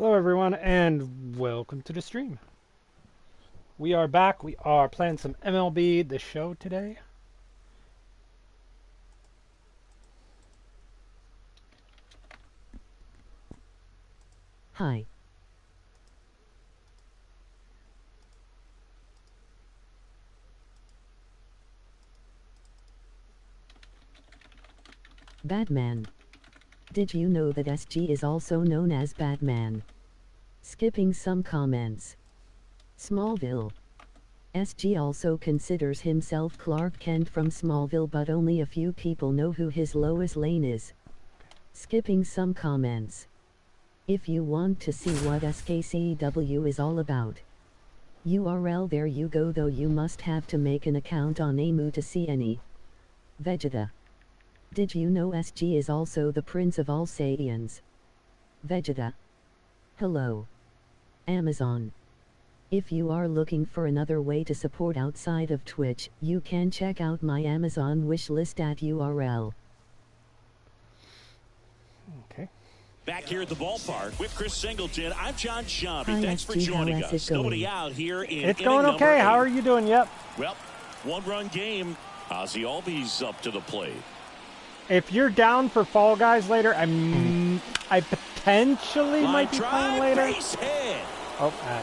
Hello everyone and welcome to the stream. We are back. We are playing some MLB The Show today. Hi. Batman. Did you know that SG is also known as Batman? Skipping some comments. Smallville. SG also considers himself Clark Kent from Smallville, but only a few people know who his Lois Lane is. Skipping some comments. If you want to see what SKCW is all about, URL there you go, though you must have to make an account on Amu to see any. Vegeta. Did you know SG is also the Prince of all Saiyans? Vegeta. Hello. Amazon. If you are looking for another way to support outside of Twitch, you can check out my Amazon wishlist at URL. Okay. Back here at the ballpark with Chris Singleton, I'm John Shambi. Hi, Thanks for SG, joining how is us. it going? Nobody out here in It's going okay. How are you doing? Yep. Well, one-run game. Ozzy Albies up to the plate. If you're down for Fall Guys later, I potentially might be playing later. Base hit. Oh, okay.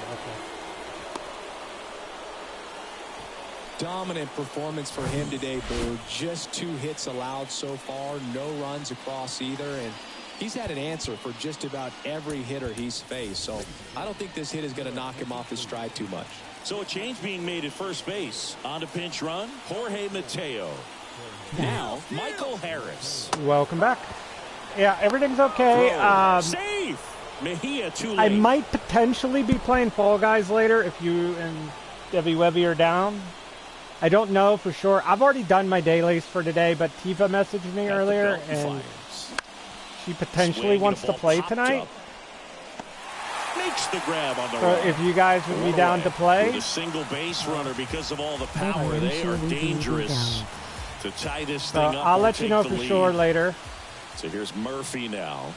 Dominant performance for him today, Boo. Just 2 hits allowed so far, no runs across either, and he's had an answer for just about every hitter he's faced. So I don't think this hit is going to knock him off his stride too much. So a change being made at first base. On to pinch run, Jorge Mateo. Now, Michael Harris. Welcome back. Yeah, everything's okay. Safe. Mejia too late. I might potentially be playing Fall Guys later if you and Debbie Webby are down. I don't know for sure. I've already done my dailies for today, but Tifa messaged me earlier, and she potentially wants to play tonight. Makes the grab on the So run. if you guys would be down to play. With a single base runner, because of all the power, they are dangerous to tie this thing up. I'll let you know for sure later. So here's Murphy now.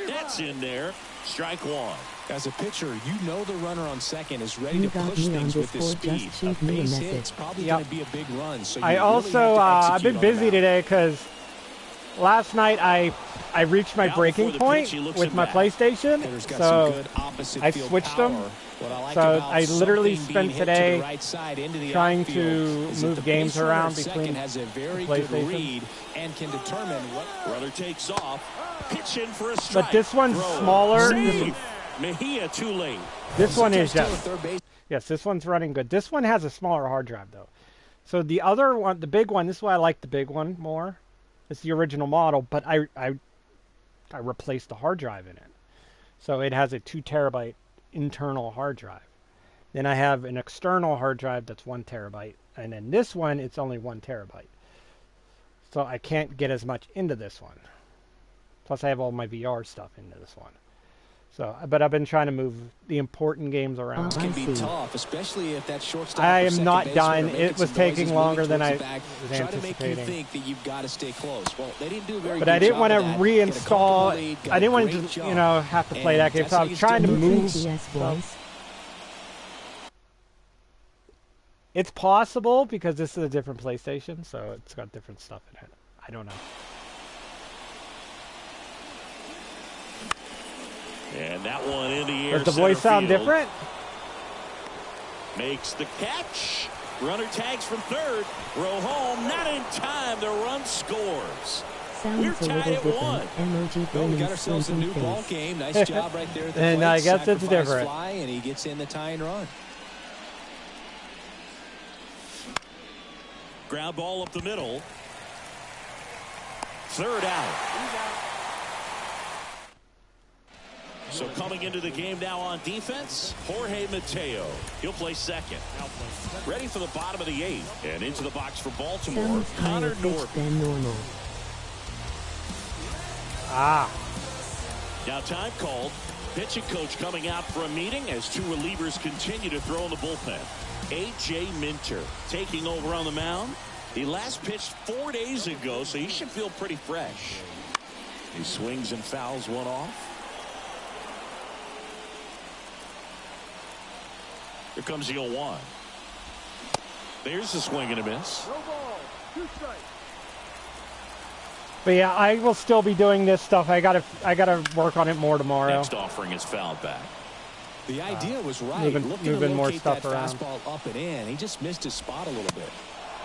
That's in there. Strike one. As a pitcher, you know the runner on second is ready to push things with his speed. A base hit's probably going to be a big run. So I also, I've been busy today because last night I reached my breaking point with my PlayStation, so I switched them. So I literally spent today trying to move games around between PlayStation. And can determine what runner takes off. Pitch in for a strike. But this one's smaller. Mejia too late. This one is yes, this one's running good. This one has a smaller hard drive though. So the other one, the big one, this is why I like the big one more. It's the original model, but I replaced the hard drive in it. So it has a 2 terabyte internal hard drive. Then I have an external hard drive that's 1 terabyte, and then this one it's only 1 terabyte. So I can't get as much into this one. Plus I have all my VR stuff into this one. So, but I've been trying to move the important games around. It can be tough, especially if that shortstop. I am not done. It was taking longer than I was try to make you anticipating. think that you've got to stay close. Well, they didn't do a very But good I didn't job want to of that. reinstall. Get a lead, got I a didn't want to great just, job. have to play that game. And So I that's was how trying to you move. Yes, So boys. it's possible because this is a different PlayStation, so it's got different stuff in it. I don't know. And that one in the air. Does the voice sound field. different? Makes the catch. Runner tags from third. Throw home. Not in time. The run scores. Sounds We're a tied little at different. one. Emoji Well, we got burning ourselves a squinting new ball face. game. Nice job right there at the And plate. I guess it's Sacrifice different. fly, and he gets in the tying run. Ground ball up the middle. Third out. So coming into the game now on defense, Jorge Mateo. He'll play second. Ready for the bottom of the 8th. And into the box for Baltimore, Sounds higher Connor pitched Norton. than normal. Now time called. Pitching coach coming out for a meeting as 2 relievers continue to throw in the bullpen. A.J. Minter taking over on the mound. He last pitched 4 days ago, so he should feel pretty fresh. He swings and fouls one off. Here comes the 0-1. There's the swing and a miss. No ball, 2 strikes. But yeah, I will still be doing this stuff. I gotta work on it more tomorrow. Next offering is fouled back. The idea was right. Moving Looking to more locate stuff that around. fastball up and in. He just missed his spot a little bit.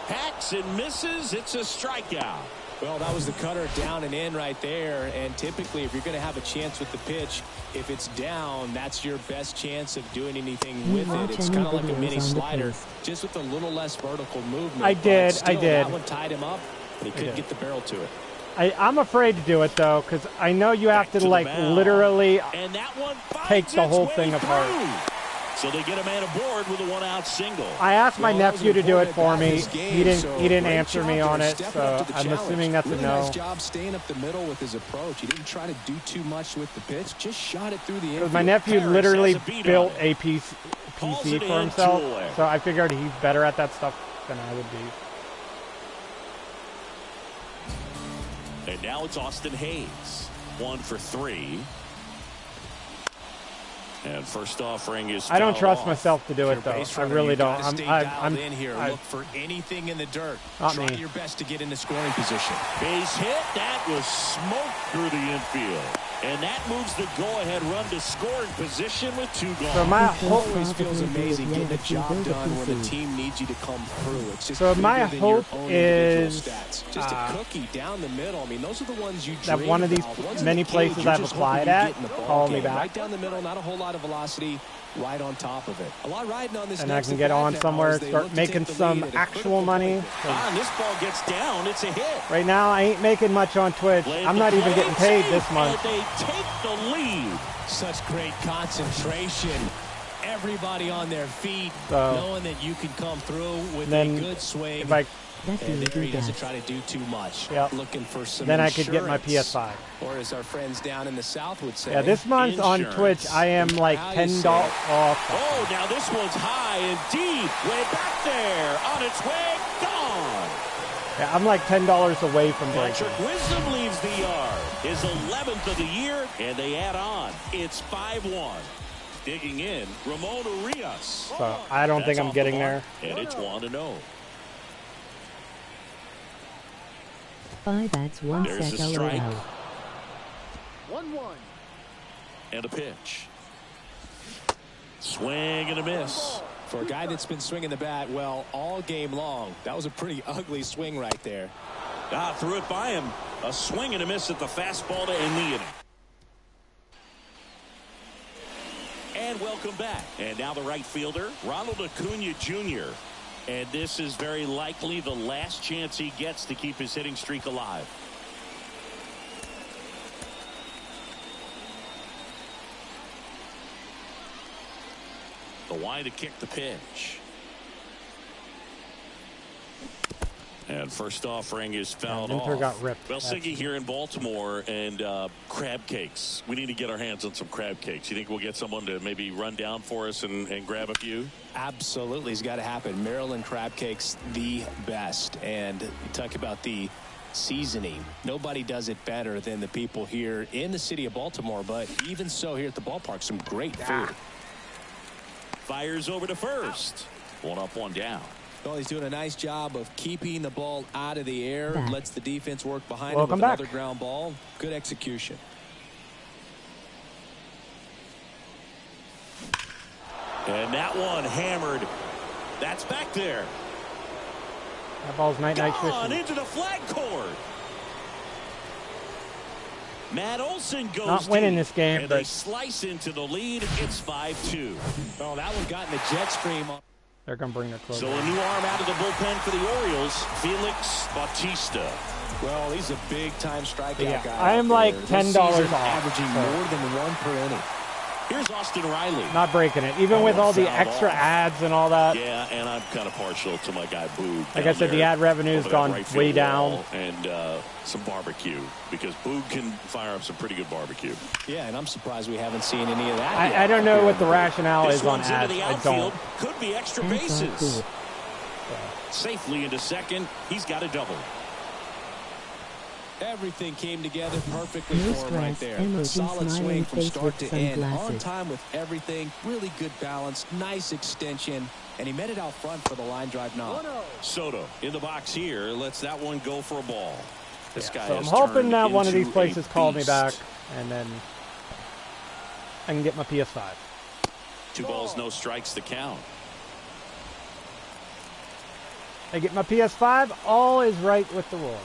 Hacks and misses. It's a strikeout. Well, that was the cutter down and in right there. And typically, if you're going to have a chance with the pitch, if it's down, that's your best chance of doing anything with it. It's kind of like a mini slider, just with a little less vertical movement. I did. That one tied him up, but he couldn't get the barrel to it. I'm afraid to do it though, because I know you have to like literally and that one take the whole thing apart. So they get a man aboard with a 1-out single. I asked my nephew to do it for me. He didn't answer me on it, so I'm assuming that's a no. Nice job staying up the middle with his approach. He didn't try to do too much with the pitch, just shot it through the infield. My nephew literally built a PC for himself, so I figured he's better at that stuff than I would be. And now it's Austin Hayes. 1 for 3. And first offering is I don't trust off. myself to do it though. I really don't. I'm in here. Look for anything in the dirt. Try your best to get into scoring position. Base hit. That was smoked through the infield. And that moves the go-ahead run to scoring position with 2 gone. So my hope always feels amazing getting the job done when the team needs you to come through. It's just so my hope is just a cookie down the middle. I mean, those are the ones you that one of these many places I've applied at call me back. Right down the middle, not a whole lot of velocity. Right on top of it. A lot riding on this. And I can get on somewhere, start making some actual money. And this ball gets down. It's a hit. Right now, I ain't making much on Twitch. I'm not even getting paid this month. They take the lead. Such great concentration. Everybody on their feet, knowing that you can come through with a good swing. If I and there he doesn't try to do too much. Yep. Looking for some then insurance. I could get my PS5. Or as our friends down in the South would say. Yeah, this month on Twitch, I am like $10 off. Oh, now this one's high and deep. Way back there. On its way. Gone. Yeah, I'm like $10 away from breaking. Patrick Wisdom leaves the yard. His 11th of the year, and they add on. It's 5-1. Digging in, Ramon Urias. So I don't think I'm getting there. And it's 1-0. 5 at 1 There's sec a strike. 1-1. And a pitch. Swing and a miss. For a guy that's been swinging the bat, well, all game long, that was a pretty ugly swing right there. Threw it by him. A swing and a miss at the fastball to end the inning. And welcome back. And now the right fielder, Ronald Acuna Jr. And this is very likely the last chance he gets to keep his hitting streak alive. The wind to kick the pitch. And first offering is fouled off. Got ripped. Well, Siggy here in Baltimore and crab cakes. We need to get our hands on some crab cakes. You think we'll get someone to maybe run down for us and grab a few? Absolutely. It's got to happen. Maryland crab cakes, the best. And you talk about the seasoning. Nobody does it better than the people here in the city of Baltimore. But even so, here at the ballpark, some great food. Fires over to first. 1 up, 1 down. Well, he's doing a nice job of keeping the ball out of the air. Lets the defense work behind him with another ground ball. Good execution. And that one hammered. That's back there. That ball's night-night Gone fishing. into the flag court. Matt Olson goes Not winning deep, this game, and but they slice into the lead. It's 5-2. Oh, that one got in the jet stream. they're going to bring their close. So a new arm out of the bullpen for the Orioles, Felix Bautista. Well, he's a big-time strikeout guy. I am like $10 off. Averaging more than 1 per inning. Here's Austin Riley. Not breaking it, even with all the extra ads and all that. Yeah, and I'm kind of partial to my guy Boog. Like I said, the ad revenue's gone way down. And some barbecue, because Boog can fire up some pretty good barbecue. Yeah, and I'm surprised we haven't seen any of that yet. I don't know what the rationale is on This one's ads. into the I outfield. don't. Could be extra bases. Safely into second. He's got a double. Everything came together perfectly No for him right stress, there. emoji, Solid smiling swing from face start with to end. On sunglasses. time with everything. Really good balance. Nice extension. And he met it out front for the line drive knock. Soto in the box here. Lets that one go for a ball. This guy So I'm has hoping turned that one of these into places a called me beast. back, and then I can get my PS5. 2 balls, no strikes to count. I get my PS5, all is right with the world.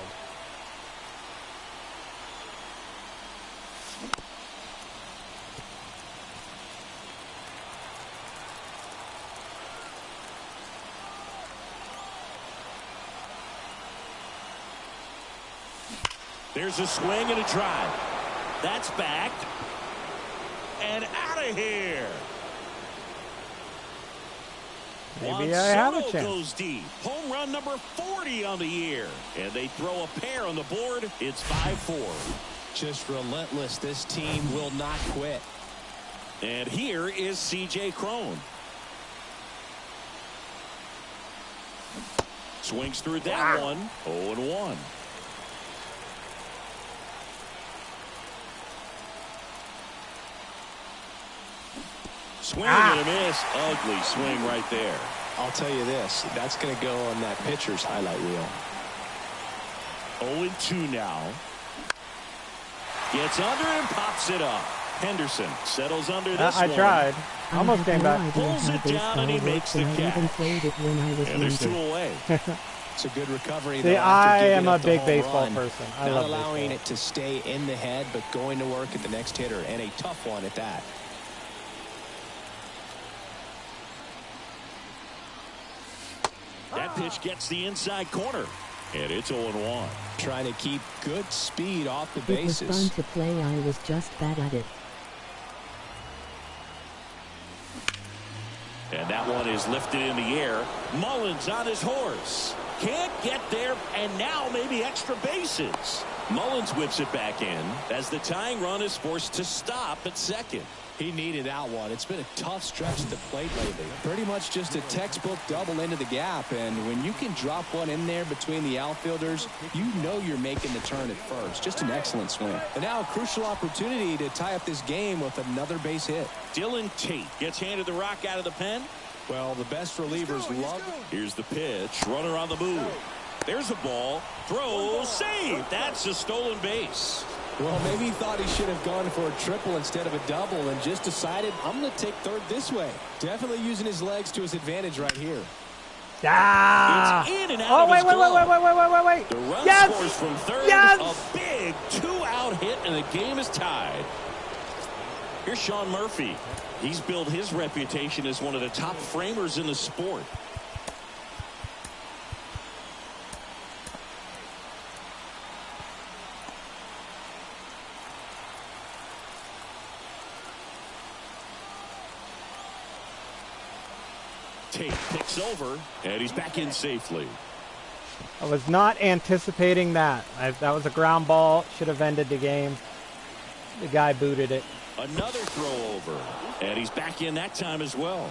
There's a swing and a drive. That's backed. And out of here. Maybe I have a Soto chance. goes deep. Home run number 40 on the year. And they throw a pair on the board. It's 5-4. Just relentless. This team will not quit. And here is C.J. Cron. Swings through that one. 0-1. Swing and a miss. Ugly swing right there. I'll tell you this. That's going to go on that pitcher's highlight reel. 0-2 now. Gets under and pops it up. Henderson settles under this I one. tried. I Almost had came no back. idea Pulls how it down and he baseball makes works, the and I even catch. played it when I was And there's 2 younger. away. It's a good recovery. See, though, after I giving am a up the big home baseball run. person. I Not love allowing baseball. it to stay in the head, but going to work at the next hitter, and a tough one at that. That pitch gets the inside corner. And it's 0-1. Trying to keep good speed off the It was fun bases. to play, I was just bad at it. And that one is lifted in the air. Mullins on his horse. Can't get there, and now maybe extra bases. Mullins whips it back in as the tying run is forced to stop at second. He needed that one. It's been a tough stretch at the plate lately. Pretty much just a textbook double into the gap, and when you can drop one in there between the outfielders, you know you're making the turn at first. Just an excellent swing. And now a crucial opportunity to tie up this game with another base hit. Dylan Tate gets handed the rock out of the pen. Well, the best relievers love. Here's the pitch. Runner on the move. There's a ball. Throw. Save. That's a stolen base. Well, maybe he thought he should have gone for a triple instead of a double and just decided, I'm going to take third this way. Definitely using his legs to his advantage right here. Ah! It's in and out Oh, of wait, his wait, wait, glove. wait, wait, wait, wait, wait. The run Yes! scores from third. Yes! A big 2-out hit, and the game is tied. Here's Sean Murphy. He's built his reputation as one of the top framers in the sport. Tate picks over, and he's back in safely. I was not anticipating that. That was a ground ball. Should have ended the game. The guy booted it. Another throw over, and he's back in that time as well.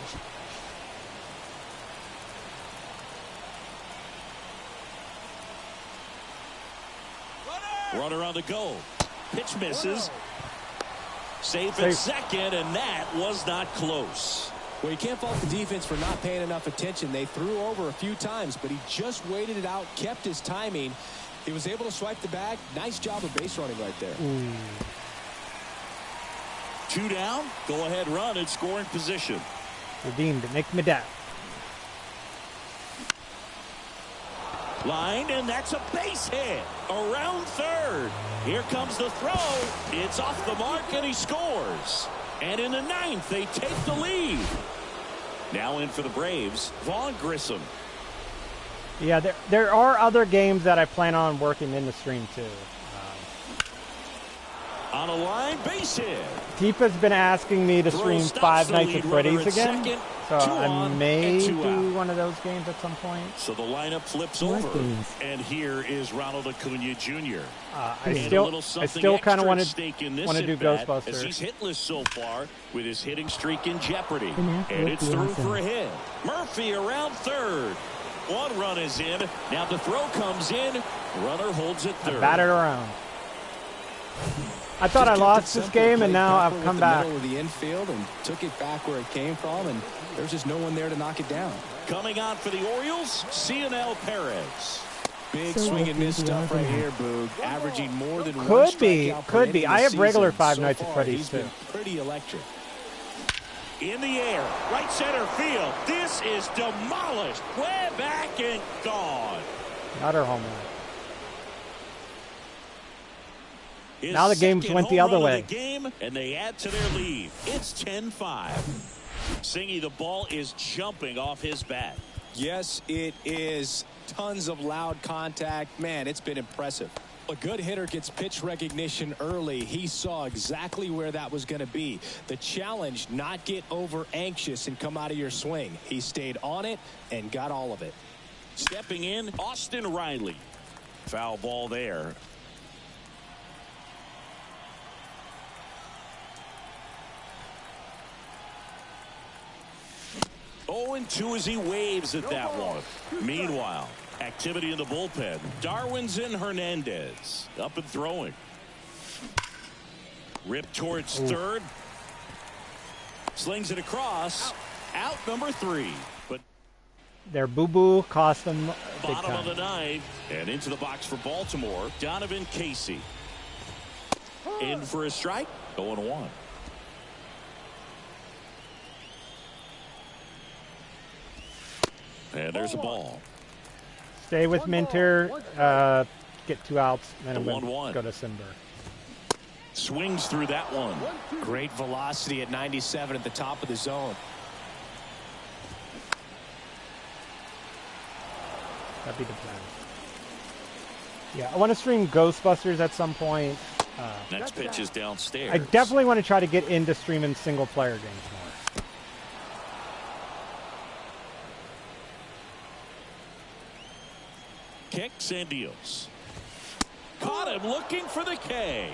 Runner on the go. Pitch misses. Safe at second, and that was not close. Well, you can't fault the defense for not paying enough attention. They threw over a few times, but he just waited it out, kept his timing. He was able to swipe the bag. Nice job of base running right there. 2 down. Go ahead run in scoring position. Redeemed it. Make me death. Line, and that's a base hit around third. Here comes the throw. It's off the mark, and he scores. And in the 9th, they take the lead. Now in for the Braves, Vaughn Grissom. Yeah, there are other games that I plan on working in the stream too. On a line, base hit. Deepa's been asking me to stream Throw stops 5 the Nights lead at runner Freddy's at again. second. So 2 I on may and 2 do out. one of those games at some point. So the lineup flips What over. games? And here is Ronald Acuna Jr. I And a still little something kind of extra want at stake in this to do at-bat, as Ghostbusters. he's hitless so far with his hitting streak in jeopardy. The math And would it's be through awesome. for a hit. Murphy around third. One run is in. Now the throw comes in. Runner holds it third. Batted around. I thought I lost this game, and now I've come back. Middle of the infield and took it back where it came from, and there's just no one there to knock it down. Coming on for the Orioles, Cionel Perez. Big swing and miss stuff right here, Boog. Averaging more than one Could be, strikeout per could inning be. this I have regular season. Five So Nights at far, Freddy's he's too. been pretty electric. In the air, right center field. This is demolished. Way back and gone. Another home run. His Now the games second went the home other run of way. the game, and they add to their lead. It's 10-5. Singy, the ball is jumping off his bat. Yes, it is. Tons of loud contact. Man, it's been impressive. A good hitter gets pitch recognition early. He saw exactly where that was going to be. The challenge, not get over anxious and come out of your swing. He stayed on it and got all of it. Stepping in, Austin Riley. Foul ball there. Oh, and 2 as he waves at that one. Meanwhile, activity in the bullpen. Darwin's in Hernandez. Up and throwing. Ripped towards third. Slings it across. Out number 3. But Their boo-boo cost them big bottom of time. the 9th. And into the box for Baltimore, Donovan Casey. In for a strike. 0-1. And there's a ball. Stay with Minter. Get 2 outs. Then I'm The going 1-1. to go to Simber. Swings through that one. Great velocity at 97 at the top of the zone. That'd be the plan. Yeah, I want to stream Ghostbusters at some point. Next pitch is downstairs. I definitely want to try to get into streaming single-player games more. Kicks and deals. Caught him looking for the K.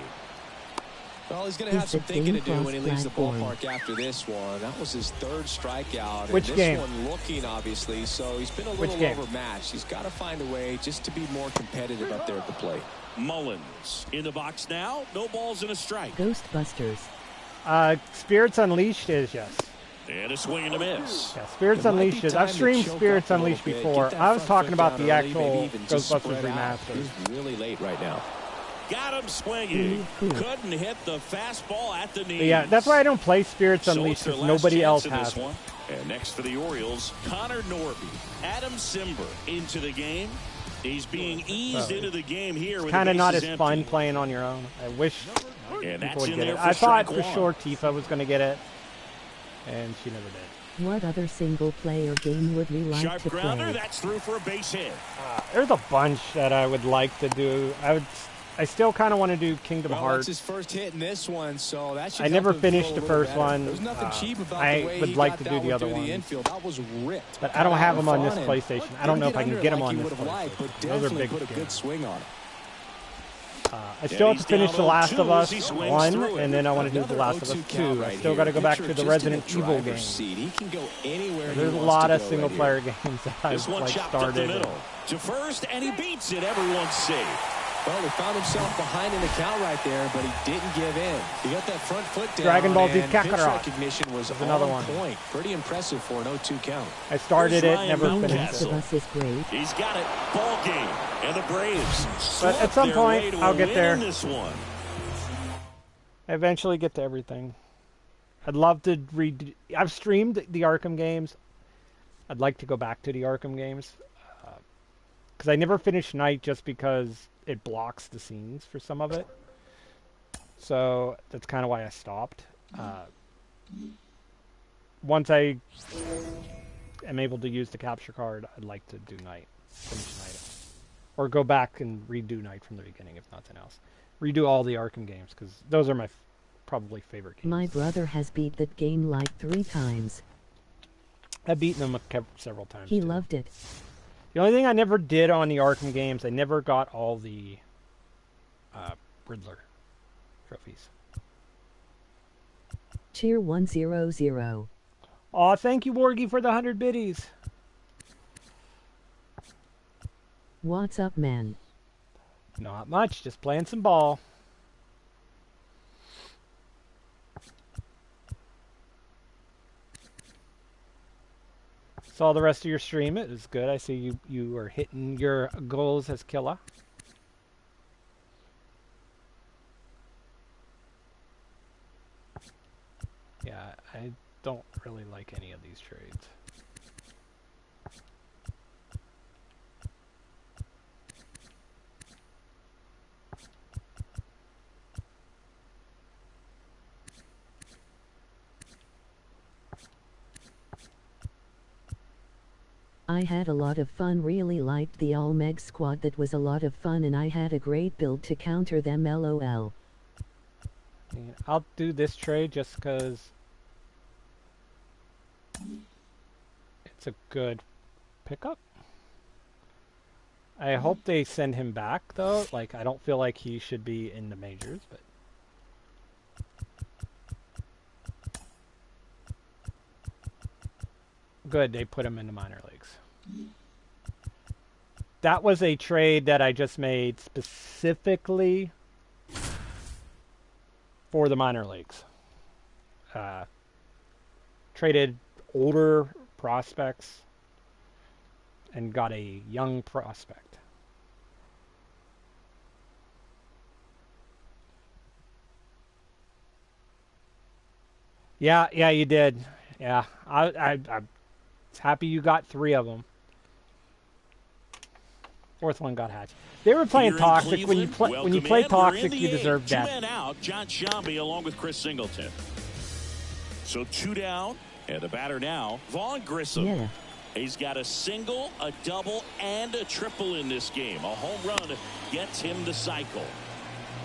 Well, he's going to have Is some the thinking to game do when he leaves the cross ballpark after this one. That was his 3rd strikeout. Which and game? this one looking, obviously, so he's been a Which little game? overmatched. He's got to find a way just to be more competitive up there at the plate. Mullins in the box now. No balls and a strike. Ghostbusters. Spirits Unleashed is yes. And a swing and a miss. Yeah, Spirits It might be Unleashed is. time I've to streamed choke Spirits up a little Unleashed bit. before. Get that I was front talking foot about down the early, maybe actual even just Ghostbusters spread out. remastered. He's really late right now. Got him swinging. Couldn't hit the fastball at the knees. But yeah, that's why I don't play Spirits So Unleashed it's their because last nobody chance else in has this it. one. And next for the Orioles, Connor Norby. Adam Simber into the game. He's being eased into the game here. With Kind the of not bases as fun empty. playing on your own. I wish And people that's would in get there it. for I thought strike for one. sure Tifa was going to get it, and she never did. What other single-player game would we like Sharp to grounder. play? That's through for a base hit. There's a bunch that I would like to do. I still kind of want to do Kingdom Well, Hearts. that's his first hit in this one, so that should I never help him finished feel the a little first better. one. There's nothing cheap about I the way would he like got to that do the one other through the ones. infield. That was ripped. But I don't have them on this Fun, and PlayStation. I don't know if I can get them on this PlayStation. But PlayStation. Those are definitely big put a games. good swing on it. I still have he's to finish down The Last 0-2 of Us as he swings 1, through it. and then I want to do The Another Last of 0-2 Us count 2. I right still here. got to go back to Pitcher the just Resident in a Evil driver's game. seat. He can go anywhere There's he a wants lot to of go single right player here. games that This I've one like chopped up the started. middle. To first, and he beats it. Everyone's safe. Well, he found himself behind in the count right there, but he didn't give in. He got that front foot down. Dragon Ball Z and pitch Kakarot. recognition was There's another on one. point. Pretty impressive for an 0-2 count. I started Here's it, Ryan never Mountcastle. The finished Last it. of Us is great. He's got it. Ball game. And the Braves. But at slip some their point, way to I'll a get win there. in this one. I eventually get to everything. I'd love to read. I've streamed the Arkham games. I'd like to go back to the Arkham games. Because I never finished Night just because it blocks the scenes for some of it. So that's kind of why I stopped. Once I am able to use the capture card, I'd like to do Night. Finish Night. Or go back and redo Night from the beginning, if nothing else. Redo all the Arkham games, because those are my probably favorite games. My brother has beat that game like 3 times. I've beaten them several times. He too. loved it. The only thing I never did on the Arkham games, I never got all the Riddler trophies. Cheer 100. Aw, thank you, Wargy, for the 100 biddies. What's up, man? Not much, just playing some ball. Saw the rest of your stream. It was good. I see you were hitting your goals as killer. Yeah, I don't really like any of these trades. I had a lot of fun, really liked the all-meg squad. That was a lot of fun, and I had a great build to counter them, lol. And I'll do this trade just because it's a good pickup. I hope they send him back, though. Like, I don't feel like he should be in the majors, but... Good, they put him in the minor leagues. That was a trade that I just made specifically for the minor leagues. Traded older prospects and got a young prospect. Yeah, you did. Yeah, I'm happy you got 3 of them. 4th one got hatched. They were playing toxic. When you play toxic, you deserve that. 2 men out. John Sciambi along with Chris Singleton. So 2 down, and the batter now, Vaughn Grissom. Yeah. He's got a single, a double, and a triple in this game. A home run gets him the cycle.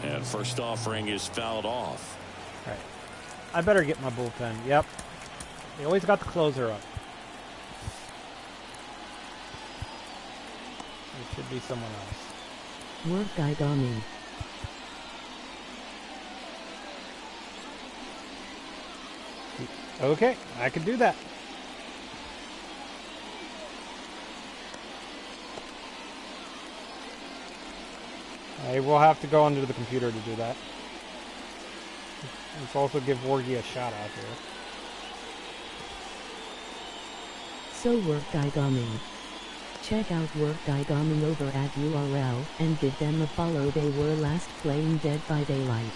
And first offering is fouled off. All right. I better get my bullpen. Yep. They always got the closer up. It should be someone else. Work guy Gami. Okay, I can do that. I will have to go under the computer to do that. Let's also give Wargy a shout out here. So Work guy Gami. Check out Work guy Gami over at URL and give them a follow. They were last playing Dead by Daylight.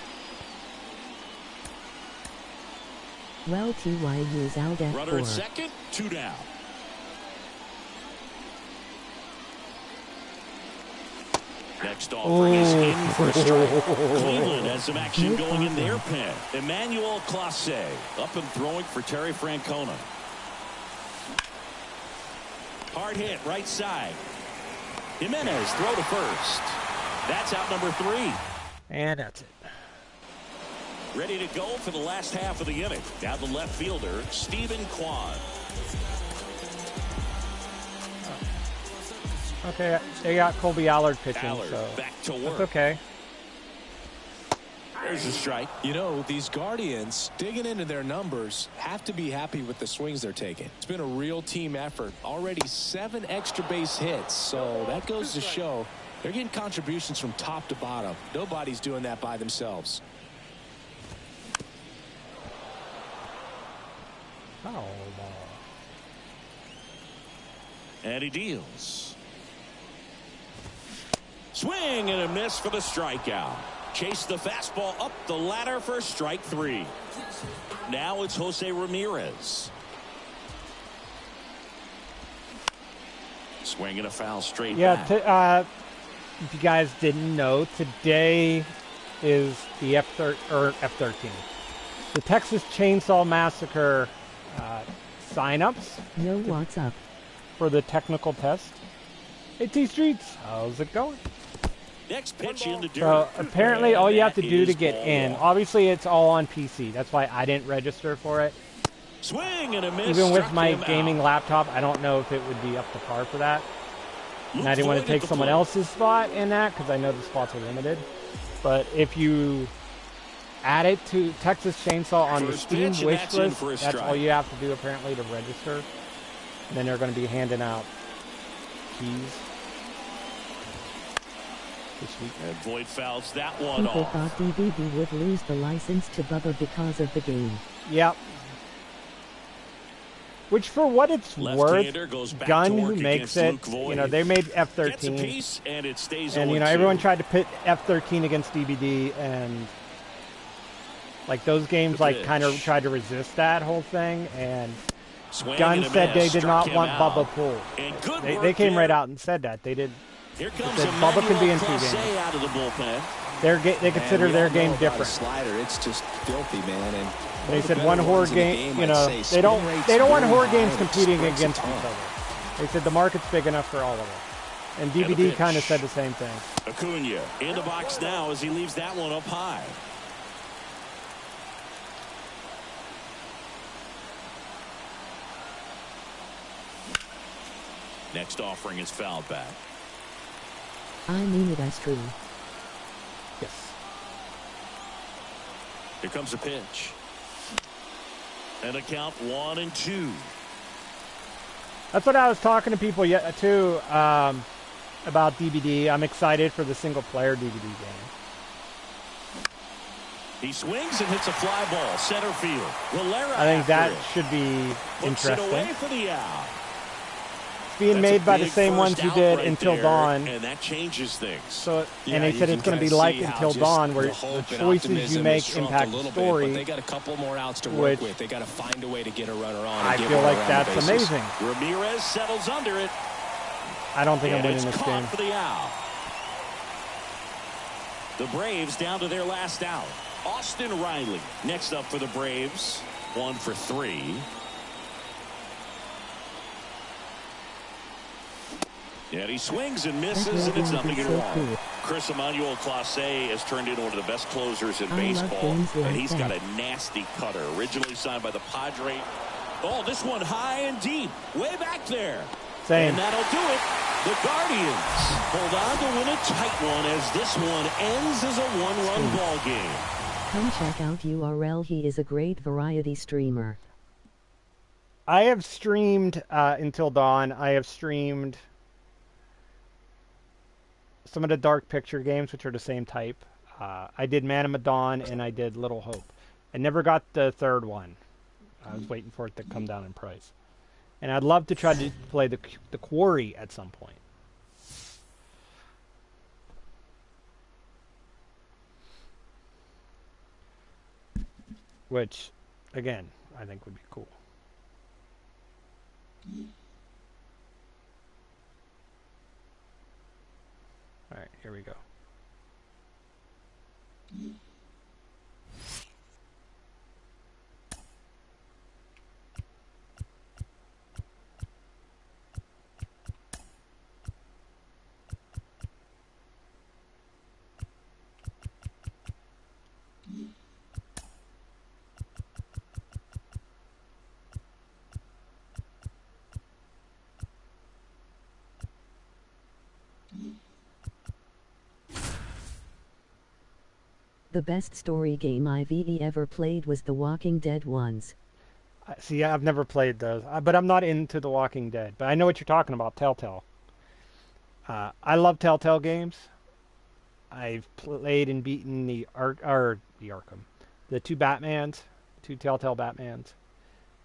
Well, TYU's out at Runner 4. at second, 2 down. Next offering is in for a strike. Cleveland has some action going in their pen. Emmanuel Clase up and throwing for Terry Francona. Hard hit right side. Jimenez throw to first. That's out number 3. And that's it. Ready to go for the last half of the inning. Now the left fielder, Stephen Kwan. Okay, they got Colby Allard pitching, Allard so back to work. that's okay. There's a strike. You know, these Guardians, digging into their numbers, have to be happy with the swings they're taking. It's been a real team effort. Already 7 extra base hits, so that goes to show they're getting contributions from top to bottom. Nobody's doing that by themselves. Foul ball. And he deals. Swing and a miss for the strikeout. Chase the fastball up the ladder for strike 3. Now it's Jose Ramirez. Swing and a foul straight back. If you guys didn't know, today is the F13. The Texas Chainsaw Massacre sign-ups. Yo, what's up? For the technical test. Hey, T-Streets, how's it going? Next pitch in the dirt. So apparently all you have to That do to is get ball in, one. obviously it's all on PC. That's why I didn't register for it. Swing and a miss. Even with struck my him gaming out. laptop, I don't know if it would be up to par for that. And I didn't want to Luke Voigt take at the someone plate. else's spot in that because I know the spots are limited. But if you add it to Texas Chainsaw on the First Steam pitch, and wish that's in list, for a that's all strike. you have to do apparently to register. And then they're going to be handing out keys. And Voit fouls that one People off. thought DVD would lose the license to Bubba because of the game. Yep. Which, for what it's worth, Goes back Gunn, to who work makes against it, Luke you know, Voit. they made Gets a F-13. piece, and it stays And, you know, 0-2. everyone tried to pit F-13 against DVD, and, like, those games, like, kind of tried to resist that whole thing, and Gunn said they did not want Bubba pulled. They came right out and said that. They did. Here comes said Bubba can be in 2 Clase games. out of the bullpen. They consider their game different. Slider, it's just filthy, man. And They said one horde game, you know, they don't want horde games competing against each other. They said the market's big enough for all of it. And DVD kind of said the same thing. Acuna in the box now as he leaves that one up high. Next offering is fouled back. I mean it as true. Yes. Here comes a pitch. And a count 1-2. That's what I was talking to people too about DVD. I'm excited for the single player DVD game. He swings and hits a fly ball center field. Valera I think that after it. should be Puts it away interesting. for the out. It's being That's made a by the big same first ones who out did right Until there, Dawn. and that changes things. So, Yeah, and they you said can it's going to be kinda like see how Until just Dawn, where the the hope and choices you optimism make has shrunk impact a the little story. bit, but they got a couple more outs to work which with. They got to find a way to get a runner on. And I get feel one like around the that's bases. amazing. Ramirez settles under it. I don't think I'm And winning it's this caught game. for the out. The Braves down to their last out. Austin Riley next up for the Braves. 1 for 3. And he swings and misses, and it's nothing at all. Chris Emmanuel Clase has turned into one of the best closers in baseball, and he's got a nasty cutter. Originally signed by the Padres. Oh, this one high and deep, way back there. Same. And that'll do it. The Guardians hold on to win a tight one as this one ends as a one-run ball game. Come check out URL. He is a great variety streamer. I have streamed Until Dawn. I have streamed some of the Dark Picture games, which are the same type. I did Man of Medan and I did Little Hope. I never got the third one. I was waiting for it to come down in price. And I'd love to try to play the Quarry at some point. Which, again, I think would be cool. All right, here we go. The best story game I've ever played was The Walking Dead ones. See, I've never played those, but I'm not into The Walking Dead. But I know what you're talking about, Telltale. I love Telltale games. I've played and beaten the Arkham, the two Telltale Batmans.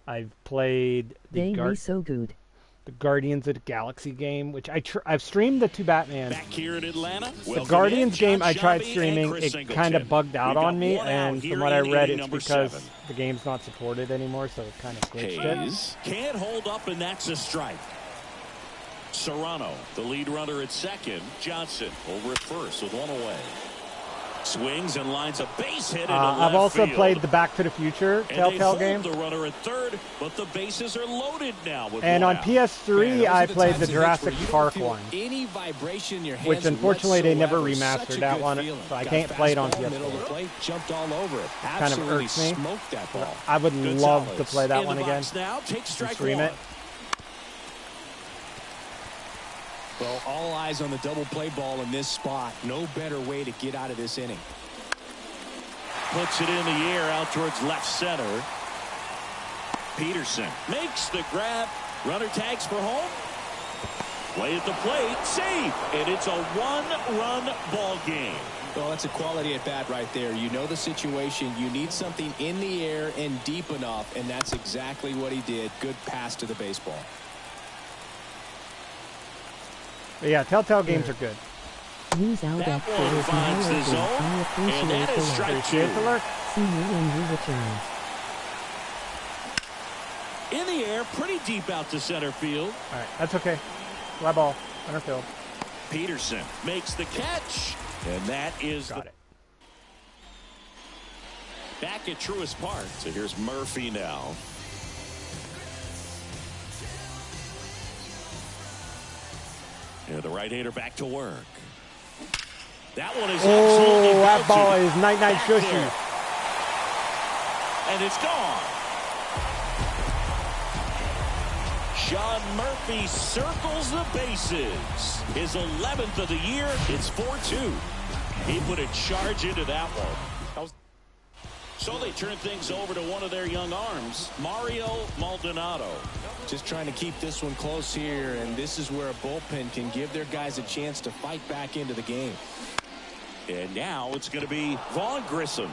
I've played They be so good. the Guardians of the Galaxy game, which I've streamed the two Batmans. Back here in Atlanta. The Guardians game I tried streaming, it kind of bugged out on me, and from what I read, it's because the game's not supported anymore, so it kind of glitched it. Hayes can't hold up, and that's a strike. Serrano, the lead runner at second. Johnson over at first with one away. Swings and lines a base hit into left I've also field. played the Back to the Future Telltale game. The runner at third, but the bases are loaded now. With And on out. PS3, I played the Jurassic Park one, Any vibration in your hands which unfortunately they never whatsoever. remastered Such a that good one, feeling. so I Got can't play it on fastball, middle of the PS4. plate, jumped all over it. Kind of Absolutely irks me. smoked that ball. I would love to play that In one the again. box now, take strike Stream one. it. Well, all eyes on the double play ball in this spot. No better way to get out of this inning. Puts it in the air out towards left center. Peterson makes the grab. Runner tags for home. Play at the plate, save, and it's a one-run ball game. Well, that's a quality at bat right there. You know the situation. You need something in the air and deep enough, and that's exactly what he did. Good pass to the baseball. But yeah, telltale games are good. Use Albert That one for his finds the zone, I and appreciate that the is love. strike two. Appreciate the lurk. See you when you return. In the air, pretty deep out to center field. All right, that's okay. Fly ball, center field. Peterson makes the catch, and that is Got it. back at Truist Park. So here's Murphy now. And the right-hander back to work. That one is absolutely Oh, that ball belted. is night-night Back cushy. there. And it's gone. Sean Murphy circles the bases. His 11th of the year. It's 4-2. He put a charge into that one. So they turn things over to one of their young arms, Mario Maldonado. Just trying to keep this one close here, and this is where a bullpen can give their guys a chance to fight back into the game. And now it's going to be Vaughn Grissom.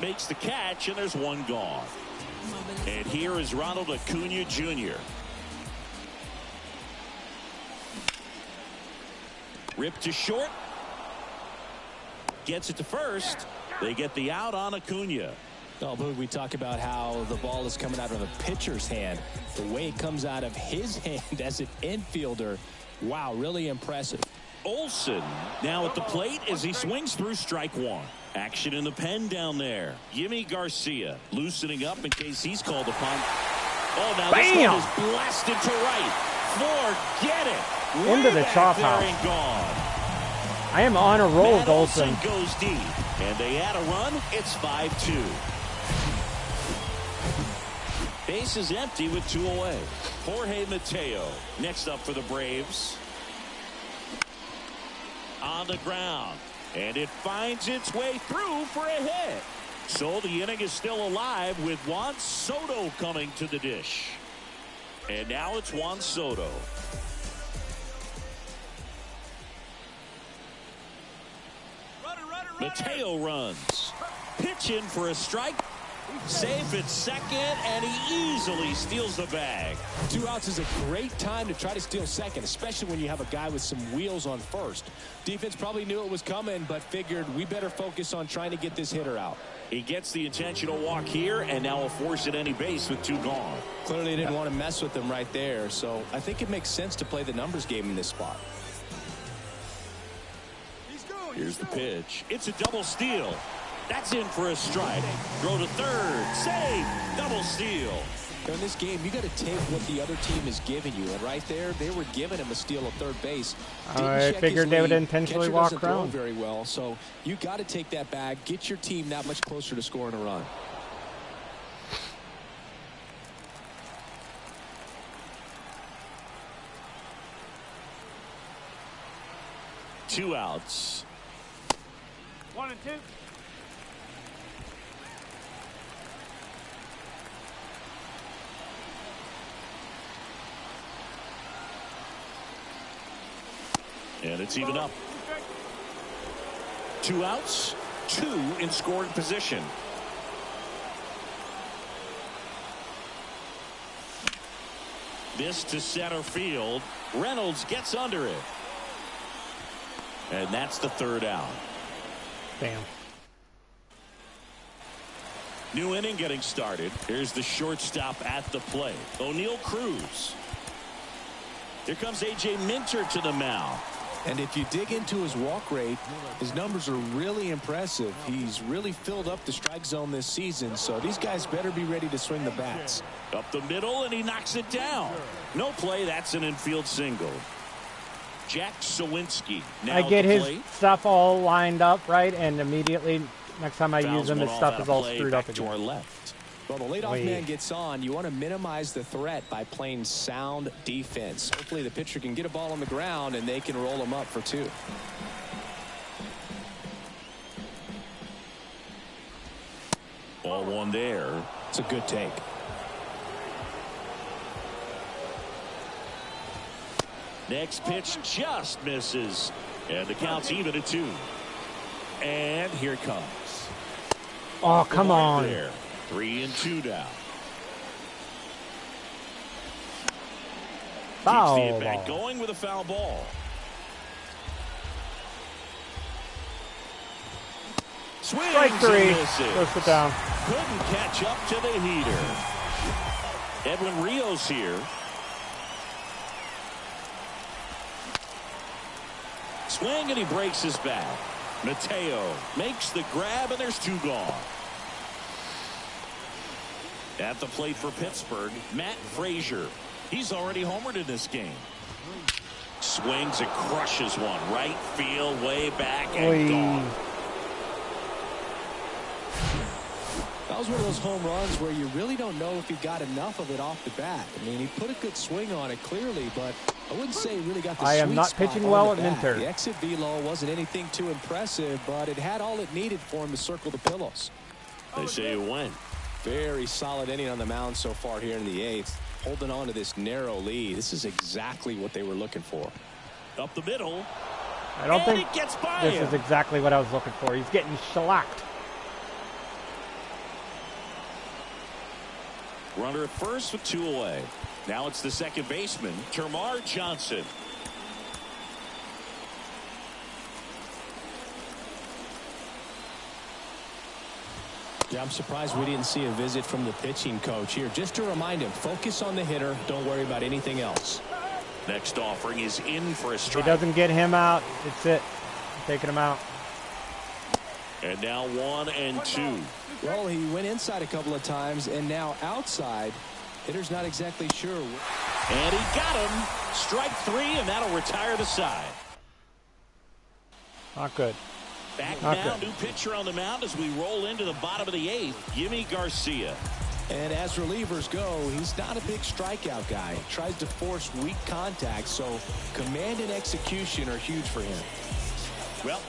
Makes the catch, and there's one gone. And here is Ronald Acuna Jr. Ripped to short. Gets it to first. They get the out on Acuna. Oh, Boog, we talk about how the ball is coming out of the pitcher's hand. The way it comes out of his hand as an infielder, wow, really impressive. Olsen now at the plate as he swings through strike one. Action in the pen down there. Jimmy Garcia loosening up in case he's called upon. Oh, now this Bam! one is blasted to right. Forget it. Way Into the back chop there house. and gone. I am on a roll, Matt Olsen. Olsen goes deep, and they add a run. It's 5-2. Base is empty with 2 away. Jorge Mateo next up for the Braves. On the ground, and it finds its way through for a hit. So the inning is still alive with Juan Soto coming to the dish. And now it's Juan Soto. Mateo runs. Pitch in for a strike. Safe at second, and he easily steals the bag. 2 outs is a great time to try to steal second, especially when you have a guy with some wheels on first. Defense probably knew it was coming, but figured we better focus on trying to get this hitter out. He gets the intentional walk here, and now a force at any base with 2 gone. Clearly didn't want to mess with them right there, so I think it makes sense to play the numbers game in this spot. Here's the pitch. It's a double steal. That's in for a strike. Throw to third. Save. Double steal. In this game, you got to take what the other team is giving you. And right there, they were giving him a steal at third base. I figured they would intentionally Catcher walk doesn't throw around. very well, so you got to take that bag, get your team that much closer to scoring a run. Two outs. 1 and 2. And it's even up. 2 outs, 2 in scoring position. This to center field. Reynolds gets under it. And that's the 3rd out. Damn. New inning getting started. Here's the shortstop at the plate. O'Neal Cruz. Here comes A.J. Minter to the mound. And if you dig into his walk rate, his numbers are really impressive. He's really filled up the strike zone this season, so these guys better be ready to swing the bats. Up the middle, and he knocks it down. No play. That's an infield single. Jack Sawinski now I get at the his plate. stuff all lined up right, and immediately next time I Fouls use him, one his off stuff out is of all play, screwed back up to our again. left. Well, the leadoff Wait. man gets on. You want to minimize the threat by playing sound defense. Hopefully the pitcher can get a ball on the ground and they can roll him up for 2. Ball one there. It's a good take. Next pitch just misses. And the count's even at 2. And here it comes. Oh, come on. There. 3-2 now. Foul Keeps the at-bat ball. going with a foul ball. Swings Strike 3. and misses. Go sit down. Couldn't catch up to the heater. Edwin Rios here. Swing and he breaks his bat. Mateo makes the grab and there's 2 gone. At the plate for Pittsburgh, Matt Frazier. He's already homered in this game. Swings and crushes one. Right field, way back, and gone. That was one of those home runs where you really don't know if he got enough of it off the bat. I mean, he put a good swing on it clearly, but I wouldn't say he really got the I am sweet not spot pitching on well the at bat. Minter. The exit velo wasn't anything too impressive, but it had all it needed for him to circle the pillows. They say it went. Very solid inning on the mound so far here in the 8th. Holding on to this narrow lead. This is exactly what they were looking for. Up the middle. I don't And think it gets by this him. is exactly what I was looking for. He's getting shellacked. Runner at first with 2 away. Now it's the second baseman, Termarr Johnson. Yeah, I'm surprised we didn't see a visit from the pitching coach here. Just to remind him, focus on the hitter. Don't worry about anything else. Next offering is in for a If he strike. doesn't get him out, it's it. I'm taking him out. And now 1-2. Well, he went inside a couple of times, and now outside. Hitter's not exactly sure. And he got him. Strike 3, and that'll retire the side. Not good. Back Not now, good. new pitcher on the mound as we roll into the bottom of the 8th, Yimi Garcia. And as relievers go, he's not a big strikeout guy. Tries to force weak contact, so command and execution are huge for him. Well,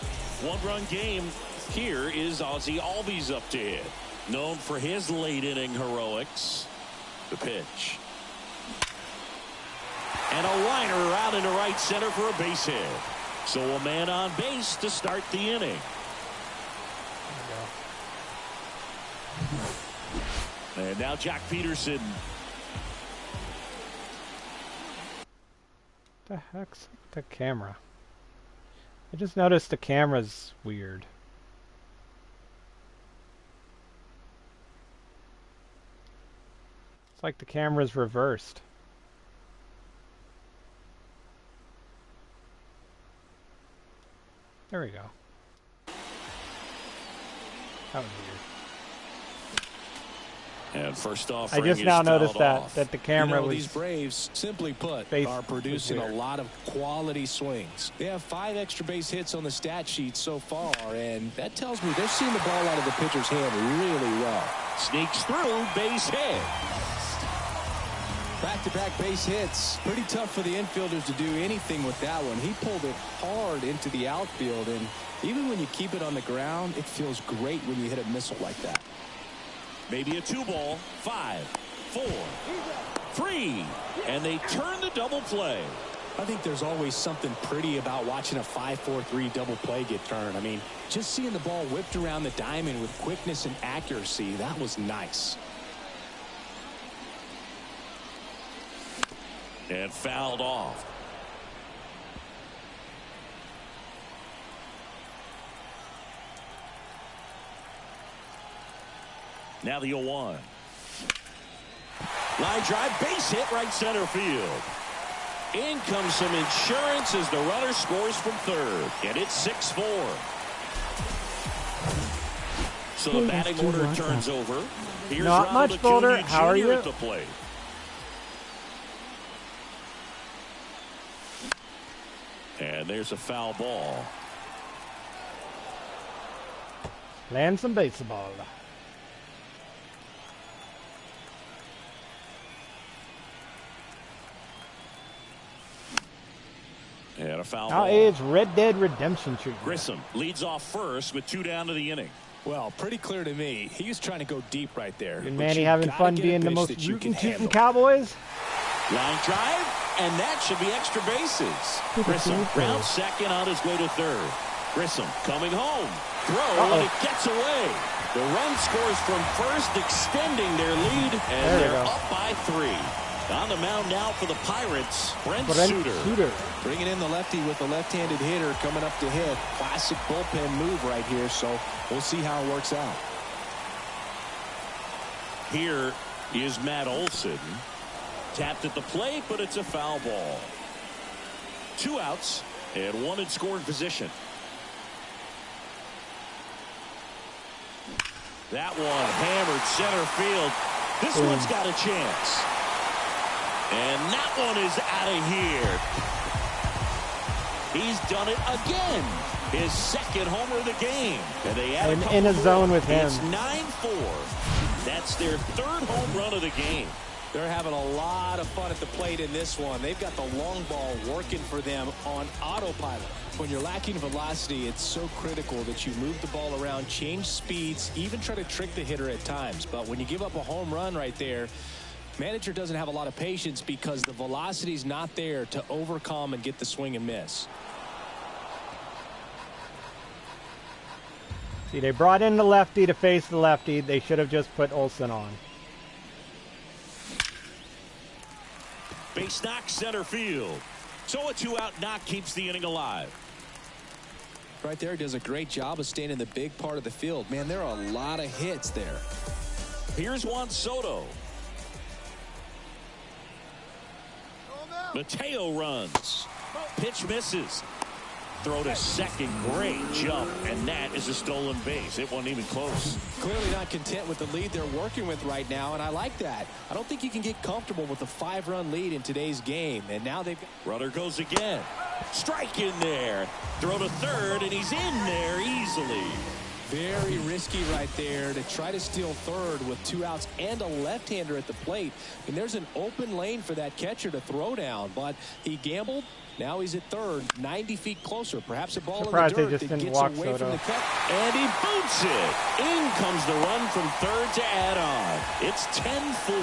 1-run game. Here is Ozzie Albies up to hit. Known for his late inning heroics. The pitch. And a liner out into right center for a base hit. So a man on base to start the inning. And now Jack Peterson. The heck's the camera? I just noticed the camera's weird. It's like the camera's reversed. There we go. That was weird. And first off, I just now noticed that the camera was. These Braves, simply put, face are producing a weird. lot of quality swings. They have 5 extra base hits on the stat sheet so far, and that tells me they're seeing the ball out of the pitcher's hand really well. Sneaks through, base hit. Back-to-back base hits. Pretty tough for the infielders to do anything with that one. He pulled it hard into the outfield, and even when you keep it on the ground, it feels great when you hit a missile like that. Maybe a 2-ball. 5, 4, 3. And they turn the double play. I think there's always something pretty about watching a 5-4-3 double play get turned. I mean, just seeing the ball whipped around the diamond with quickness and accuracy, that was nice. And fouled off. Now the 0-1. Line drive, base hit, right center field. In comes some insurance as the runner scores from third. And it's 6-4. So the Hey, batting SG, order what's turns up? over. Here's Not Ronald much, Boulder. Acuna How are Jr. you? at the plate. And there's a foul ball. Land some baseball. And a foul Now ball. it's Red Dead Redemption treatment. Grissom leads off first with 2 down to the inning. Well, pretty clear to me. He was trying to go deep right there. And But Manny you having gotta fun get a being the pitch most that you rootin' can tootin' handle. Cowboys. Line drive, and that should be extra bases. Grissom round second on his way to third. Grissom coming home. Throw, and it gets away. The run scores from first, extending their lead, and they're up by 3. On the mound now for the Pirates, Brent Suter. Bringing in the lefty with the left-handed hitter coming up to hit. Classic bullpen move right here, so we'll see how it works out. Here is Matt Olson. Tapped at the plate, but it's a foul ball. 2 outs and 1 in scoring position. That one hammered center field. This one's got a chance. And that one is out of here. He's done it again. His second homer of the game. And they add in a zone with him. It's 9-4. That's their 3rd home run of the game. They're having a lot of fun at the plate in this one. They've got the long ball working for them on autopilot. When you're lacking velocity, it's so critical that you move the ball around, change speeds, even try to trick the hitter at times. But when you give up a home run right there, manager doesn't have a lot of patience because the velocity's not there to overcome and get the swing and miss. See, they brought in the lefty to face the lefty. They should have just put Olson on. Base knock center field. So a 2-out knock keeps the inning alive. Right there, does a great job of staying in the big part of the field. Man, there are a lot of hits there. Here's Juan Soto. Mateo runs. Pitch misses. Throw to second. Great jump. And that is a stolen base. It wasn't even close. Clearly not content with the lead they're working with right now, and I like that. I don't think you can get comfortable with a 5-run lead in today's game. And now they've got... Runner goes again. Strike in there. Throw to third, and he's in there easily. Very risky right there to try to steal third with 2 outs and a left-hander at the plate. And there's an open lane for that catcher to throw down, but he gambled. Now he's at third, 90 feet closer. Perhaps a ball Surprised in the they dirt just that didn't gets walk away Soto. from the cut. And he boots it. In comes the run from third to add on. It's 10-4.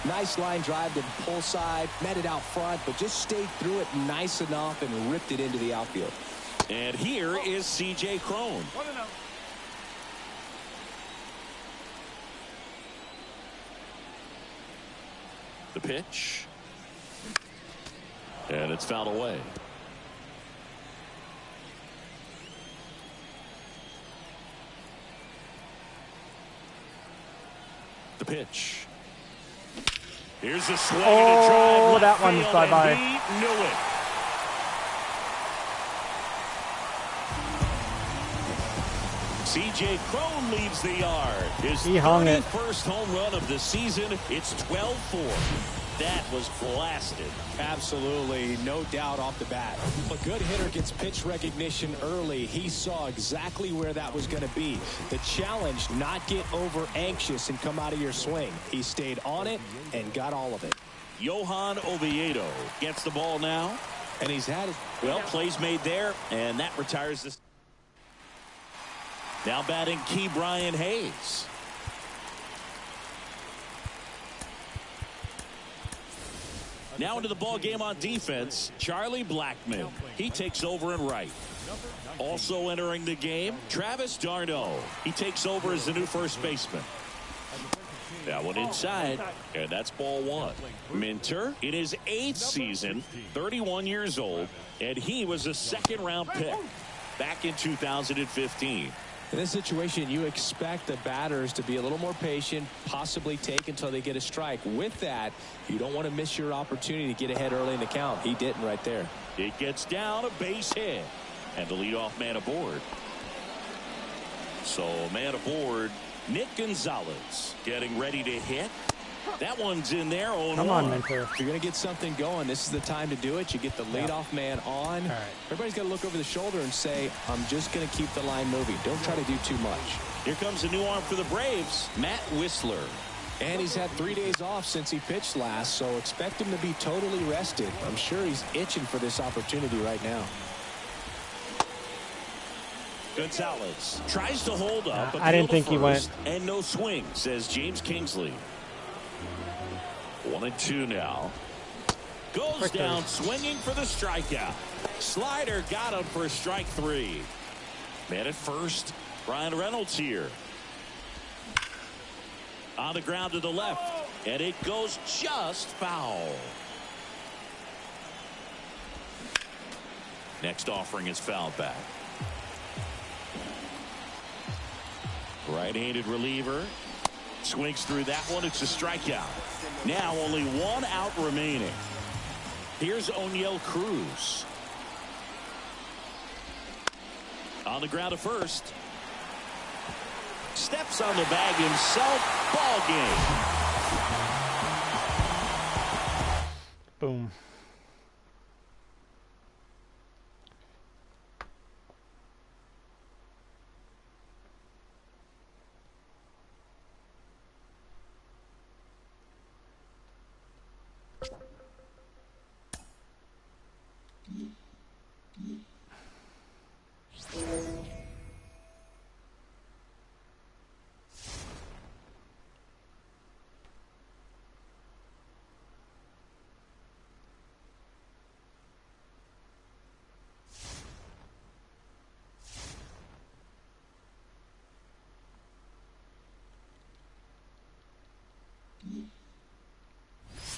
Nice line drive to the pull side, met it out front, but just stayed through it nice enough and ripped it into the outfield. And here is C.J. Cron. 1-0. The pitch. And it's fouled away. The pitch. Here's a swing and a drive. Oh, that left one's field, bye-bye. and he knew it. C.J. Cron leaves the yard. His He hung it. 31st home run of the season. It's 12-4. That was blasted. Absolutely, no doubt off the bat. A good hitter gets pitch recognition early. He saw exactly where that was going to be. The challenge, not get over anxious and come out of your swing. He stayed on it and got all of it. Johan Oviedo gets the ball now. And he's had it. Well, plays made there, and that retires this. Now batting Key Brian Hayes. Now into the ball game on defense, Charlie Blackmon. He takes over in right. Also entering the game, Travis d'Arnaud. He takes over as the new first baseman. That one inside, and that's ball 1. Minter in his 8th season, 31 years old, and he was a second-round pick back in 2015. In this situation, you expect the batters to be a little more patient, possibly take until they get a strike. With that, you don't want to miss your opportunity to get ahead early in the count. He didn't right there. It gets down, a base hit, and the leadoff man aboard. So man aboard, Nick Gonzalez getting ready to hit. That one's in there. Come on, Minter. If you're going to get something going, this is the time to do it. You get the leadoff man on. All right. Everybody's got to look over the shoulder and say, I'm just going to keep the line moving. Don't try to do too much. Here comes a new arm for the Braves, Matt Whistler. And he's had 3 days off since he pitched last, so expect him to be totally rested. I'm sure he's itching for this opportunity right now. Gonzalez tries to hold up. I didn't think he went. And no swing, says James Kingsley. 1-2 now. Goes down swinging for the strikeout. Slider got him for strike 3. Man at first, Brian Reynolds here. On the ground to the left, and it goes just foul. Next offering is fouled back. Right-handed reliever. Swings through that one. It's a strikeout. Now only 1 out remaining. Here's O'Neill Cruz. On the ground to first. Steps on the bag himself. Ball game. Boom.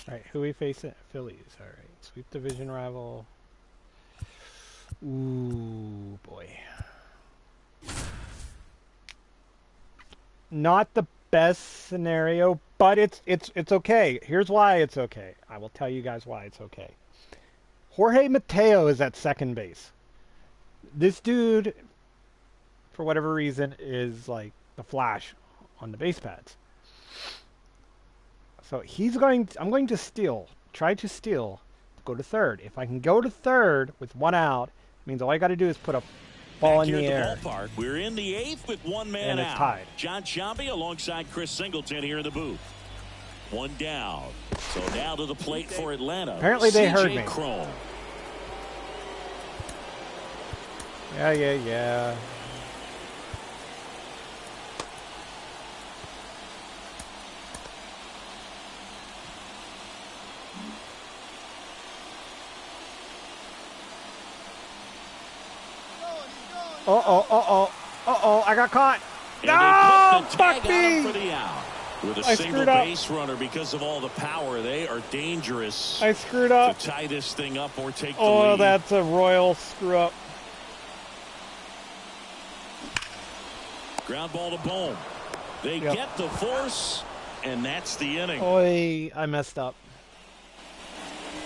All right, who we facing? Phillies. All right, sweep division rival. Ooh, boy. Not the best scenario, but it's okay. Here's why it's okay. I will tell you guys why it's okay. Jorge Mateo is at second base. This dude, for whatever reason, is like the Flash on the base pads. So I'm going to steal, try to steal, go to third. If I can go to third with 1 out, it means all I got to do is put a ball in the air. Ballpark. We're in the 8th with 1 man and out. it's tied. John Sciambi alongside Chris Singleton here in the booth. 1 down. So now to the plate for Atlanta. Apparently they heard me. Chrome. Yeah. Uh-oh, I got caught. No, fuck me. With a single base runner, because of all the power, they are dangerous. I screwed up. To tie this thing up or take the lead. lead. That's a royal screw up. Ground ball to Bohm. They get the force, and that's the inning. Oy, I messed up.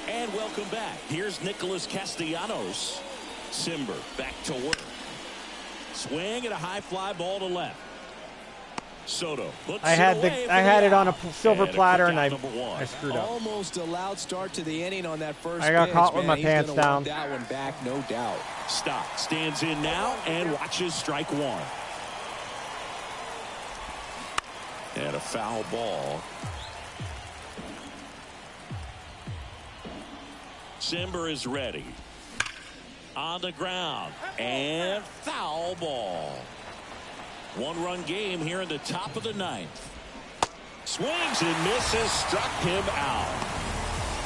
And welcome back. Here's Nicholas Castellanos. Simber back to work. Swing and a high fly ball to left. Soto puts I had it on a silver platter, and I screwed up. Almost a loud start to the inning on that first. I got pitch, caught with my pants down. That one back, no doubt. Stock stands in now and watches strike 1. And a foul ball. Simber is ready. On the ground. And foul ball. 1-run game here in the top of the 9th. Swings and misses. Struck him out.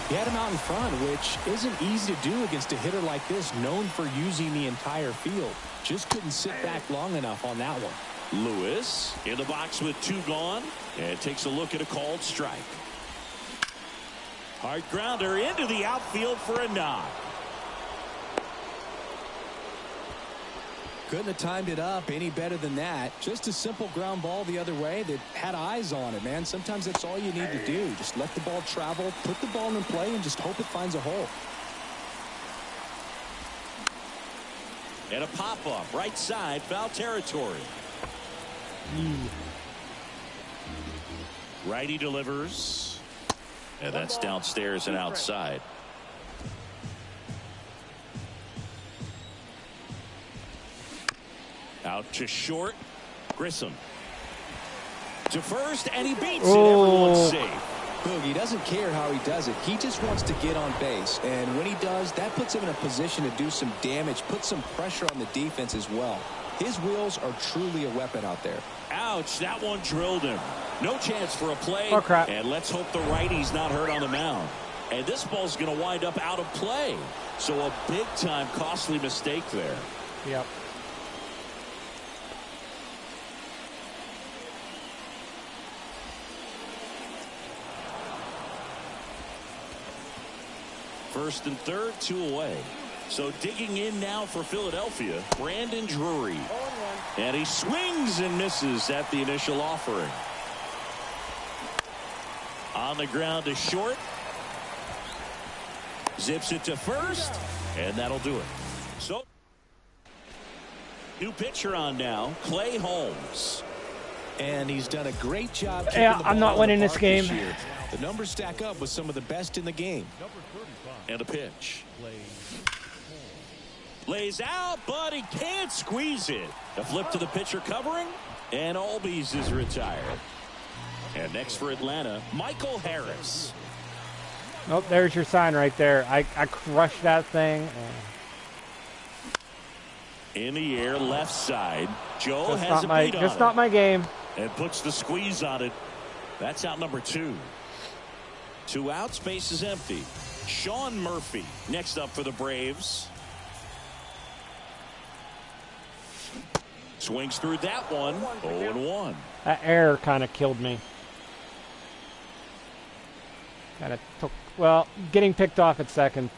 He had him out in front, which isn't easy to do against a hitter like this, known for using the entire field. Just couldn't sit back long enough on that one. Lewis in the box with 2 gone, and takes a look at a called strike. Hard grounder into the outfield for a knock. Couldn't have timed it up any better than that. Just a simple ground ball the other way that had eyes on it, man. Sometimes that's all you need to do. Just let the ball travel, put the ball in play, and just hope it finds a hole. And a pop-up, right side, foul territory. Righty delivers. And that's downstairs and outside. Out to short. Grissom. To first, and he beats it. Everyone's safe. Boogie doesn't care how he does it. He just wants to get on base. And when he does, that puts him in a position to do some damage, put some pressure on the defense as well. His wheels are truly a weapon out there. Ouch, that one drilled him. No chance for a play. Oh, crap. And let's hope the righty's not hurt on the mound. And this ball's going to wind up out of play. So a big-time costly mistake there. Yep. First and third, 2 away. So digging in now for Philadelphia, Brandon Drury. And he swings and misses at the initial offering. On the ground to short. Zips it to first. And that'll do it. So, new pitcher on now, Clay Holmes. And he's done a great job. Yeah, I'm not winning this game. The numbers stack up with some of the best in the game. And a pitch. Lays out, but he can't squeeze it. A flip to the pitcher covering, and Albies is retired. And next for Atlanta, Michael Harris. Nope, there's your sign right there. I crushed that thing. In the air, left side. Joe Just has a beat on it. not my game. And puts the squeeze on it. That's out number 2. 2 outs, base is empty. Sean Murphy next up for the Braves. Swings through that one. 0-1. That error kind of killed me. Kind of took, well, getting picked off at second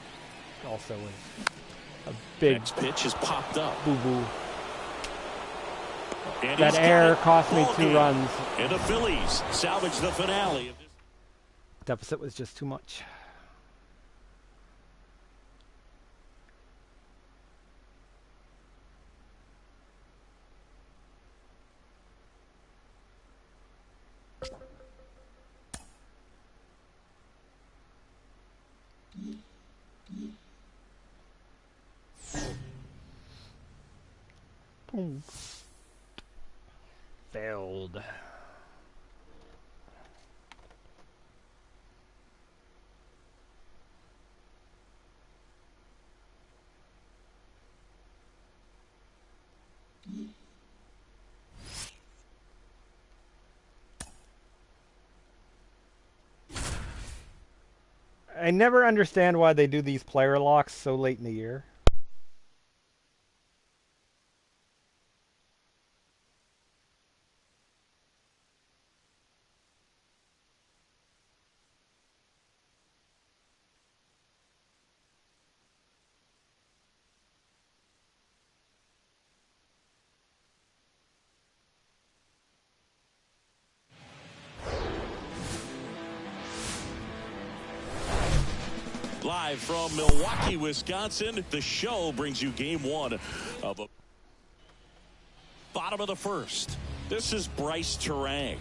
also was a big Next pitch has popped up. boo-boo. And That error cost me 2 runs. And the Phillies salvage the finale. Deficit was just too much. Boom. Failed. I never understand why they do these player locks so late in the year. Live from Milwaukee, Wisconsin, the show brings you game 1 of a bottom of the first. This is Bryce Terang.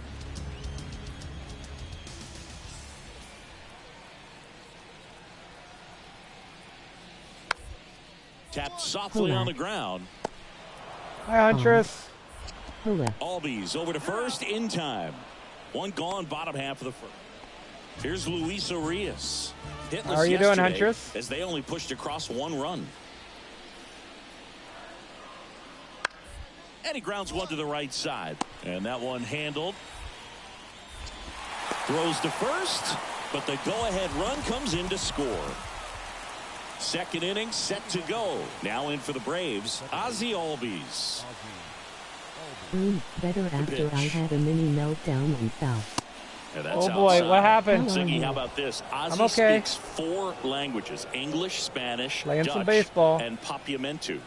Tapped softly on the ground. Hi, Huntress. Albies over to first in time. 1 gone, bottom half of the first. Here's Luis Arias. Hitless How are you doing, yesterday Huntress? as they only pushed across 1 run. And he grounds one to the right side. And that one handled. Throws to first, but the go-ahead run comes in to score. Second inning set to go. Now in for the Braves, Ozzie Albies. Better after I had a mini meltdown and fell. Oh boy, outside. what happened? Ziggy, how about this? Ozzie I'm okay. speaks 4 languages: English, Spanish, Playing Dutch, some baseball. and Papiamentu.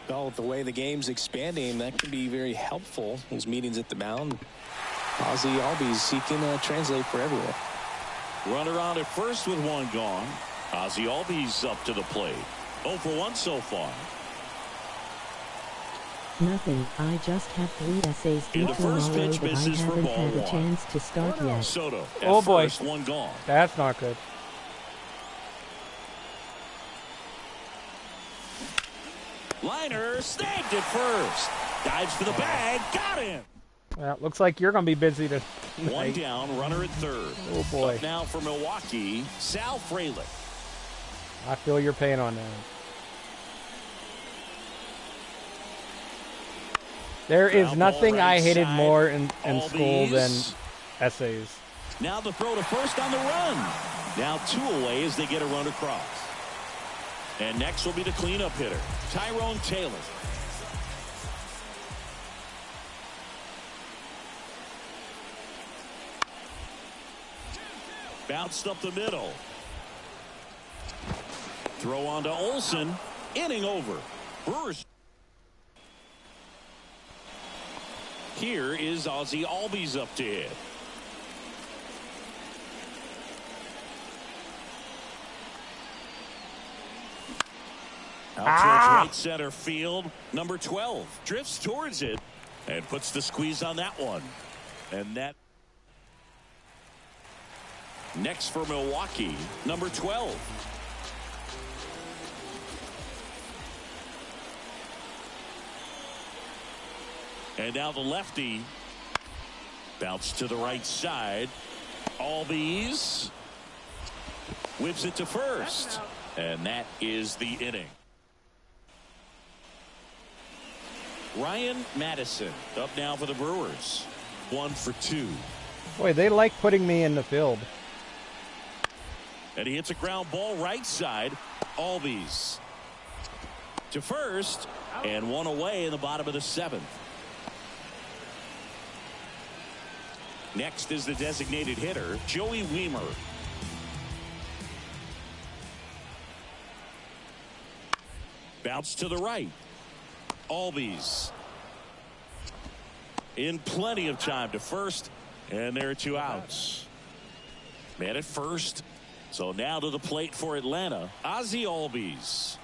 Well, with the way the game's expanding, that can be very helpful. Those meetings at the mound. Ozzie Albies, he can translate for everyone. Runner on at first with 1 gone. Ozzie Albies up to the plate. 0 for 1 so far. Nothing. I just had 3 essays In due the tomorrow first pitch, that I misses for haven't ball had a 1. chance to start yet. Soto at Oh, boy. first, 1 gone. That's not good. Liner snagged at first. Dives for the bag. Got him. Well, looks like you're going to be busy tonight. 1 down. Runner at third. Oh, boy. Up now for Milwaukee, Sal Frelick. I feel your pain on that. There is Ground nothing ball I right hated side. more in school than Albies. essays. Now the throw to first on the run. Now 2 away as they get a run across. And next will be the cleanup hitter, Tyrone Taylor. Bounced up the middle. Throw on to Olsen. Inning over. Brewers. Here is Ozzie Albies up to hit. Out towards right center field. Number 12 drifts towards it and puts the squeeze on that one. And that next for Milwaukee, number 12. And now the lefty bounced to the right side. Albies whips it to first. And that is the inning. Ryan Madison up now for the Brewers. 1 for 2. Boy, they like putting me in the field. And he hits a ground ball right side. Albies to first. And 1 away in the bottom of the 7th. Next is the designated hitter, Joey Weimer. Bounce to the right. Albies in plenty of time to first, and there are 2 outs. Man at first. So now to the plate for Atlanta, Ozzie Albies.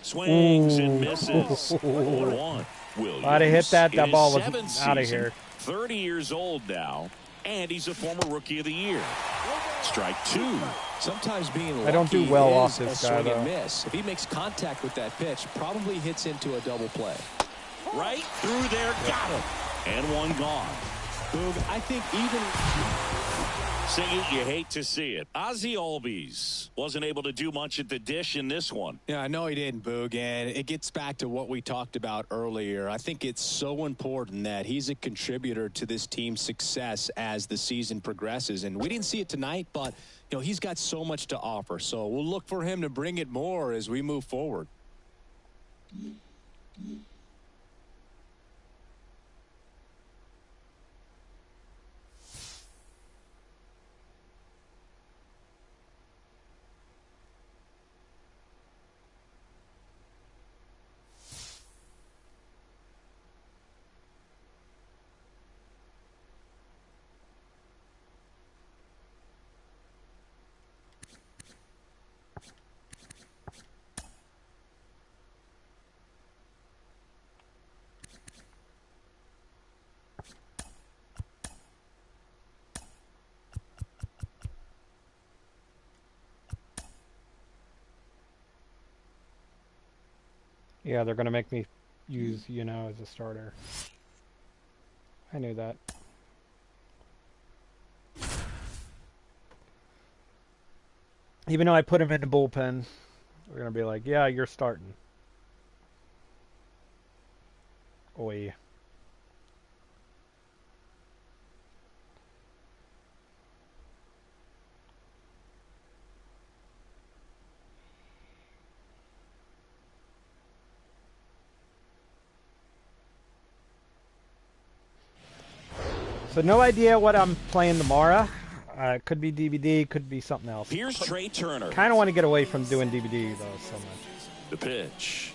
Swings and misses. 1-1. Williams I'd have hit that. That ball was seventh out of season, here. 30 years old now, and he's a former Rookie of the Year. Strike 2. Sometimes being lucky I don't do well off is this a guy, swing though. and miss. If he makes contact with that pitch, probably hits into a double play. Right through there, got him. And 1 gone. Boog, I think even Singing, you hate to see it. Ozzie Albies wasn't able to do much at the dish in this one. Yeah, I know he didn't, Boog, and it gets back to what we talked about earlier. I think it's so important that he's a contributor to this team's success as the season progresses. And we didn't see it tonight, but you know he's got so much to offer. So we'll look for him to bring it more as we move forward. Yeah, they're going to make me use, as a starter. I knew that. Even though I put him in the bullpen, we're going to be like, yeah, you're starting. Oi. So no idea what I'm playing tomorrow. It could be DVD, could be something else. Here's Trey Turner. Kind of want to get away from doing DVD though so much. The pitch.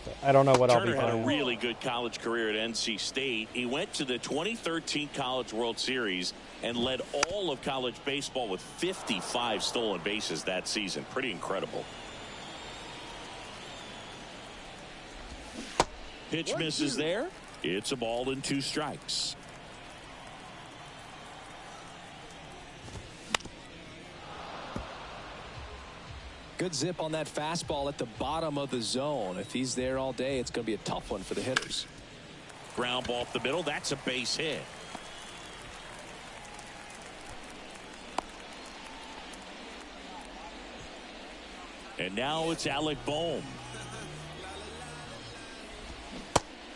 So I don't know what I'll be Turner had playing. a really good college career at NC State. He went to the 2013 College World Series and led all of college baseball with 55 stolen bases that season. Pretty incredible. Pitch misses there. It's a ball and 2 strikes. Good zip on that fastball at the bottom of the zone. If he's there all day, it's going to be a tough one for the hitters. Ground ball up the middle. That's a base hit. And now it's Alec Bohm.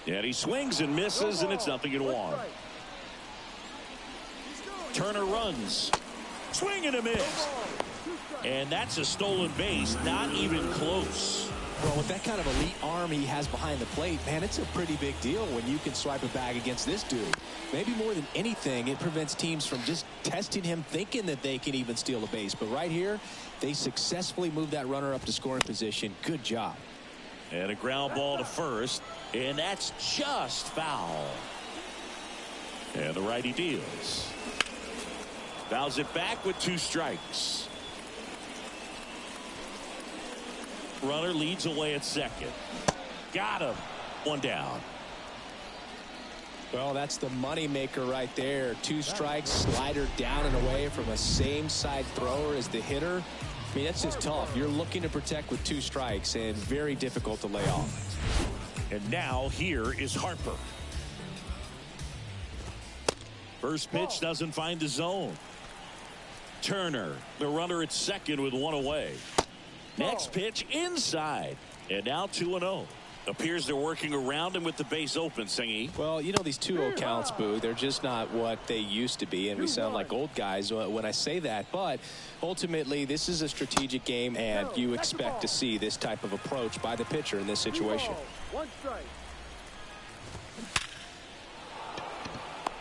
And he swings and misses, and it's 0-1. Turner runs. Swing and a miss. And that's a stolen base, not even close. Well, with that kind of elite arm he has behind the plate, man, it's a pretty big deal when you can swipe a bag against this dude. Maybe more than anything, it prevents teams from just testing him, thinking that they can even steal a base. But right here, they successfully moved that runner up to scoring position. Good job. And a ground ball to first, and that's just foul. And the righty deals. Fouls it back with 2 strikes. Runner leads away at second. Got him. 1 down. Well, that's the money maker right there. 2 strikes, slider down and away from a same side thrower as the hitter. I mean, that's just tough. You're looking to protect with 2 strikes and very difficult to lay off. And now here is Harper. First pitch doesn't find the zone. Turner, the runner at second with 1 away. Next pitch inside. And now 2-0. Appears they're working around him with the base open, Singy. Well, you know, these 2-0 counts, Boo, they're just not what they used to be, and we sound like old guys when I say that. But ultimately, this is a strategic game, and you expect to see this type of approach by the pitcher in this situation. 1 strike.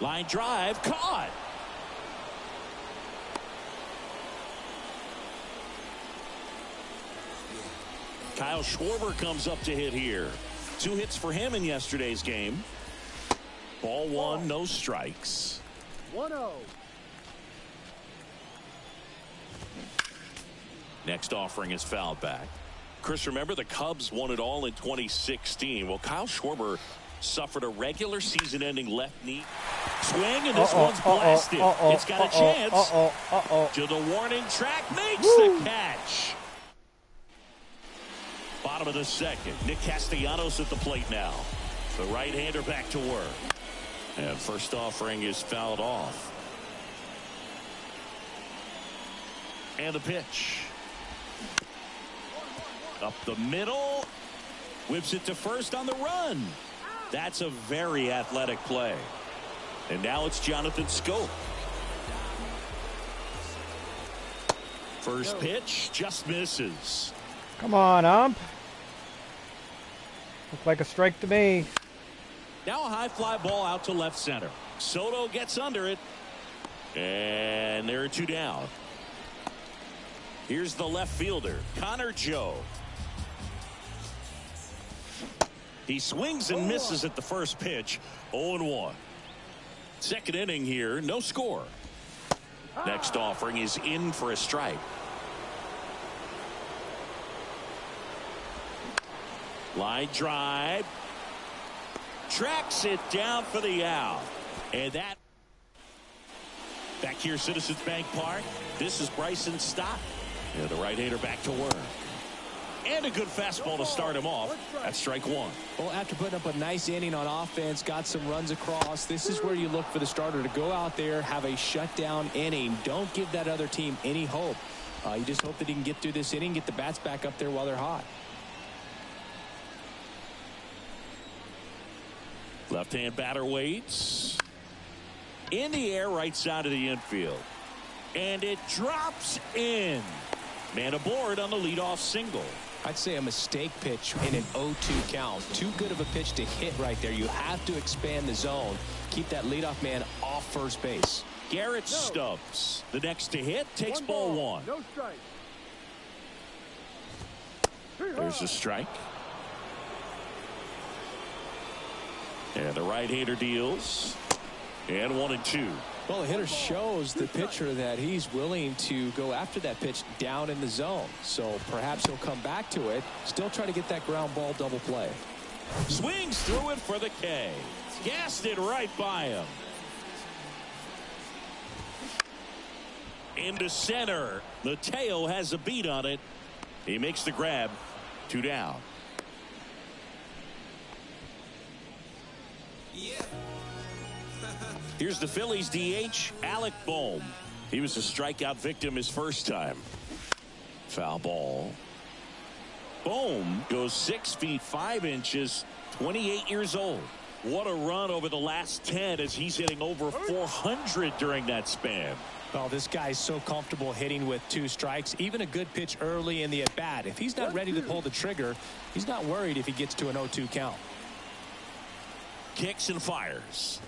Line drive, caught. Kyle Schwarber comes up to hit here. 2 hits for him in yesterday's game. Ball 1, no strikes. 1-0. Next offering is fouled back. Chris, remember the Cubs won it all in 2016. Well, Kyle Schwarber suffered a regular season ending left knee swing, and this one's blasted. It's got a chance. To the warning track, makes the catch. Bottom of the second. Nick Castellanos at the plate now. The right-hander back to work. And first offering is fouled off. And the pitch. Up the middle. Whips it to first on the run. That's a very athletic play. And now it's Jonathan Scope. First pitch just misses. Come on, ump. Looked like a strike to me. Now a high fly ball out to left center. Soto gets under it. And there are 2 down. Here's the left fielder, Connor Joe. He swings and misses at the first pitch. 0-1. Second inning here, no score. Next offering is in for a strike. Line drive. Tracks it down for the out. And that back here, Citizens Bank Park. This is Bryson Stott. And the right-hander back to work. And a good fastball to start him off. That's strike 1. Well, after putting up a nice inning on offense, got some runs across, this is where you look for the starter to go out there, have a shutdown inning. Don't give that other team any hope. You just hope that he can get through this inning, get the bats back up there while they're hot. Left-hand batter waits. In the air, right side of the infield. And it drops in. Man aboard on the leadoff single. I'd say a mistake pitch in an 0-2 count. Too good of a pitch to hit right there. You have to expand the zone. Keep that leadoff man off first base. Garrett Stubbs, the next to hit, takes ball 1. No strike. There's a strike. And the right-hander deals. And 1-2. Well, the hitter shows the pitcher that he's willing to go after that pitch down in the zone. So perhaps he'll come back to it. Still try to get that ground ball double play. Swings through it for the K. Gassed it right by him. Into center. Mateo has a beat on it. He makes the grab. 2 down. Here's the Phillies DH, Alec Bohm. He was a strikeout victim his first time. Foul ball. Bohm goes 6 feet 5 inches, 28 years old. What a run over the last 10 as he's hitting over 400 during that span. Oh, this guy's so comfortable hitting with 2 strikes. Even a good pitch early in the at-bat. If he's not ready to pull the trigger, he's not worried if he gets to an 0-2 count. Kicks and fires.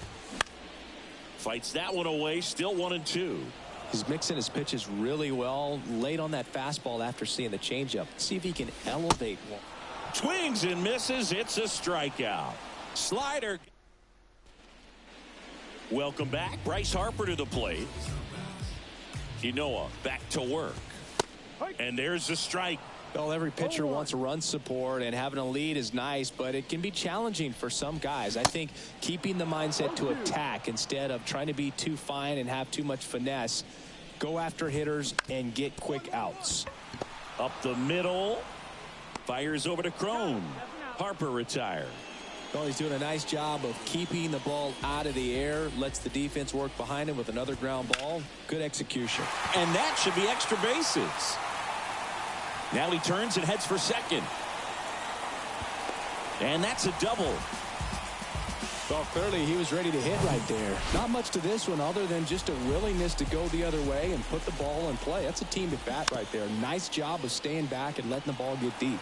Fights that one away, still 1-2. He's mixing his pitches really well. Late on that fastball after seeing the changeup. See if he can elevate one. Swings and misses. It's a strikeout. Slider. Welcome back. Bryce Harper to the plate. Inoa back to work. And there's a strike. Well, every pitcher wants run support, and having a lead is nice, but it can be challenging for some guys. I think keeping the mindset to attack instead of trying to be too fine and have too much finesse. Go after hitters and get quick outs. Up the middle. Fires over to Crone. Harper retired. Well, he's doing a nice job of keeping the ball out of the air. Lets the defense work behind him with another ground ball. Good execution. And that should be extra bases. Now he turns and heads for second. And that's a double. Well, clearly he was ready to hit right there. Not much to this one other than just a willingness to go the other way and put the ball in play. That's a team at bat right there. Nice job of staying back and letting the ball get deep.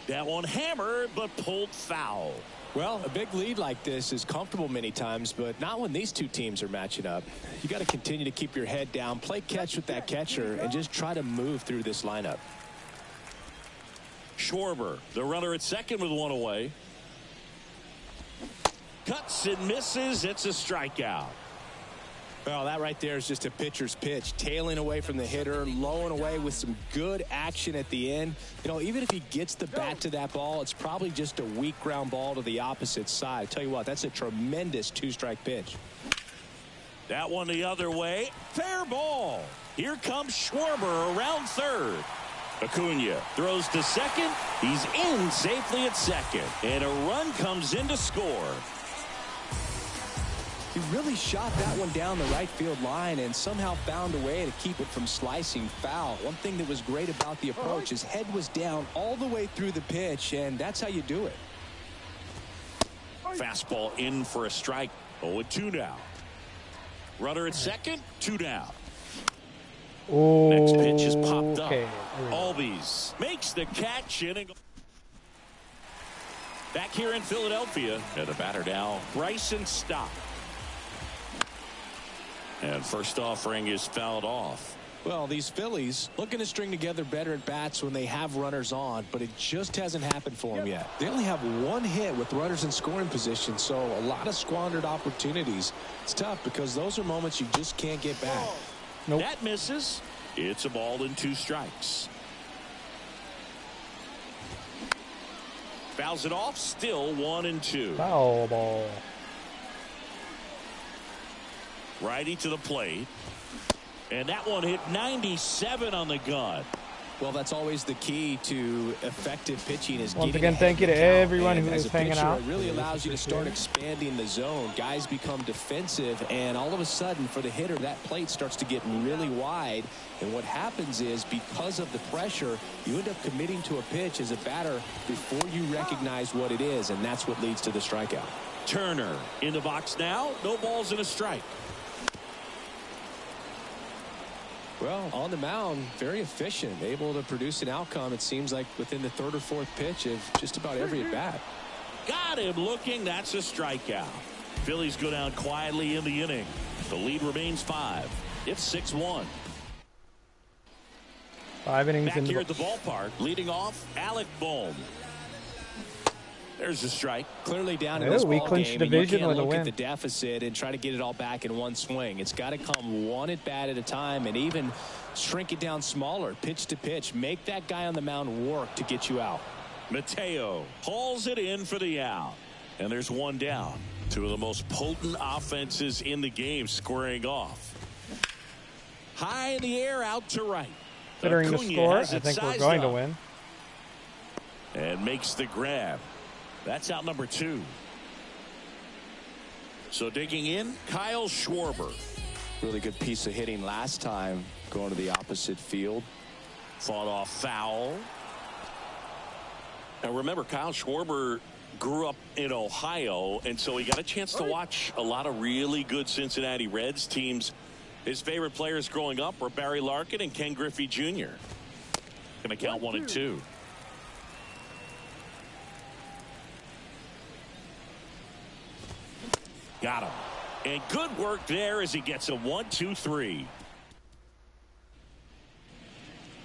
That one hammered but pulled foul. Well, a big lead like this is comfortable many times, but not when these two teams are matching up. You got to continue to keep your head down, play catch with that catcher, and just try to move through this lineup. Schwarber, the runner at second with one away. Cuts and misses. It's a strikeout. Well, that right there is just a pitcher's pitch. Tailing away from the hitter, lowing away with some good action at the end. You know, even if he gets the bat to that ball, it's probably just a weak ground ball to the opposite side. I tell you what, that's a tremendous 2-strike pitch. That one the other way. Fair ball. Here comes Schwarber around third. Acuna throws to second. He's in safely at second. And a run comes in to score. He really shot that one down the right field line and somehow found a way to keep it from slicing foul. One thing that was great about the approach, his head was down all the way through the pitch, and that's how you do it. Fastball in for a strike. 0-2 now. Runner at second, 2 down. Oh, next pitch is popped up. Okay. Albies makes the catch. Back here in Philadelphia. And the batter now, Bryson Stott. And first offering is fouled off. Well, these Phillies looking to string together better at bats when they have runners on, but it just hasn't happened for them yet. They only have 1 hit with runners in scoring position, so a lot of squandered opportunities. It's tough because those are moments you just can't get back. Nope. That misses. It's a ball and 2 strikes. Fouls it off. Still 1-2. Foul ball. Righty to the plate. And that one hit 97 on the gun. Well, that's always the key to effective pitching is once getting again, thank you to everyone who is hanging out. It really allows you to start expanding the zone. Guys become defensive, and all of a sudden for the hitter, that plate starts to get really wide. And what happens is because of the pressure, you end up committing to a pitch as a batter before you recognize what it is, and that's what leads to the strikeout. Turner in the box now. No balls and a strike. Well, on the mound, very efficient, able to produce an outcome, it seems like, within the 3rd or 4th pitch of just about every at-bat. Got him looking. That's a strikeout. Phillies go down quietly in the inning. The lead remains 5. It's 6-1. 5 innings Back in here the at the ballpark, leading off, Alec Bohm. There's a strike. Clearly down in this we ball clinched game, division and you can't with a look win. at the deficit and try to get it all back in one swing. It's got to come one at bat at a time, and even shrink it down smaller, pitch to pitch. Make that guy on the mound work to get you out. Mateo hauls it in for the out. And there's one down. 2 of the most potent offenses in the game squaring off. High in the air, out to right. considering the Acuna score, I has it think we're sized going to up. win. And makes the grab. That's out number 2. So digging in, Kyle Schwarber. Really good piece of hitting last time, going to the opposite field. Fought off foul. Now remember, Kyle Schwarber grew up in Ohio, and so he got a chance to watch a lot of really good Cincinnati Reds teams. His favorite players growing up were Barry Larkin and Ken Griffey Jr. Going to count 1-2. Got him. And good work there as he gets a 1-2-3.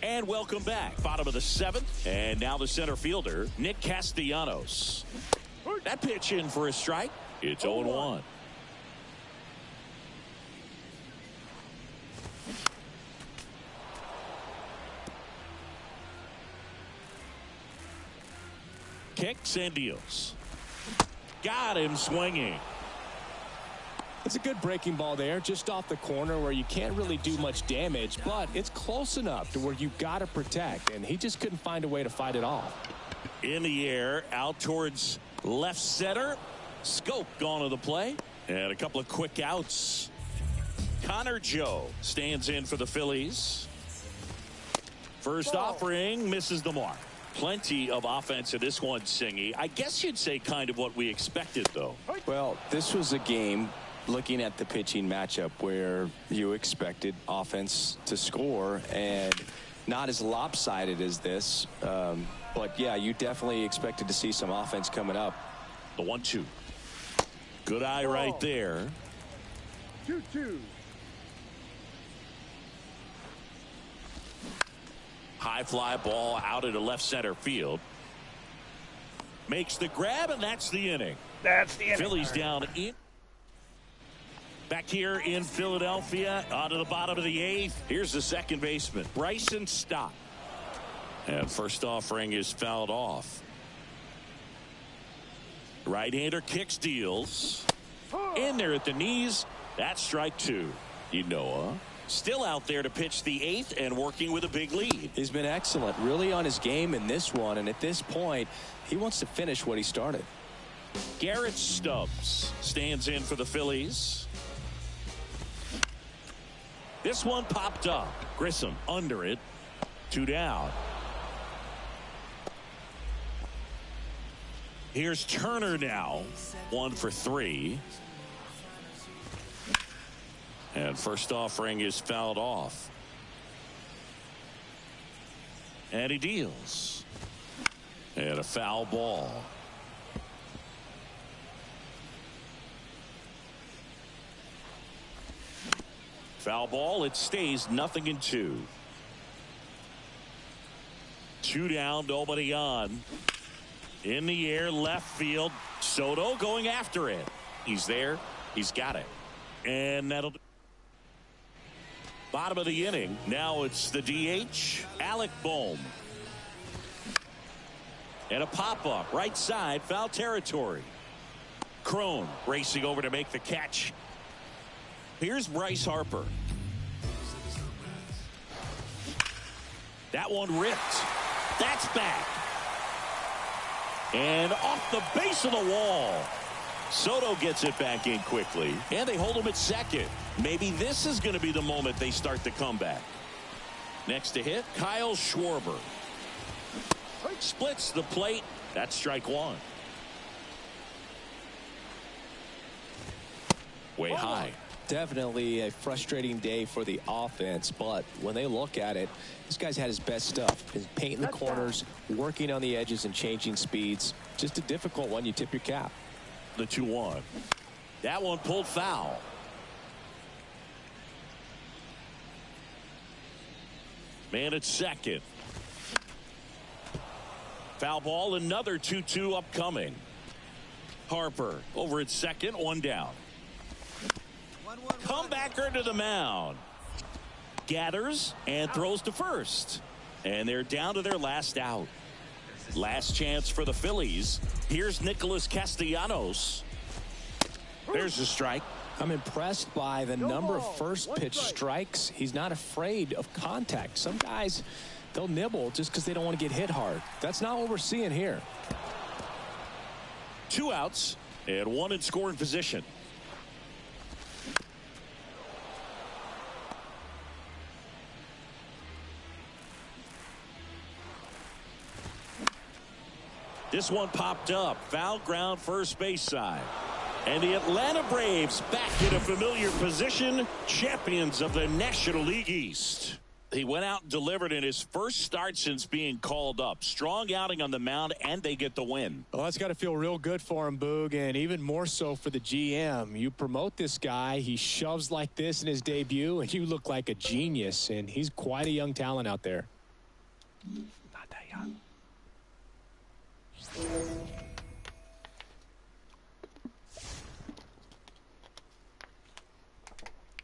And welcome back. Bottom of the 7th. And now the center fielder, Nick Castellanos. That pitch in for a strike. It's 0-1. Kicks and deals. Got him swinging. It's a good breaking ball there, just off the corner where you can't really do much damage, but it's close enough to where you've got to protect, and he just couldn't find a way to fight it off. In the air, out towards left center. Scope gone to the play, and a couple of quick outs. Connor Joe stands in for the Phillies. First offering misses the mark. Plenty of offense in this one, Singy. I guess you'd say kind of what we expected, though. Well, this was a game, looking at the pitching matchup, where you expected offense to score, and not as lopsided as this. But, yeah, you definitely expected to see some offense coming up. The 1-2. Good eye right there. 2-2. High fly ball out into left center field. Makes the grab, and that's the inning. That's the inning. Phillies down in. Back here in Philadelphia, onto the bottom of the 8th. Here's the second baseman, Bryson Stott. And first offering is fouled off. Right-hander kicks, deals. In there at the knees. That's strike 2. Ynoa still out there to pitch the 8th and working with a big lead. He's been excellent, really on his game in this one, and at this point, he wants to finish what he started. Garrett Stubbs stands in for the Phillies. This one popped up. Grissom under it. 2 down. Here's Turner now. 1 for 3. And first offering is fouled off. And he deals. And a foul ball. Foul ball. It stays 0-2. 2 down, nobody on. In the air, left field. Soto going after it. He's there. He's got it. And that'll do. Bottom of the inning. Now it's the DH, Alec Bohm. And a pop-up. Right side, foul territory. Crone racing over to make the catch. Here's Bryce Harper. That one ripped. That's back. And off the base of the wall. Soto gets it back in quickly. And they hold him at second. Maybe this is going to be the moment they start the comeback. Next to hit, Kyle Schwarber. Splits the plate. That's strike 1. Way high. Definitely a frustrating day for the offense, but when they look at it, this guy's had his best stuff. His painting the corners, working on the edges and changing speeds. Just a difficult one. You tip your cap. The 2-1. That one pulled foul. Man at second. Foul ball, another 2-2 upcoming. Harper over at second, 1 down. Comebacker to the mound. Gathers and throws to first. And they're down to their last out. Last chance for the Phillies. Here's Nicholas Castellanos. There's a strike. I'm impressed by the number of first pitch strikes. He's not afraid of contact. Some guys, they'll nibble just because they don't want to get hit hard. That's not what we're seeing here. 2 outs and 1 in scoring position. This one popped up. Foul ground first base side. And the Atlanta Braves back in a familiar position. Champions of the National League East. He went out and delivered in his first start since being called up. Strong outing on the mound, and they get the win. Well, that's got to feel real good for him, Boog, and even more so for the GM. You promote this guy, he shoves like this in his debut, and you look like a genius, and he's quite a young talent out there. Not that young.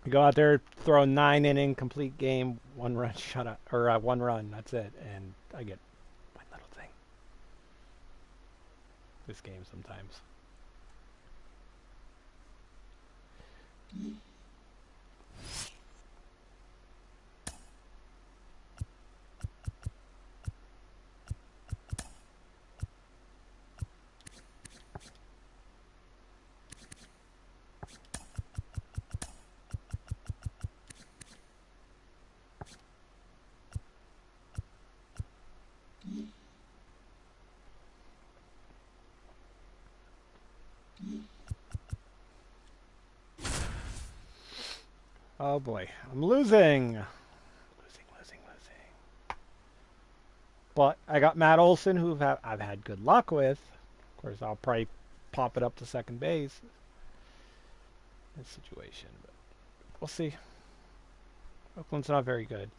You go out there, throw a 9-inning complete game, 1-run shutout, or 1 run. That's it, and I get one little thing. This game sometimes. Oh boy, I'm losing. Losing. But I got Matt Olson, who I've had good luck with. Of course, I'll probably pop it up to second base. This situation, but we'll see. Oakland's not very good.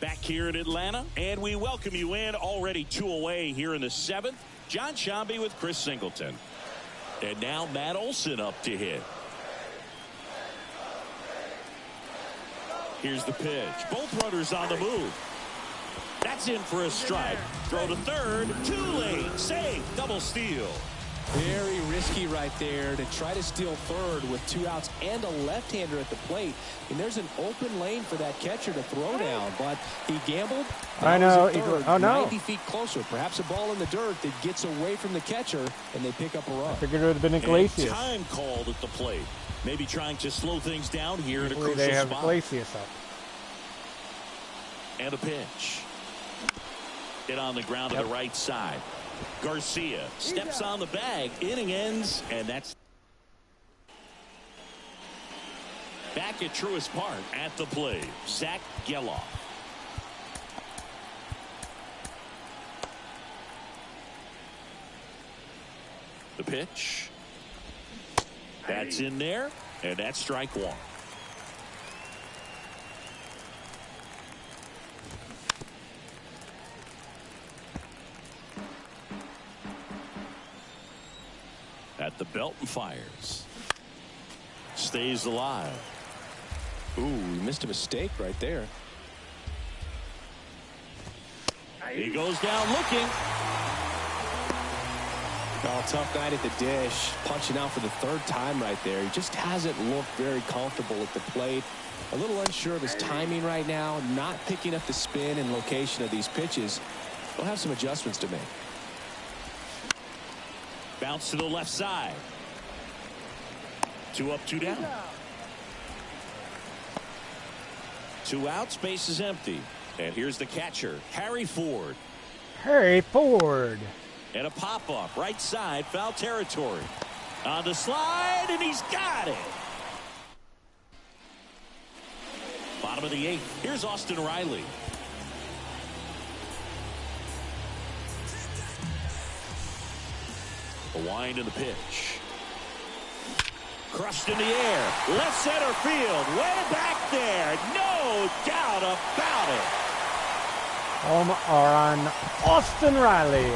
Back here in Atlanta, and we welcome you in. Already 2 away here in the 7th. John Shambi with Chris Singleton. And now Matt Olson up to hit. Here's the pitch. Both runners on the move. That's in for a strike. Throw to third. Too late. Safe. Double steal. Very risky right there to try to steal third with 2 outs and a left-hander at the plate. And there's an open lane for that catcher to throw down, but he gambled. I know. Third, oh, no. 90 feet closer. Perhaps a ball in the dirt that gets away from the catcher, and they pick up a run. I figured it would have been Iglesias. Time called at the plate. Maybe trying to slow things down here at a crucial they have spot. Iglesias up. And a pitch. Hit on the ground to the right side. Garcia steps on the bag. Inning ends, and that's back at Truist Park at the plate. Zach Geloff. The pitch. That's in there, and that's strike 1. At the belt and fires. Stays alive. Ooh, he missed a mistake right there. He goes down looking. Oh, tough night at the dish. Punching out for the 3rd time right there. He just hasn't looked very comfortable at the plate. A little unsure of his timing right now. Not picking up the spin and location of these pitches. He'll have some adjustments to make. Bounce to the left side. 2 up, 2 down. 2 outs, base is empty. And here's the catcher, Harry Ford. Harry Ford. And a pop-up, right side, foul territory. On the slide, and he's got it. Bottom of the 8th. Here's Austin Riley. A wind in the pitch. Crushed in the air. Left center field. Way back there. No doubt about it. Home run, Austin Riley.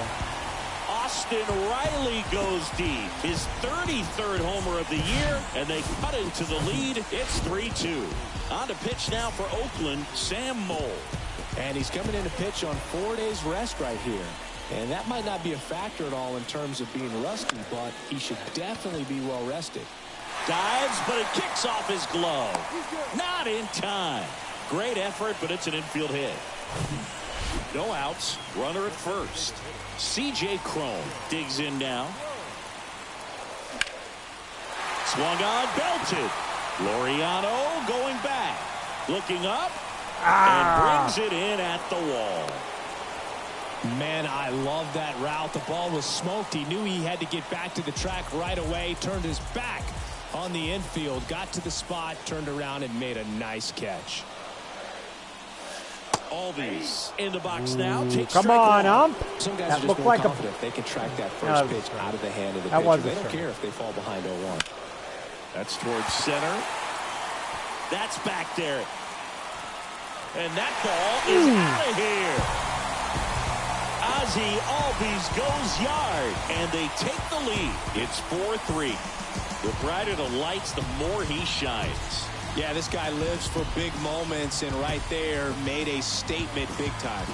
Austin Riley goes deep. His 33rd homer of the year, and they cut into the lead. It's 3-2. On to pitch now for Oakland, Sam Moll. And he's coming in to pitch on 4 days rest right here. And that might not be a factor at all in terms of being rusty, but he should definitely be well rested. Dives, but it kicks off his glove. Not in time. Great effort, but it's an infield hit. No outs. Runner at first. C.J. Cron digs in now. Swung on, belted. Laureano going back. Looking up. And brings it in at the wall. Man, I love that route. The ball was smoked. He knew he had to get back to the track right away. Turned his back on the infield. Got to the spot. Turned around and made a nice catch. Albies in the box now. Come on, Ump. Some guys That are just looked more like confident they can track that first pitch out of the hand of the that pitcher. was They don't care if they fall behind 0-1. That's towards center. That's back there. And that ball is out of here. Ozzie Albies goes yard, and they take the lead. It's 4-3. The brighter the lights, the more he shines. Yeah, this guy lives for big moments, and right there made a statement big time.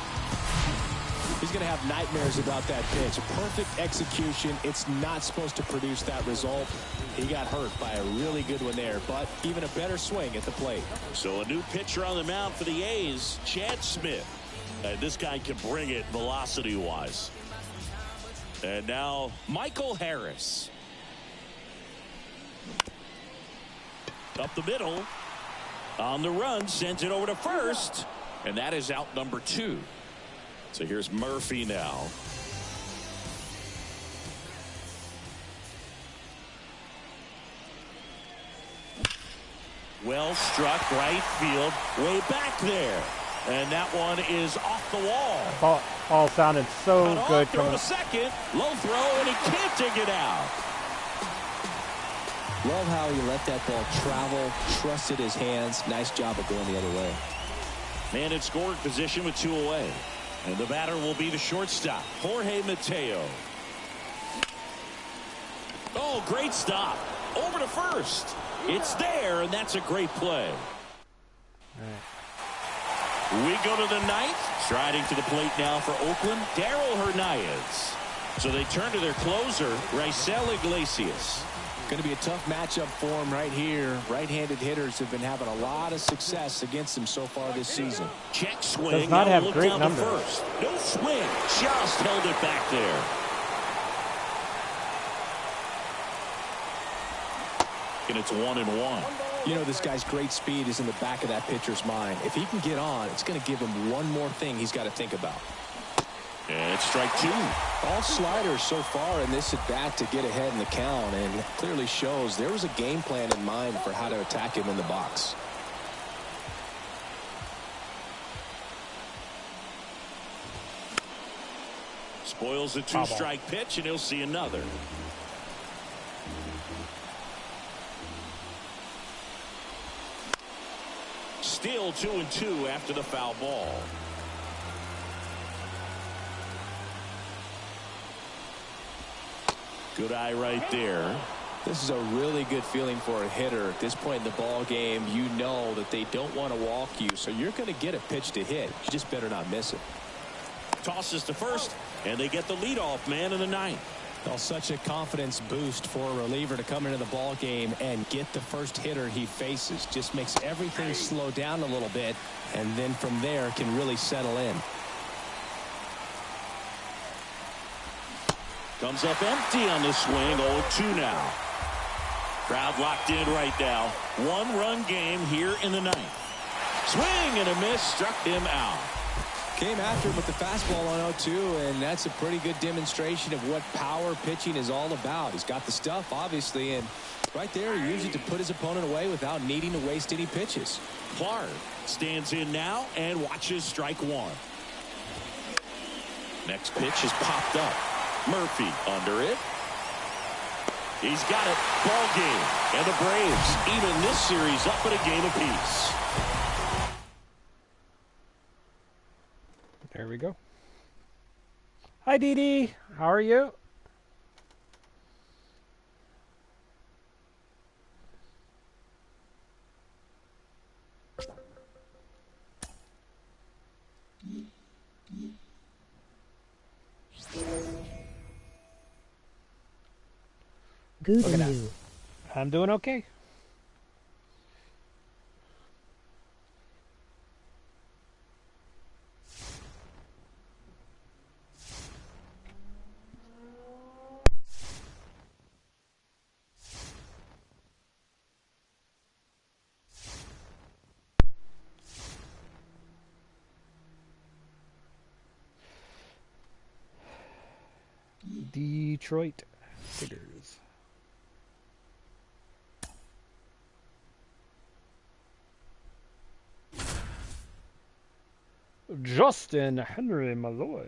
He's going to have nightmares about that pitch. Perfect execution. It's not supposed to produce that result. He got hurt by a really good one there, but even a better swing at the plate. So a new pitcher on the mound for the A's, Chad Smith. This guy can bring it velocity-wise. And now Michael Harris. Up the middle. On the run, sends it over to first. And that is out number 2. So here's Murphy now. Well struck right field, way back there. And that one is off the wall. Ball sounded so good. Throw to second, low throw, and he can't dig it out. Love how he let that ball travel, trusted his hands. Nice job of going the other way. Man in scoring position with 2 away. And the batter will be the shortstop, Jorge Mateo. Oh, great stop. Over to first. It's there, and that's a great play. All right. We go to the 9th. Striding to the plate now for Oakland, Darryl Hernandez. So they turn to their closer, Raisel Iglesias. Going to be a tough matchup for him right here. Right-handed hitters have been having a lot of success against him so far this season. Check swing. Does not now have look great down numbers. To first. No swing. Just held it back there. And it's 1-1. You know, this guy's great speed is in the back of that pitcher's mind. If he can get on, it's going to give him one more thing he's got to think about. And it's strike 2. All sliders so far in this at bat to get ahead in the count, and clearly shows there was a game plan in mind for how to attack him in the box. Spoils the 2-strike pitch, and he'll see another. Still 2-2 after the foul ball. Good eye right there. This is a really good feeling for a hitter at this point in the ball game. You know that they don't want to walk you, so you're going to get a pitch to hit. You just better not miss it. Tosses to first, and they get the leadoff man in the 9th. Well, such a confidence boost for a reliever to come into the ball game and get the first hitter he faces. Just makes everything slow down a little bit, and then from there can really settle in. Comes up empty on the swing. 0-2 now. Crowd locked in right now. 1-run game here in the 9th. Swing and a miss. Struck him out. Came after him with the fastball on 0-2, and that's a pretty good demonstration of what power pitching is all about. He's got the stuff, obviously, and right there he used it to put his opponent away without needing to waste any pitches. Clark stands in now and watches strike 1. Next pitch is popped up. Murphy under it. He's got it. Ball game. And the Braves even this series up at a game apiece. There we go. Hi, Dee Dee. How are you? Good Look at and you. I'm doing okay. Detroit Tigers. Justin Henry Malloy.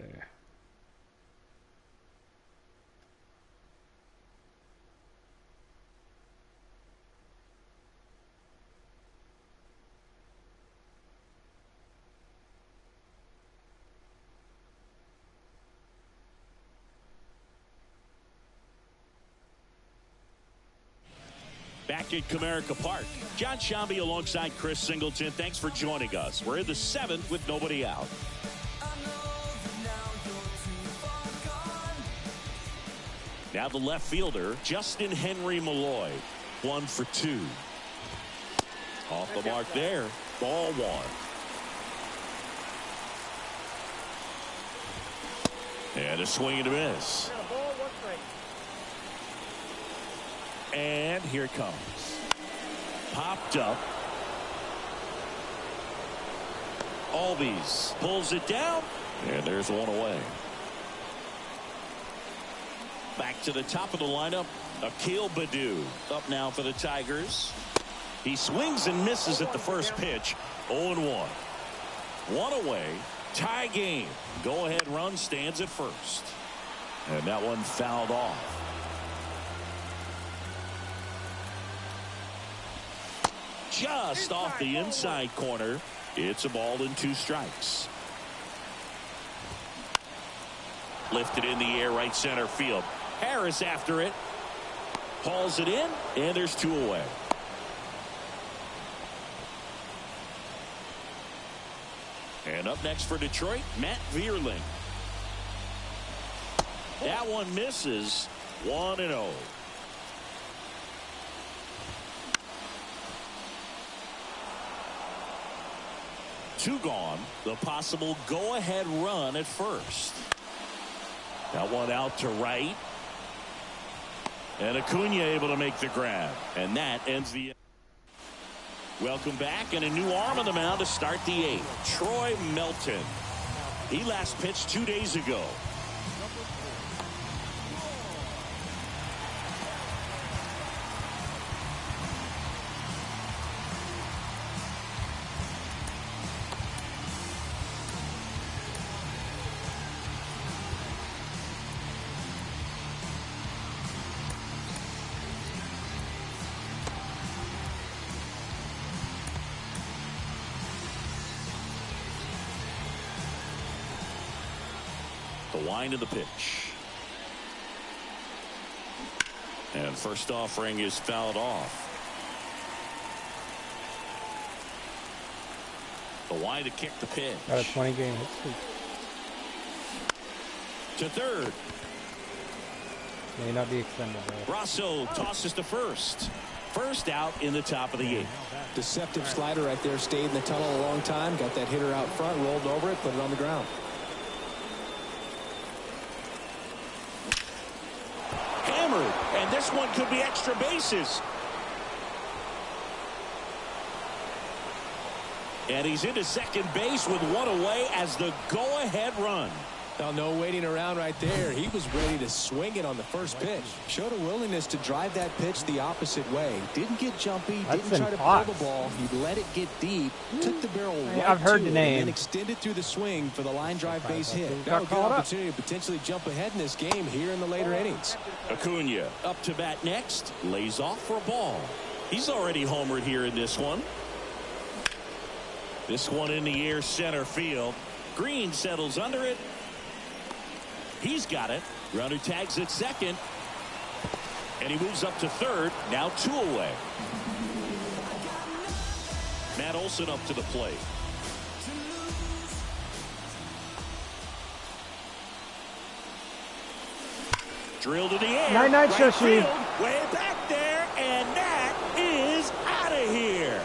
Back at Comerica Park, John Shambi alongside Chris Singleton. Thanks for joining us. We're in the 7th with nobody out. Now the left fielder, Justin Henry Malloy, 1 for 2. Off the mark there, ball 1. And a swing and a miss. And here it comes. Popped up. Albies pulls it down. And there's one away. Back to the top of the lineup. Akil Baddoo up now for the Tigers. He swings and misses at the first pitch. 0-1. One away. Tie game. Go ahead run stands at first. And that one fouled off. Just off the inside corner. It's a ball and 2 strikes. Lifted in the air right center field. Harris after it. Hauls it in. And there's 2 away. And up next for Detroit, Matt Vierling. That one misses. 1-0. Two gone. The possible go-ahead run at first. That one out to right. And Acuna able to make the grab. And that ends the... Welcome back, and a new arm on the mound to start the 8th. Troy Melton. He last pitched 2 days ago. The wind of the pitch. And first offering is fouled off. The wind to kick the pitch. Got a 20-game hit streak. To third. May not be extended though. Rosso tosses to first. First out in the top of the 8th. Deceptive slider right there. Stayed in the tunnel a long time. Got that hitter out front. Rolled over it. Put it on the ground. Hammered. And this one could be extra bases. And he's into second base with one away as the go-ahead run. Now, no waiting around right there. He was ready to swing it on the first pitch. Showed a willingness to drive that pitch the opposite way. Didn't get jumpy. Didn't try to pull the ball. He let it get deep. Took the barrel right I've heard to the it, name. And then extended through the swing for the line drive base hit. Now a good opportunity to potentially jump ahead in this game here in the later innings. Acuna up to bat next. Lays off for a ball. He's already homered here in this one. This one in the air center field. Green settles under it. He's got it. Runner tags at second. And he moves up to third. Now 2 away. Matt Olson up to the plate. Drilled to the air. Night-night, right Shoshi. field, way back there. And that is out of here.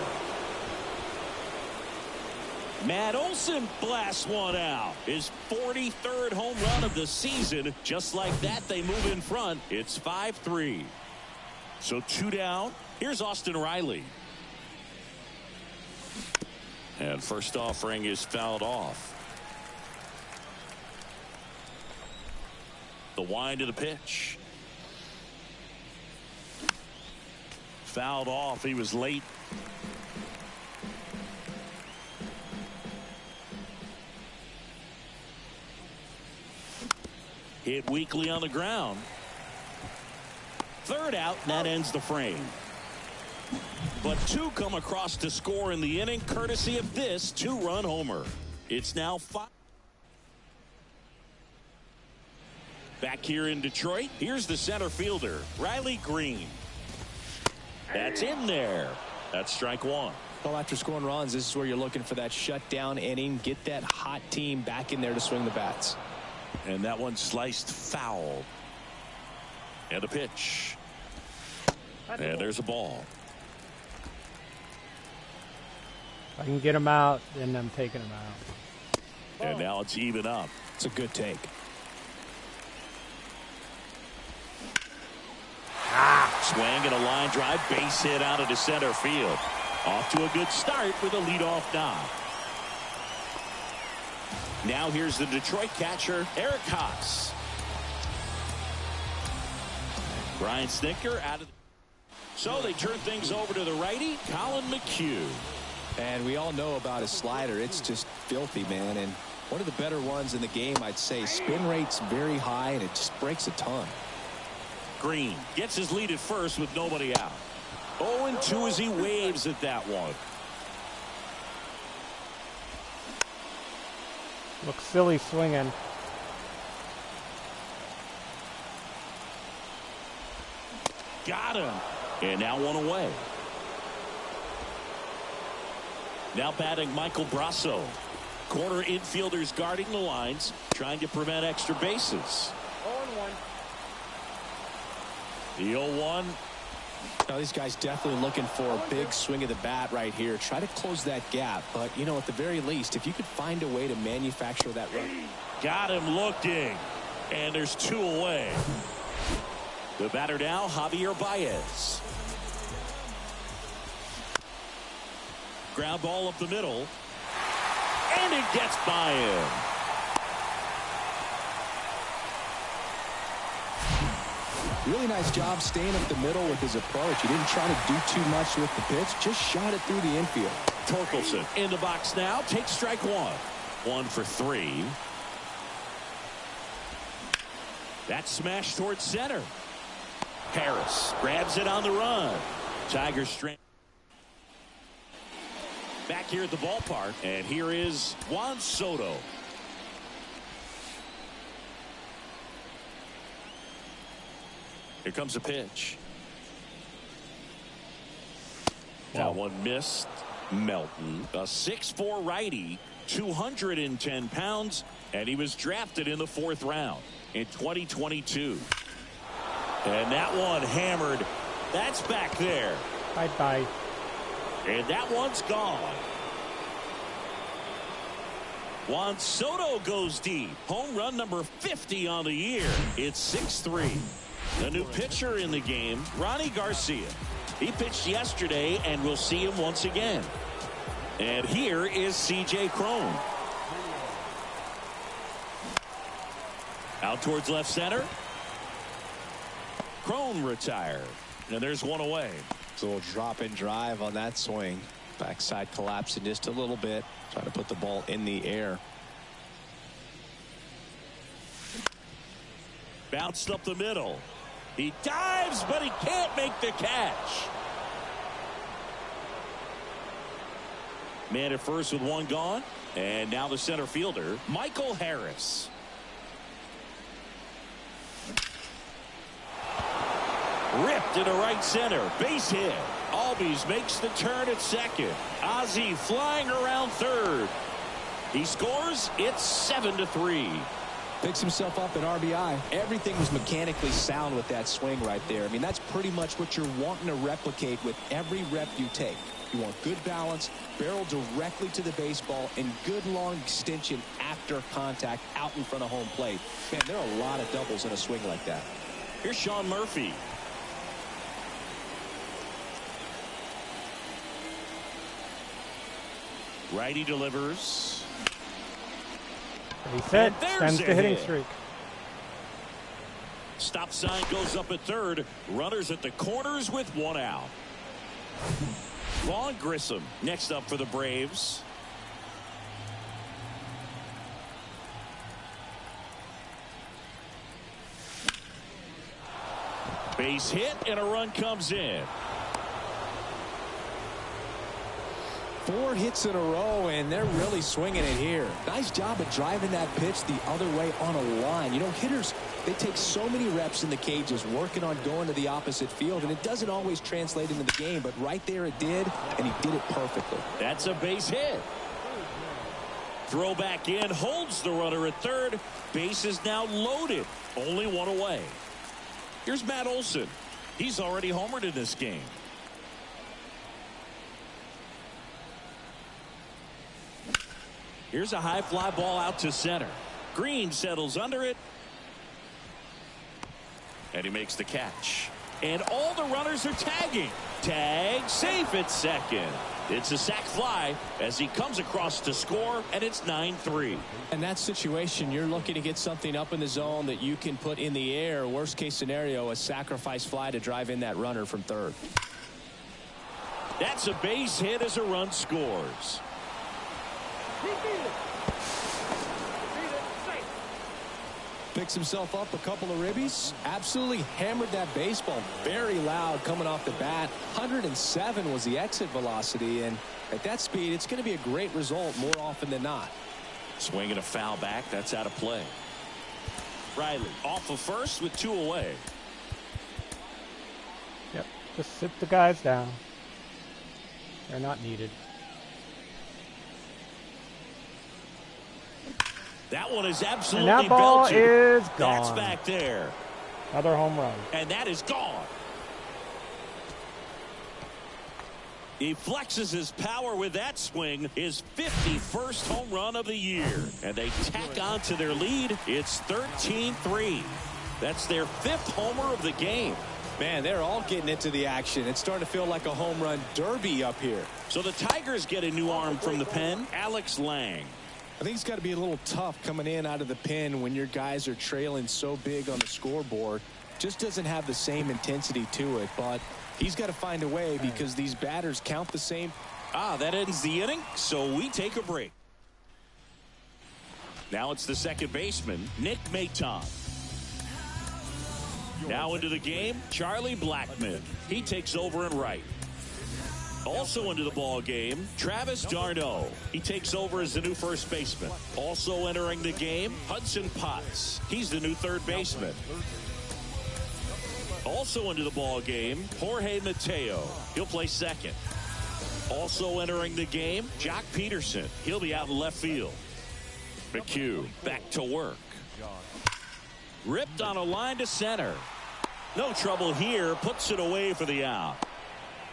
Matt Olson blasts one out. His 43rd home run of the season. Just like that, they move in front. It's 5-3. So 2 down. Here's Austin Riley. And first offering is fouled off. The wind of the pitch. Fouled off. He was late. Hit weakly on the ground. Third out, and that ends the frame. But two come across to score in the inning, courtesy of this two-run homer. It's now 5. Back here in Detroit, here's the center fielder, Riley Green. That's in there. That's strike one. Well, after scoring runs, this is where you're looking for that shutdown inning. Get that hot team back in there to swing the bats. And that one sliced foul. And a pitch. And there's a ball. If I can get him out, then I'm taking him out. And now it's even up. It's a good take. Swing and a line drive, base hit out into center field. Off to a good start with a leadoff knock. Now here's the Detroit catcher, Eric Haas. Brian Snitker out of the... So they turn things over to the righty, Colin McHugh. And we all know about his slider. It's just filthy, man. And one of the better ones in the game, I'd say. Spin rate's very high, and it just breaks a ton. Green gets his lead at first with nobody out. 0-2 as he waves at that one. Looks silly swinging. Got him. And now one away. Now batting Michael Brasso. Corner infielders guarding the lines, trying to prevent extra bases. 0-1. The 0-1. Now these guys definitely looking for a big swing of the bat right here. Try to close that gap. But, you know, at the very least, if you could find a way to manufacture that run. Got him looking. And there's two away. The batter now, Javier Baez. Ground ball up the middle. And it gets by him. Really nice job staying up the middle with his approach. He didn't try to do too much with the pitch. Just shot it through the infield. Torkelson in the box now. Takes strike one. 1 for 3. That's smashed towards center. Harris grabs it on the run. Tigers strength. Back here at the ballpark, and here is Juan Soto. Here comes a pitch. That one missed. Melton, a 6'4" righty, 210 pounds, and he was drafted in the 4th round in 2022. And that one hammered. That's back there. Bye-bye. And that one's gone. Juan Soto goes deep. Home run number 50 on the year. It's 6-3. The new pitcher in the game, Ronnie Garcia. He pitched yesterday, and we'll see him once again. And here is C.J. Cron. Out towards left center. Cron retired. And there's one away. It's a little drop and drive on that swing. Backside collapsing just a little bit. Trying to put the ball in the air. Bounced up the middle. He dives, but he can't make the catch. Man at first with one gone. And now the center fielder, Michael Harris. Ripped into right center. Base hit. Albies makes the turn at second. Ozzie flying around third. He scores. It's 7-3. Picks himself up an RBI. Everything was mechanically sound with that swing right there. I mean, that's pretty much what you're wanting to replicate with every rep you take. You want good balance, barrel directly to the baseball, and good long extension after contact out in front of home plate. Man, there are a lot of doubles in a swing like that. Here's Sean Murphy. Righty delivers. He said, there's sends the a hitting hit. streak. Stop sign goes up at third. Runners at the corners with one out. Vaughn Grissom next up for the Braves. Base hit and a run comes in. 4 hits in a row, and they're really swinging it here. Nice job of driving that pitch the other way on a line. You know, hitters, they take so many reps in the cages working on going to the opposite field, and it doesn't always translate into the game, but right there it did, and he did it perfectly. That's a base hit. Throw back in, holds the runner at third. Base is now loaded. Only one away. Here's Matt Olson. He's already homered in this game. Here's a high fly ball out to center. Green settles under it. And he makes the catch. And all the runners are tagging. Tag safe at second. It's a sac fly as he comes across to score, and it's 9-3. In that situation, you're looking to get something up in the zone that you can put in the air. Worst case scenario, a sacrifice fly to drive in that runner from third. That's a base hit as a run scores. Picks himself up a couple of ribbies. Absolutely hammered that baseball. Very loud coming off the bat. 107 was the exit velocity, and at that speed, it's going to be a great result more often than not. Swinging a foul back. That's out of play. Riley off of first with 2 away. Yep. Just sit the guys down. They're not needed. That one is absolutely and that ball belted. is gone. That's back there. Another home run. And that is gone. He flexes his power with that swing. His 51st home run of the year. And they tack on to their lead. It's 13-3. That's their 5th homer of the game. Man, they're all getting into the action. It's starting to feel like a home run derby up here. So the Tigers get a new arm from the pen, Alex Lang. I think it's got to be a little tough coming in out of the pen when your guys are trailing so big on the scoreboard. Just doesn't have the same intensity to it, but he's got to find a way because these batters count the same. That ends the inning, so we take a break. Now it's the second baseman, Nick Maton. Now into the game, Charlie Blackmon. He takes over in right. Also into the ball game, Travis d'Arnaud. He takes over as the new first baseman. Also entering the game, Hudson Potts. He's the new third baseman. Also into the ball game, Jorge Mateo. He'll play second. Also entering the game, Jock Peterson. He'll be out in left field. McHugh back to work. Ripped on a line to center. No trouble here. Puts it away for the out.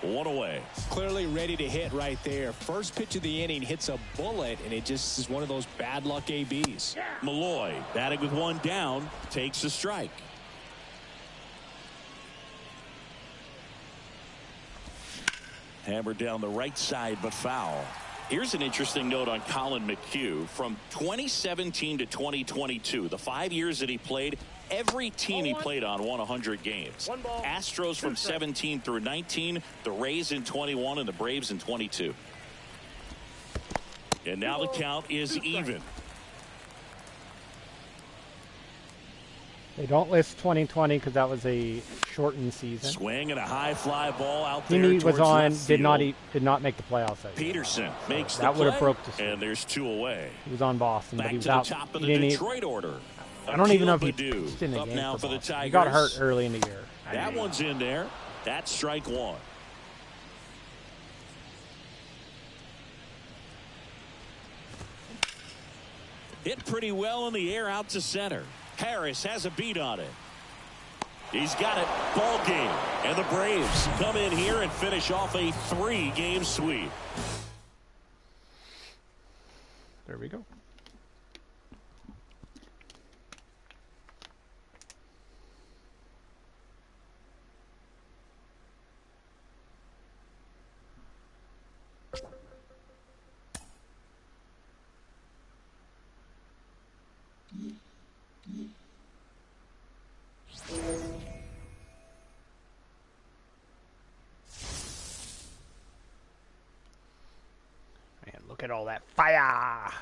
1 away. Clearly ready to hit right there. First pitch of the inning hits a bullet, and it just is one of those bad luck ABs. Malloy batting with 1 down, takes a strike. Hammered down the right side, but foul. Here's an interesting note on Colin McHugh. From 2017 to 2022, the 5 years that he played, every team he played on won 100 games. Astros from 17 through 19, the Rays in 21, and the Braves in 22. And now the count is even. They don't list 2020 because that was a shortened season. Swing and a high fly ball out there. He was on, did not make the playoffs. Peterson makes that the would have play, broke the streak. and there's 2 away. He was on Boston, Back but he was to the out. top of the He didn't Detroit order. I don't even know if he Akil pitched in the up game now for the Boston. Tigers. He got hurt early in the year. That one's in there. That's strike 1. Hit pretty well in the air out to center. Harris has a beat on it. He's got it. Ball game. And the Braves come in here and finish off a 3-game sweep. There we go. at all that fire.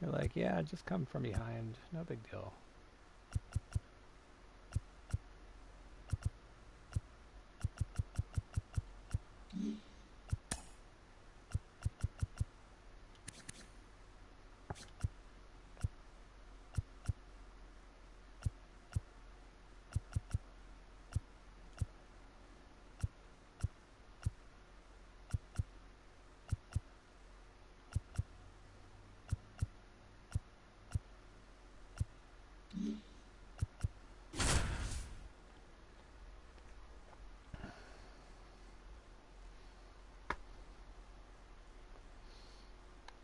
You're like, yeah, just come from behind. No big deal.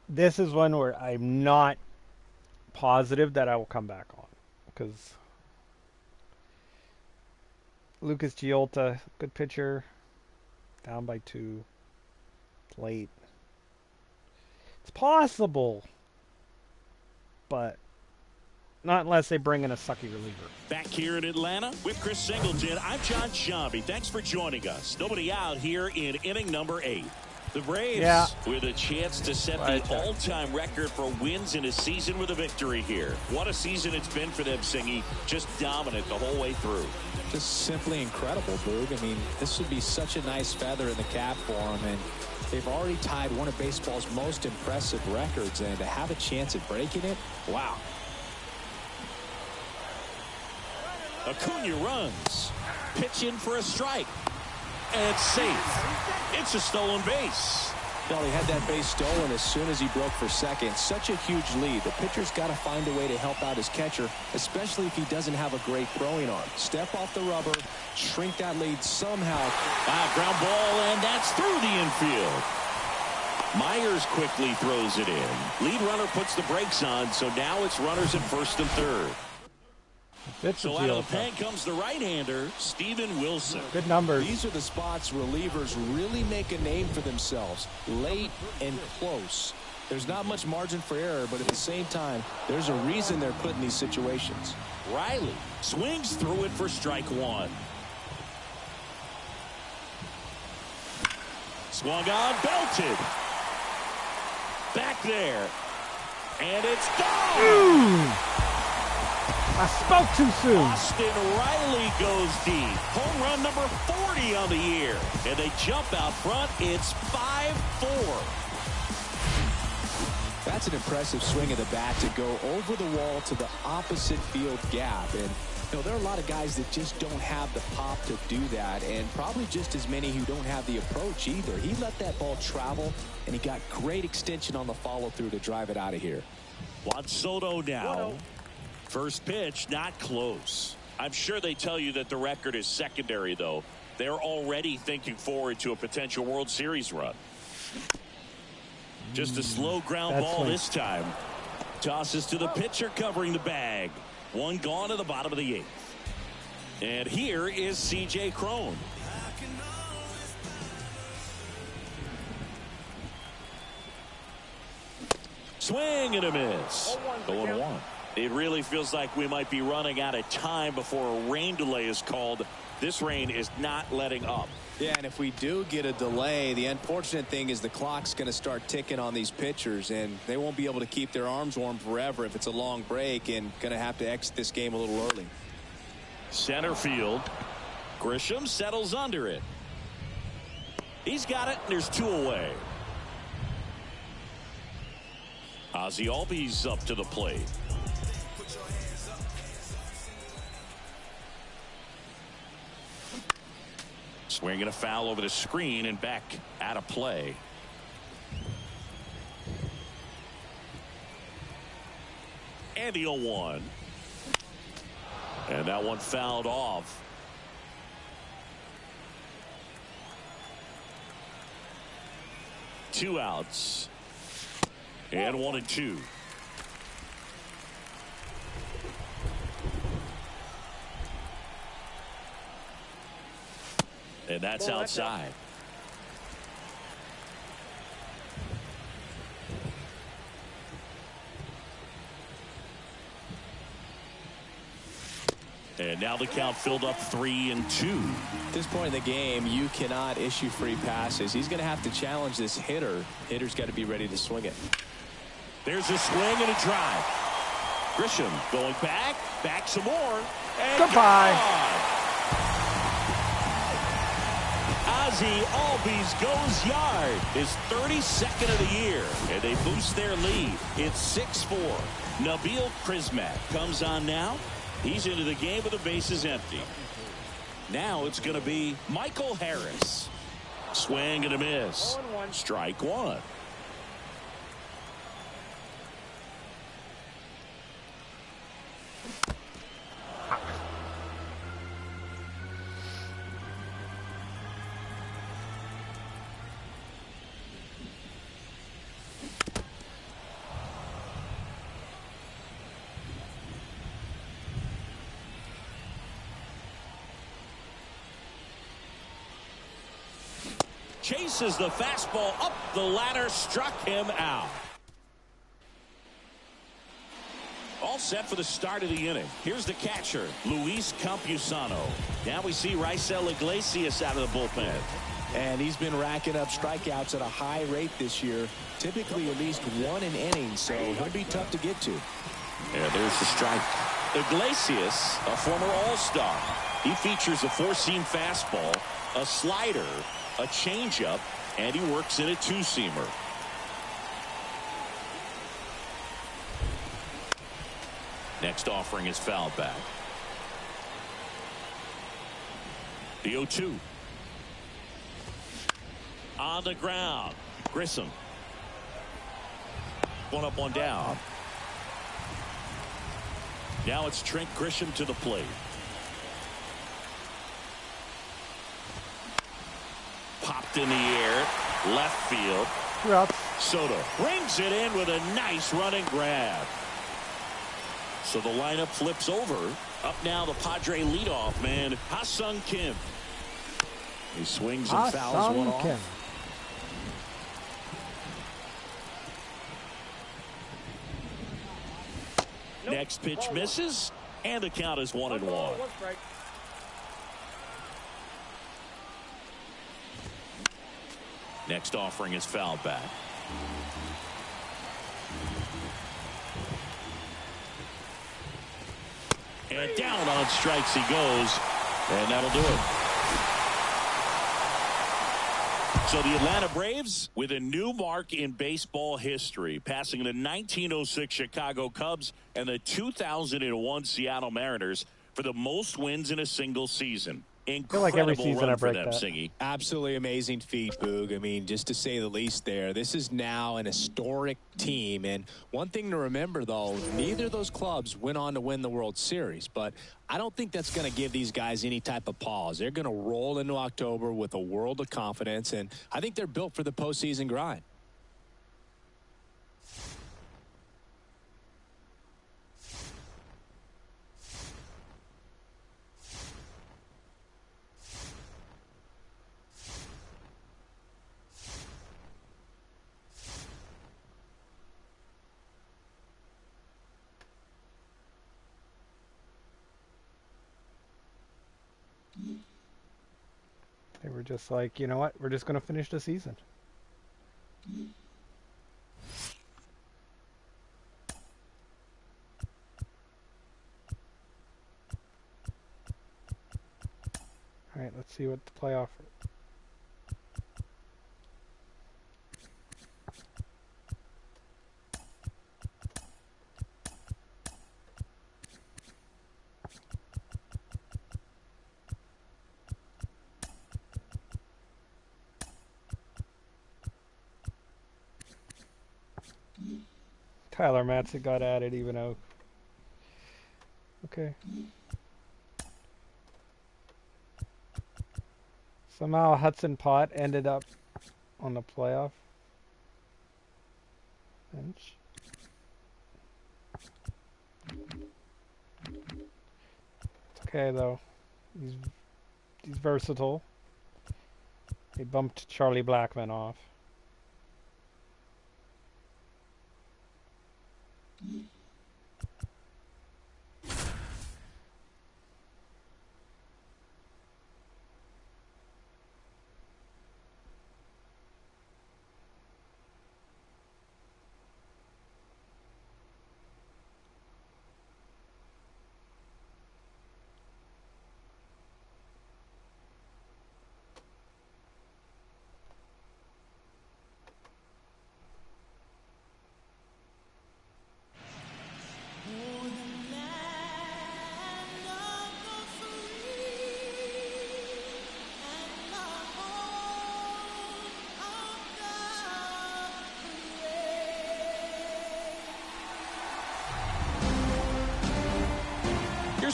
This is one where I'm not positive that I will come back on, because Lucas Giolta, good pitcher, down by 2, it's late. It's possible, but not unless they bring in a sucky reliever. Back here in Atlanta with Chris Singleton, I'm John Sciambi. Thanks for joining us. Nobody out here in inning number 8. The Braves with a chance to set the all-time record for wins in a season with a victory here. What a season it's been for them, Singy. Just dominant the whole way through. Just simply incredible, Boog. I mean, this would be such a nice feather in the cap for them, and they've already tied one of baseball's most impressive records, and to have a chance at breaking it, wow. Acuna runs. Pitch in for a strike. And it's safe. It's a stolen base. No, he had that base stolen as soon as he broke for second. Such a huge lead. The pitcher's got to find a way to help out his catcher, especially if he doesn't have a great throwing arm. Step off the rubber, shrink that lead somehow. Ground ball, and that's through the infield. Myers quickly throws it in. Lead runner puts the brakes on, so now it's runners at first and third. So out of the pen comes the right-hander, Steven Wilson. Good numbers. These are the spots relievers really make a name for themselves. Late and close. There's not much margin for error, but at the same time, there's a reason they're put in these situations. Riley swings through it for strike 1. Swung on, belted. Back there. And it's gone! I spoke too soon. Austin Riley goes deep. Home run number 40 on the year. And they jump out front. It's 5-4. That's an impressive swing of the bat to go over the wall to the opposite field gap. And you know, there are a lot of guys that just don't have the pop to do that, and probably just as many who don't have the approach either. He let that ball travel, and he got great extension on the follow-through to drive it out of here. Juan Soto now. First pitch, not close. I'm sure they tell you that the record is secondary, though. They're already thinking forward to a potential World Series run. Just a slow ground ball this time. Tosses to the pitcher covering the bag. One gone to the bottom of the 8th. And here is C.J. Cron. Swing and a miss. 0-1. It really feels like we might be running out of time before a rain delay is called. This rain is not letting up. Yeah, and if we do get a delay, the unfortunate thing is the clock's going to start ticking on these pitchers, and they won't be able to keep their arms warm forever if it's a long break, and going to have to exit this game a little early. Center field. Grisham settles under it. He's got it, and there's 2 away. Ozzie Albies up to the plate. Swinging a foul over the screen and back out of play. And the 0-1. And that one fouled off. Two outs. And 1-2. And that's outside. And now the count filled up 3-2. At this point in the game, you cannot issue free passes. He's going to have to challenge this hitter. Hitter's got to be ready to swing it. There's a swing and a drive. Grisham going back some more. And goodbye. Ozzie Albies goes yard. His 32nd of the year. And they boost their lead. It's 6-4. Nabil Prismac comes on now. He's into the game with the bases empty. Now it's going to be Michael Harris. Swing and a miss. Strike one. Chases the fastball up the ladder, struck him out. All set for the start of the inning. Here's the catcher, Luis Campusano. Now we see Raisel Iglesias out of the bullpen. And he's been racking up strikeouts at a high rate this year. Typically at least one an inning, so he'll be tough to get to. And there's the strike. Iglesias, a former All-Star. He features a four-seam fastball, a slider, a changeup, and he works in a two-seamer. Next offering is fouled back. The 0-2. On the ground. Grissom. One up, one down. Now it's Trent Grisham to the plate. Popped in the air, left field. Soto brings it in with a nice running grab. So the lineup flips over. Up now the Padre leadoff man, Ha-Sung Kim. He swings and fouls one off. Next pitch misses, and the count is 1-1. Next offering is fouled back. And down on strikes he goes, and that'll do it. So the Atlanta Braves with a new mark in baseball history, passing the 1906 Chicago Cubs and the 2001 Seattle Mariners for the most wins in a single season. Incredible like every season run I break for them, that. Singy. Absolutely amazing feat, Boog. I mean, just to say the least there. This is now an historic team. And one thing to remember, though, neither of those clubs went on to win the World Series. But I don't think that's going to give these guys any type of pause. They're going to roll into October with a world of confidence. And I think they're built for the postseason grind. They were just like, you know what? We're just going to finish the season. All right, let's see what the playoff. Tyler Matson got added even though. Okay. Somehow Hudson Pott ended up on the playoff bench. It's okay though. He's versatile. He bumped Charlie Blackmon off.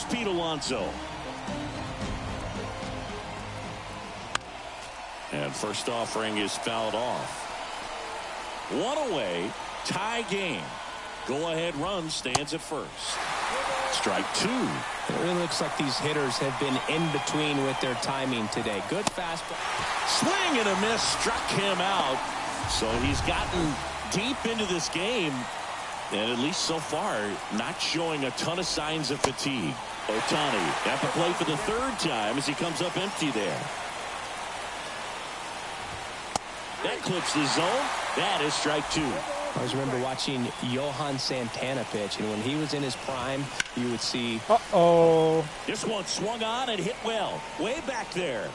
Here's Pete Alonso. And first offering is fouled off. One away, tie game. Go-ahead run stands at first. Strike two. It really looks like these hitters have been in between with their timing today. Good fastball. Swing and a miss, struck him out. So he's gotten deep into this game, and at least so far, not showing a ton of signs of fatigue. Ohtani at the plate for the third time as he comes up empty there. That clips the zone. That is strike two. I always remember watching Johan Santana pitch, and when he was in his prime, you would see. This one swung on and hit well. Way back there.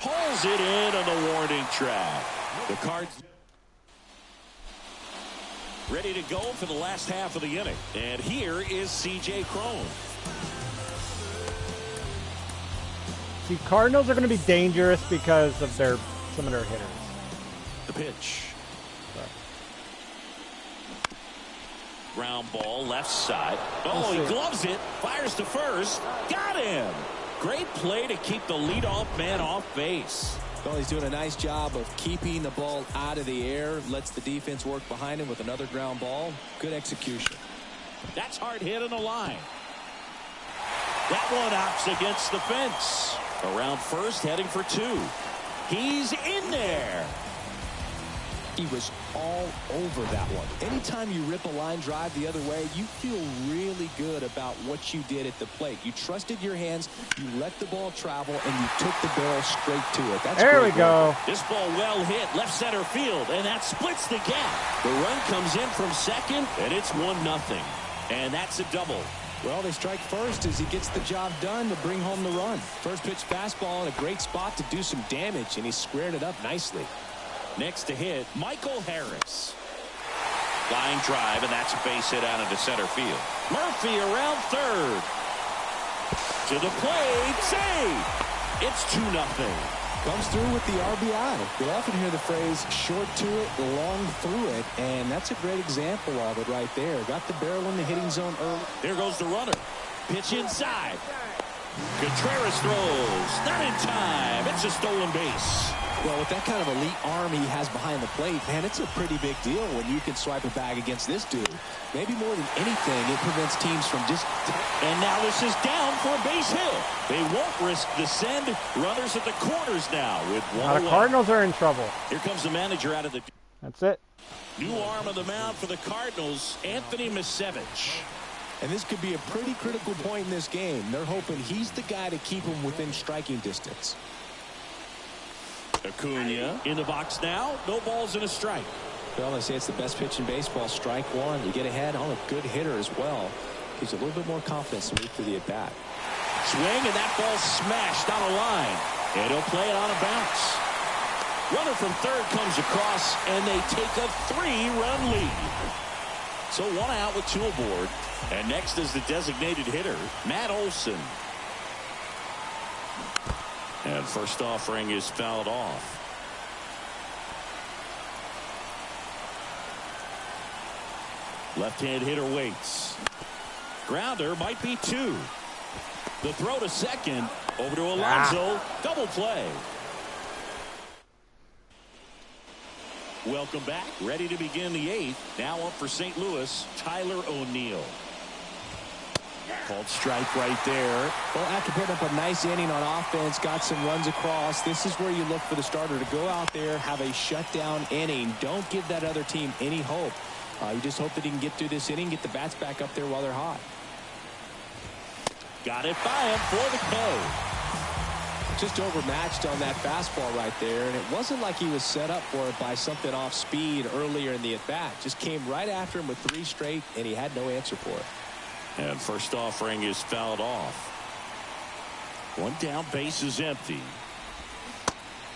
Pulls it in on the warning track. The Cards ready to go for the last half of the inning. And here is C.J. Cron. The Cardinals are going to be dangerous because of some of their hitters. The pitch. Ground ball left side. Oh, he gloves it. Fires to first. Got him. Great play to keep the leadoff man off base. Well, he's doing a nice job of keeping the ball out of the air. Lets the defense work behind him with another ground ball. Good execution. That's hard hit on the line. That one opts against the fence. Around first, heading for two. He's in there. He was all over that one. Anytime you rip a line drive the other way, you feel really good about what you did at the plate. You trusted your hands, you let the ball travel, and you took the barrel straight to it. That's there we go. This ball well hit left center field, and that splits the gap. The run comes in from second, and it's 1-0. And that's a double. Well, they strike first as he gets the job done to bring home the run. First pitch fastball in a great spot to do some damage, and he squared it up nicely. Next to hit, Michael Harris. Line drive, and that's a base hit out into center field. Murphy around third. To the plate, save. It's 2-0. Comes through with the RBI. You'll often hear the phrase short to it, long through it, and that's a great example of it right there. Got the barrel in the hitting zone early. There goes the runner. Pitch inside. Contreras throws. Not in time. It's a stolen base. Well, with that kind of elite arm he has behind the plate, man, it's a pretty big deal when you can swipe a bag against this dude. Maybe more than anything, it prevents teams from just... And now this is down for a base hit. They won't risk the send. Runners at the corners now with one away. The Cardinals are in trouble. Here comes the manager out of the... That's it. New arm on the mound for the Cardinals, Anthony Misevich. And this could be a pretty critical point in this game. They're hoping he's the guy to keep them within striking distance. Acuna in the box now. No balls and a strike. Well, they say it's the best pitch in baseball. Strike one. You get ahead on a good hitter as well. Gives you a little bit more confidence to move through the at-bat. Swing, and that ball smashed on a line. And he'll play it on a bounce. Runner from third comes across, and they take a 3-run lead. So one out with two aboard. And next is the designated hitter, Matt Olson. And first offering is fouled off. Left-hand hitter waits. Grounder might be two. The throw to second. Over to Alonso. Double play. Welcome back. Ready to begin the eighth. Now up for St. Louis, Tyler O'Neill. Called strike right there. Well, after putting up a nice inning on offense, got some runs across, this is where you look for the starter to go out there, have a shutdown inning. Don't give that other team any hope. You just hope that he can get through this inning, get the bats back up there while they're hot. Got it by him for the K. Just overmatched on that fastball right there, and it wasn't like he was set up for it by something off speed earlier in the at-bat. Just came right after him with 3 straight, and he had no answer for it. And first offering is fouled off. One down, base is empty.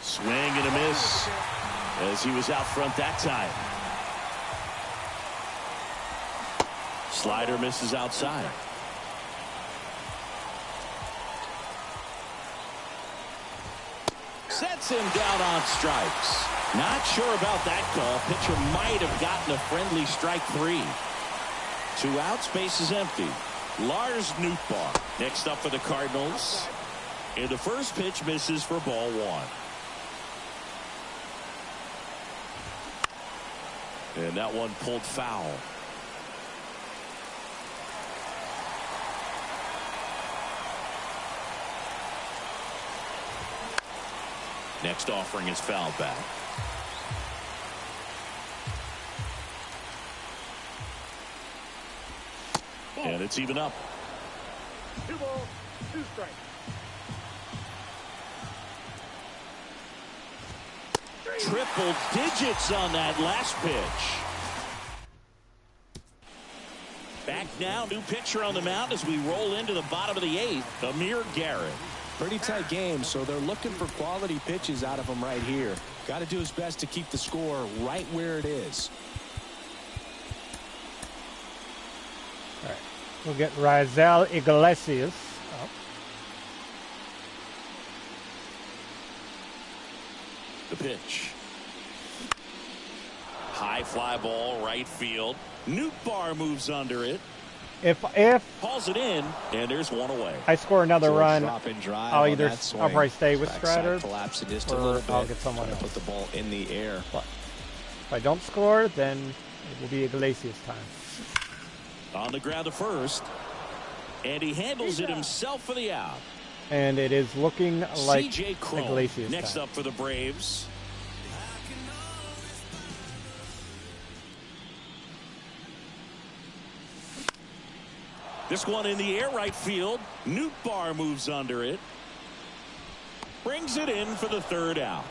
Swing and a miss as he was out front that time. Slider misses outside. Sets him down on strikes. Not sure about that call. Pitcher might have gotten a friendly strike 3. 2 outs, base is empty. Lars Nootbaar next up for the Cardinals. And the first pitch misses for ball one. And that one pulled foul. Next offering is fouled back. And it's even up. 2 balls, 2 strikes. Triple digits on that last pitch. Back now, new pitcher on the mound as we roll into the bottom of the 8th. Amir Garrett. Pretty tight game, so they're looking for quality pitches out of him right here. Got to do his best to keep the score right where it is. All right. We'll get Raisel Iglesias up. The pitch. High fly ball, right field. Nootbaar moves under it. If Hauls it in, and there's one away. I score another run, Drop and drive I'll on probably stay with Strider, collapse it just a or little bit. I'll get someone else. Put the ball in the air. But if I don't score, then it will be Iglesias time. On the ground to first. And he handles it himself for the out. And it is looking like C.J. Cron Iglesias next time. up for the Braves. This one in the air, right field. Nootbaar moves under it. Brings it in for the third out.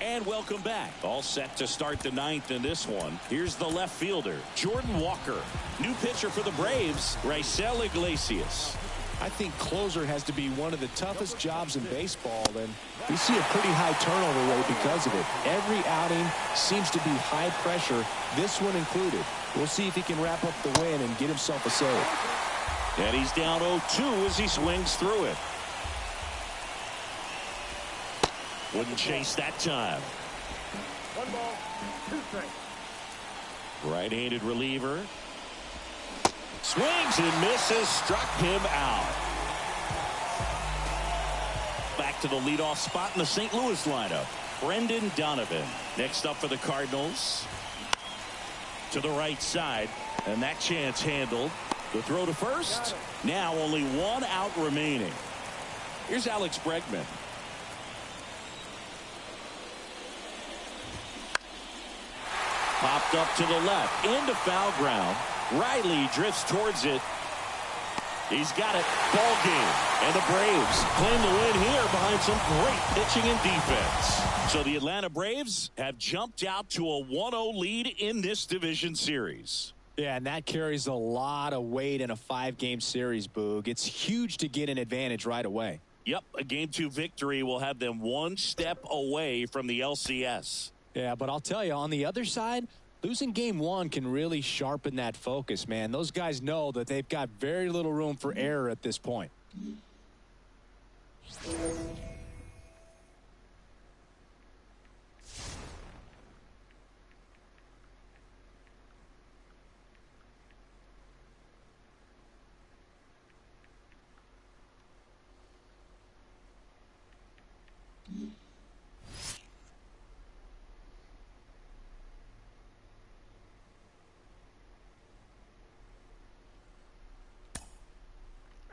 And welcome back. All set to start the 9th in this one. Here's the left fielder, Jordan Walker. New pitcher for the Braves, Raisel Iglesias. I think closer has to be one of the toughest jobs in baseball, and we see a pretty high turnover rate because of it. Every outing seems to be high pressure, this one included. We'll see if he can wrap up the win and get himself a save. And he's down 0-2 as he swings through it. Wouldn't chase that time. 1 ball, 2 strikes. Right-handed reliever. Swings and misses, struck him out. Back to the leadoff spot in the St. Louis lineup. Brendan Donovan. Next up for the Cardinals. To the right side, and that chance handled. The throw to first. Now only 1 out remaining. Here's Alex Bregman. Popped up to the left, into foul ground. Riley drifts towards it. He's got it. Ball game. And the Braves claim the win here behind some great pitching and defense. So the Atlanta Braves have jumped out to a 1-0 lead in this division series. Yeah, and that carries a lot of weight in a 5-game series, Boog. It's huge to get an advantage right away. Yep, a Game 2 victory will have them 1 step away from the LCS. Yeah, but I'll tell you, on the other side, losing Game 1 can really sharpen that focus, man. Those guys know that they've got very little room for error at this point.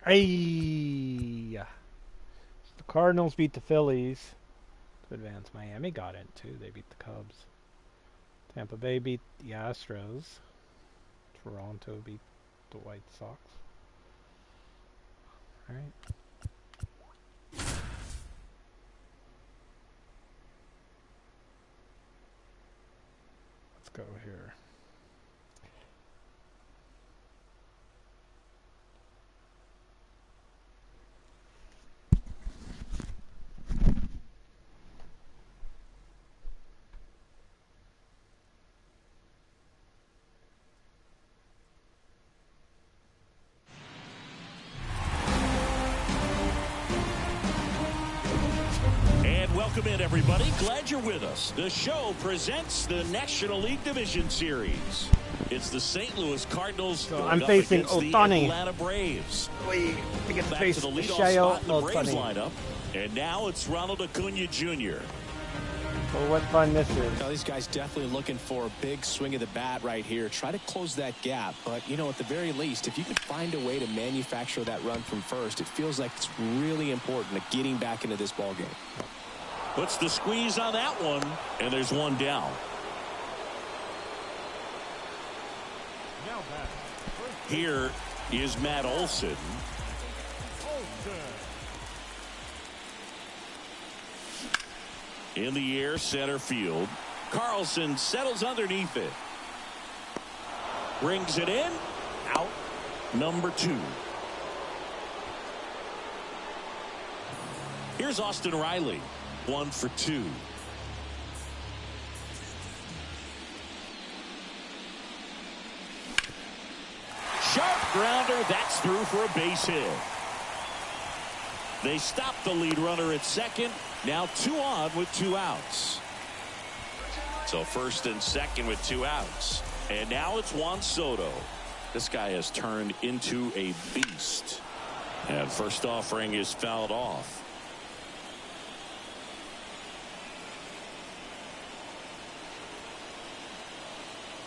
Hey, the Cardinals beat the Phillies to advance. Miami got in too. They beat the Cubs. Tampa Bay beat the Astros. Toronto beat the White Sox. All right. Let's go here. Welcome in, everybody. Glad you're with us. The show presents the National League Division Series. It's the St. Louis Cardinals. So I'm facing Ohtani. Atlanta Braves. We get to Back face to the leadoff Sheo spot in the Braves Ohtani. lineup. And now it's Ronald Acuna Jr. Well, what fun this is. Now, these guys definitely looking for a big swing of the bat right here. Try to close that gap. But, you know, at the very least, if you could find a way to manufacture that run from first, it feels like it's really important to getting back into this ball game. Puts the squeeze on that one. And there's one down. Now back. Here is Matt Olson. In the air, center field. Carlson settles underneath it. Brings it in. Out. Number 2. Here's Austin Riley. 1 for 2. Sharp grounder. That's through for a base hit. They stop the lead runner at second. Now 2 on with 2 outs. So first and second with 2 outs. And now it's Juan Soto. This guy has turned into a beast. And first offering is fouled off.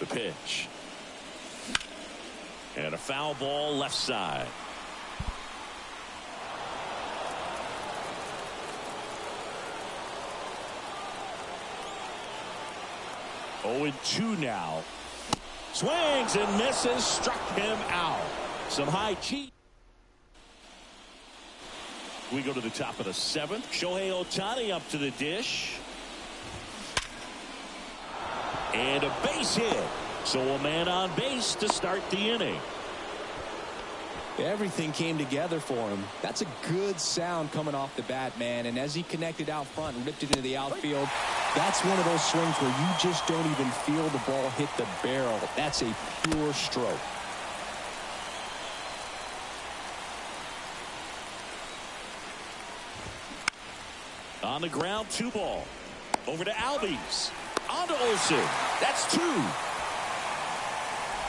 The pitch. And a foul ball left side. Oh, 2 now. Swings and misses. Struck him out. Some high cheat. We go to the top of the 7th. Shohei Ohtani up to the dish. And a base hit. So a man on base to start the inning. Everything came together for him. That's a good sound coming off the bat, man. And as he connected out front and ripped it into the outfield, that's one of those swings where you just don't even feel the ball hit the barrel. That's a pure stroke. On the ground, 2 ball. Over to Albies. On to Olsen. That's 2.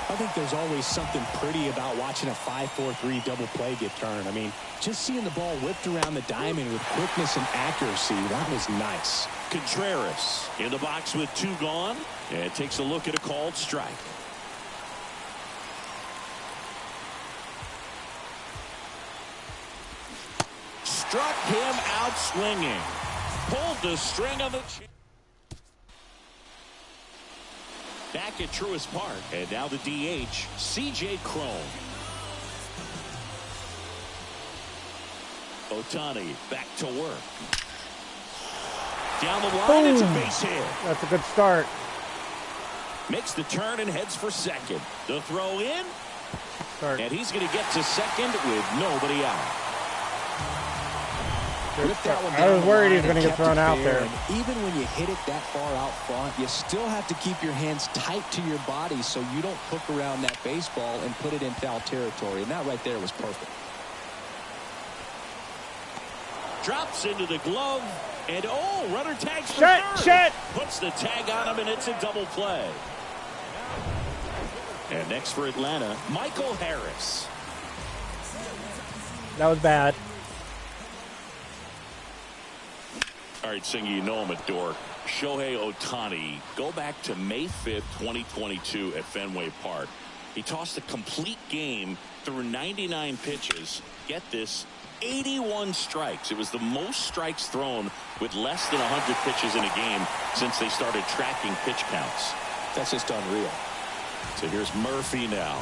I think there's always something pretty about watching a 5-4-3 double play get turned. I mean, just seeing the ball whipped around the diamond with quickness and accuracy, that was nice. Contreras in the box with 2 gone, and takes a look at a called strike. Struck him out swinging. Pulled the string on the chin. Back at Truist Park, and now the DH, C.J. Cron. Ohtani back to work. Down the line, it's a base hit. That's a good start. Makes the turn and heads for second. The throw in. Start. And he's going to get to second with nobody out. I was worried he was going to get thrown out there. Even when you hit it that far out front, you still have to keep your hands tight to your body so you don't hook around that baseball and put it in foul territory. And that right there was perfect. Drops into the glove. And runner tags for third. Puts the tag on him, and it's a double play. And next for Atlanta, Michael Harris. That was bad. All right, Singy, you know him at Dork. Shohei Ohtani, go back to May 5th, 2022 at Fenway Park. He tossed a complete game through 99 pitches. Get this, 81 strikes. It was the most strikes thrown with less than 100 pitches in a game since they started tracking pitch counts. That's just unreal. So here's Murphy now.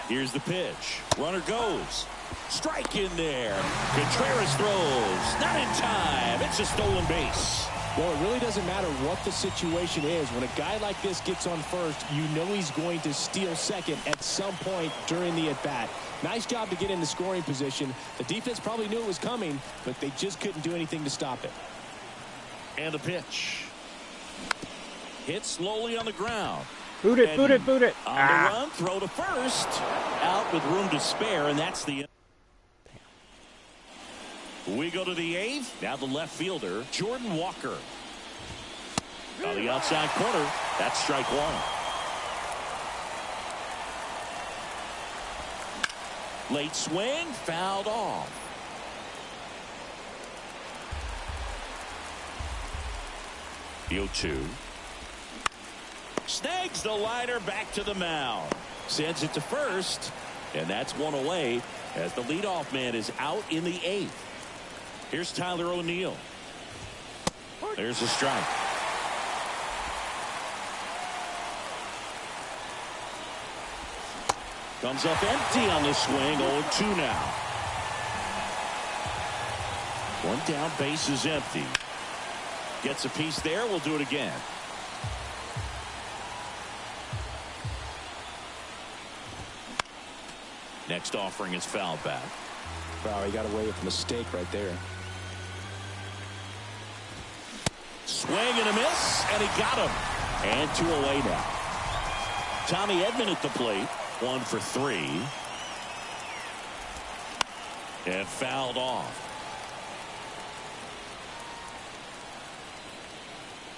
Here's the pitch. Runner goes. Strike in there. Contreras throws. Not in time. It's a stolen base. Well, it really doesn't matter what the situation is. When a guy like this gets on first, you know he's going to steal second at some point during the at-bat. Nice job to get in the scoring position. The defense probably knew it was coming, but they just couldn't do anything to stop it. And the pitch. Hit slowly on the ground. Boot it, boot it, boot it. On the run, throw to first. Out with room to spare, and that's the... We go to the 8th. Now the left fielder, Jordan Walker. On the outside corner, that's strike one. Late swing, fouled off. The 0-2. Snags the liner back to the mound. Sends it to first, and that's one away as the leadoff man is out in the 8th. Here's Tyler O'Neill. There's a strike. Comes up empty on the swing. 0-2 now. One down, base is empty. Gets a piece there. We'll do it again. Next offering is foul back. Wow, he got away with a mistake right there. Swing and a miss, and he got him. And 2 away now. Tommy Edman at the plate. 1 for 3. And fouled off.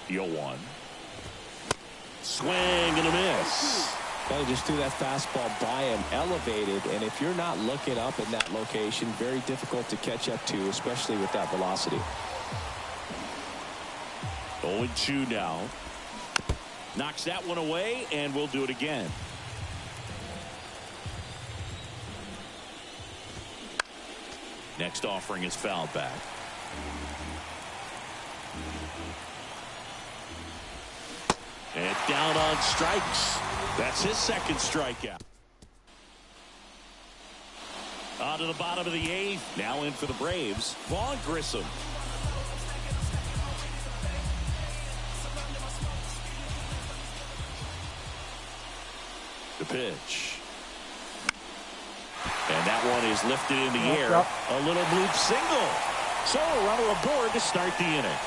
The 0-1. Swing and a miss. Well, he just threw that fastball by him, elevated, and if you're not looking up in that location, very difficult to catch up to, especially with that velocity. 0-2 now. Knocks that one away, and we'll do it again. Next offering is fouled back. And down on strikes. That's his second strikeout. On to the bottom of the 8th. Now in for the Braves, Vaughn Grissom. The pitch. And that one is lifted in the air. A little bloop single. So a runner aboard to start the inning.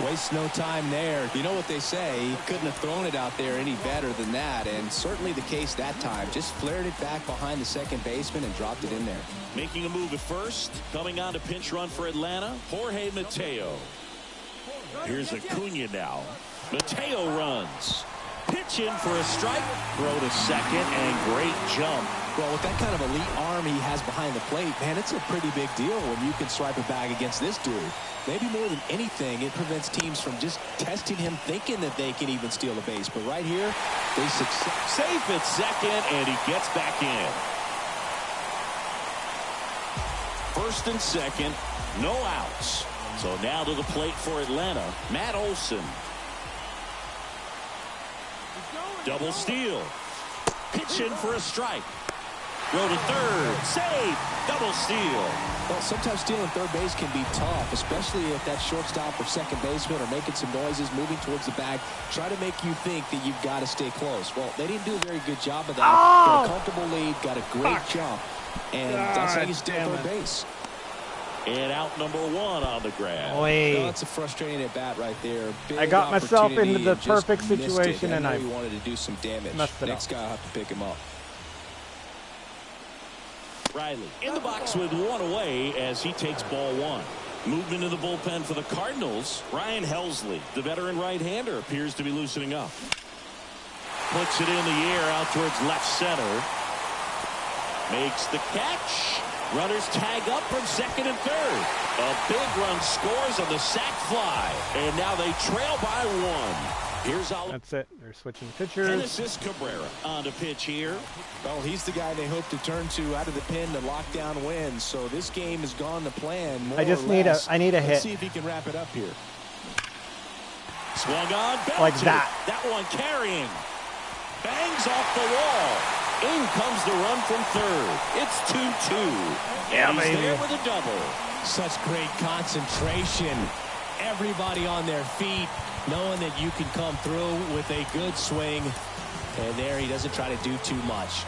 Waste no time there. You know what they say, he couldn't have thrown it out there any better than that, and certainly the case that time. Just flared it back behind the second baseman and dropped it in there. Making a move at first. Coming on to pinch run for Atlanta, Jorge Mateo. Here's Acuna now. Mateo runs. Pitch in for a strike. Throw to second, and great jump. Well, with that kind of elite arm he has behind the plate, man, it's a pretty big deal when you can swipe it back against this dude. Maybe more than anything, it prevents teams from just testing him, thinking that they can even steal a base. But right here, they succeed. Safe at second, and he gets back in. First and second, no outs. So now to the plate for Atlanta, Matt Olson. Double steal. Pitch in for a strike. Throw to third. Save. Double steal. Well, sometimes stealing third base can be tough, especially if that shortstop or second baseman are making some noises, moving towards the bag, try to make you think that you've got to stay close. Well, they didn't do a very good job of that. Got a comfortable lead, got a great jump, and that's how you steal third base. And out number 1 on the grab. No, that's a frustrating at bat right there. Big I got myself into the perfect situation, and I know he wanted to do some damage. Next guy will have to pick him up. Riley in the box with 1 away as he takes ball 1. Movement in the bullpen for the Cardinals. Ryan Helsley, the veteran right-hander, appears to be loosening up. Puts it in the air out towards left center. Makes the catch. Runners tag up from second and third. A big run scores on the sac fly. And now they trail by 1. Here's Oliver. That's it. They're switching pitchers. Genesis Cabrera on the pitch here. Well, he's the guy they hope to turn to out of the pen to lock down wins. So this game has gone to plan. More I just or need less. I need a Let's hit. see if he can wrap it up here. Swung on, belted. Like that. That one carrying. Bangs off the wall. In comes the run from third. It's 2-2. Yeah, and he's baby. there with a double. Such great concentration. Everybody on their feet, knowing that you can come through with a good swing. And there he doesn't try to do too much.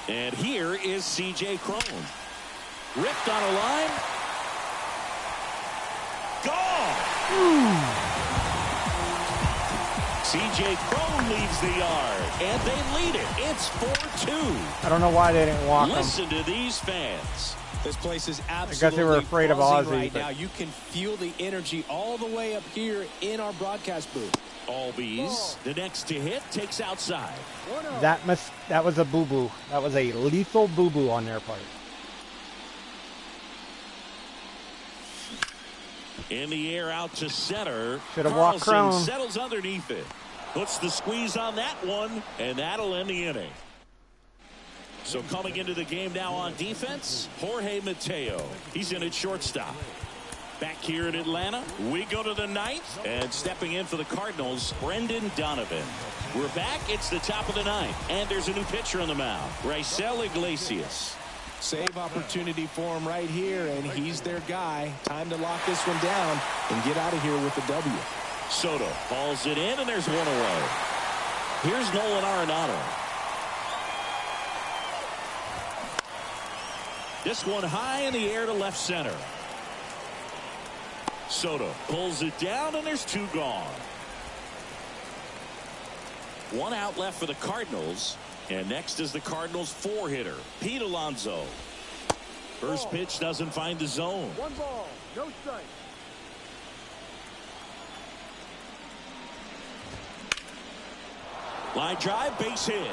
And here is C.J. Cron. Ripped on a line. Gone! C.J. Cron leaves the yard, and they lead it. It's 4-2. I don't know why they didn't walk him. Listen to these fans. This place is absolutely I guess they were afraid of buzzing Ozzy, right but... now. You can feel the energy all the way up here in our broadcast booth. Albies, the next to hit, takes outside. That was a boo-boo. That was a lethal boo-boo on their part. In the air out to center. Should have walked Cron. Settles underneath it. Puts the squeeze on that one, and that'll end the inning. So coming into the game now on defense, Jorge Mateo. He's in at shortstop. Back here in Atlanta, we go to the ninth, and stepping in for the Cardinals, Brendan Donovan. We're back. It's the top of the ninth, and there's a new pitcher on the mound, Raisel Iglesias. Save opportunity for him right here, and he's their guy. Time to lock this one down and get out of here with the W. Soto hauls it in, and there's one away. Here's Nolan Arenado. This one high in the air to left center. Soto pulls it down, and there's two gone. One out left for the Cardinals. And next is the Cardinals' four-hitter, Pete Alonso. First pitch doesn't find the zone. 1 ball, no strike. Line drive, base hit.